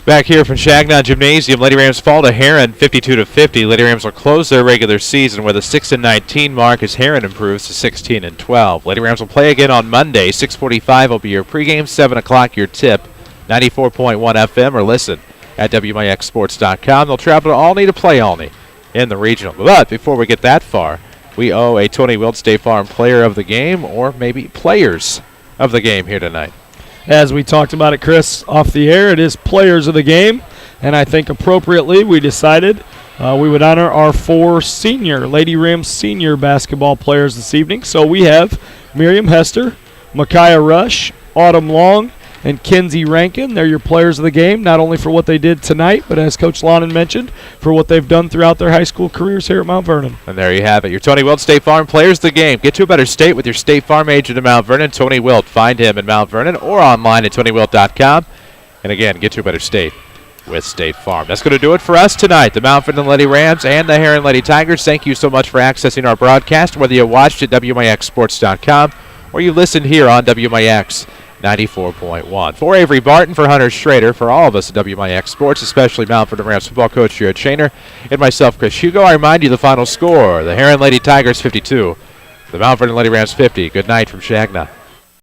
Back here from Shagnon Gymnasium, Lady Rams fall to Herrin 52-50. Lady Rams will close their regular season with a 6-19 mark as Herrin improves to 16-12. Lady Rams will play again on Monday. 6:45 will be your pregame, 7 o'clock your tip, 94.1 FM, or listen at WMIXsports.com. They'll travel to Olney to play Olney in the regional. But before we get that far, we owe a Tony Wilt State Farm Player of the Game, or maybe Players of the Game here tonight. As we talked about it, Chris, off the air, it is Players of the Game, and I think appropriately we decided we would honor our 4 senior Lady Rams senior basketball players this evening. So we have Miriam Hester, Micaiah Rush, Autumn Long, and Kinsey Rankin. They're your players of the game, not only for what they did tonight, but as Coach Lonan mentioned, for what they've done throughout their high school careers here at Mount Vernon. And there you have it, your Tony Wilt State Farm Players of the Game. Get to a better state with your State Farm agent in Mount Vernon, Tony Wilt. Find him in Mount Vernon or online at TonyWilt.com. And again, get to a better state with State Farm. That's going to do it for us tonight. The Mount Vernon Lady Rams and the Herrin Lady Tigers, thank you so much for accessing our broadcast, whether you watched at WMIXsports.com or you listened here on WMIX 94.1. For Avery Barton, for Hunter Schrader, for all of us at WMIX Sports, especially Mount Vernon Rams football coach Jared Shaner, and myself, Chris Hugo, I remind you the final score, the Herrin Lady Tigers 52, the Mount Vernon Lady Rams 50. Good night from Shagna.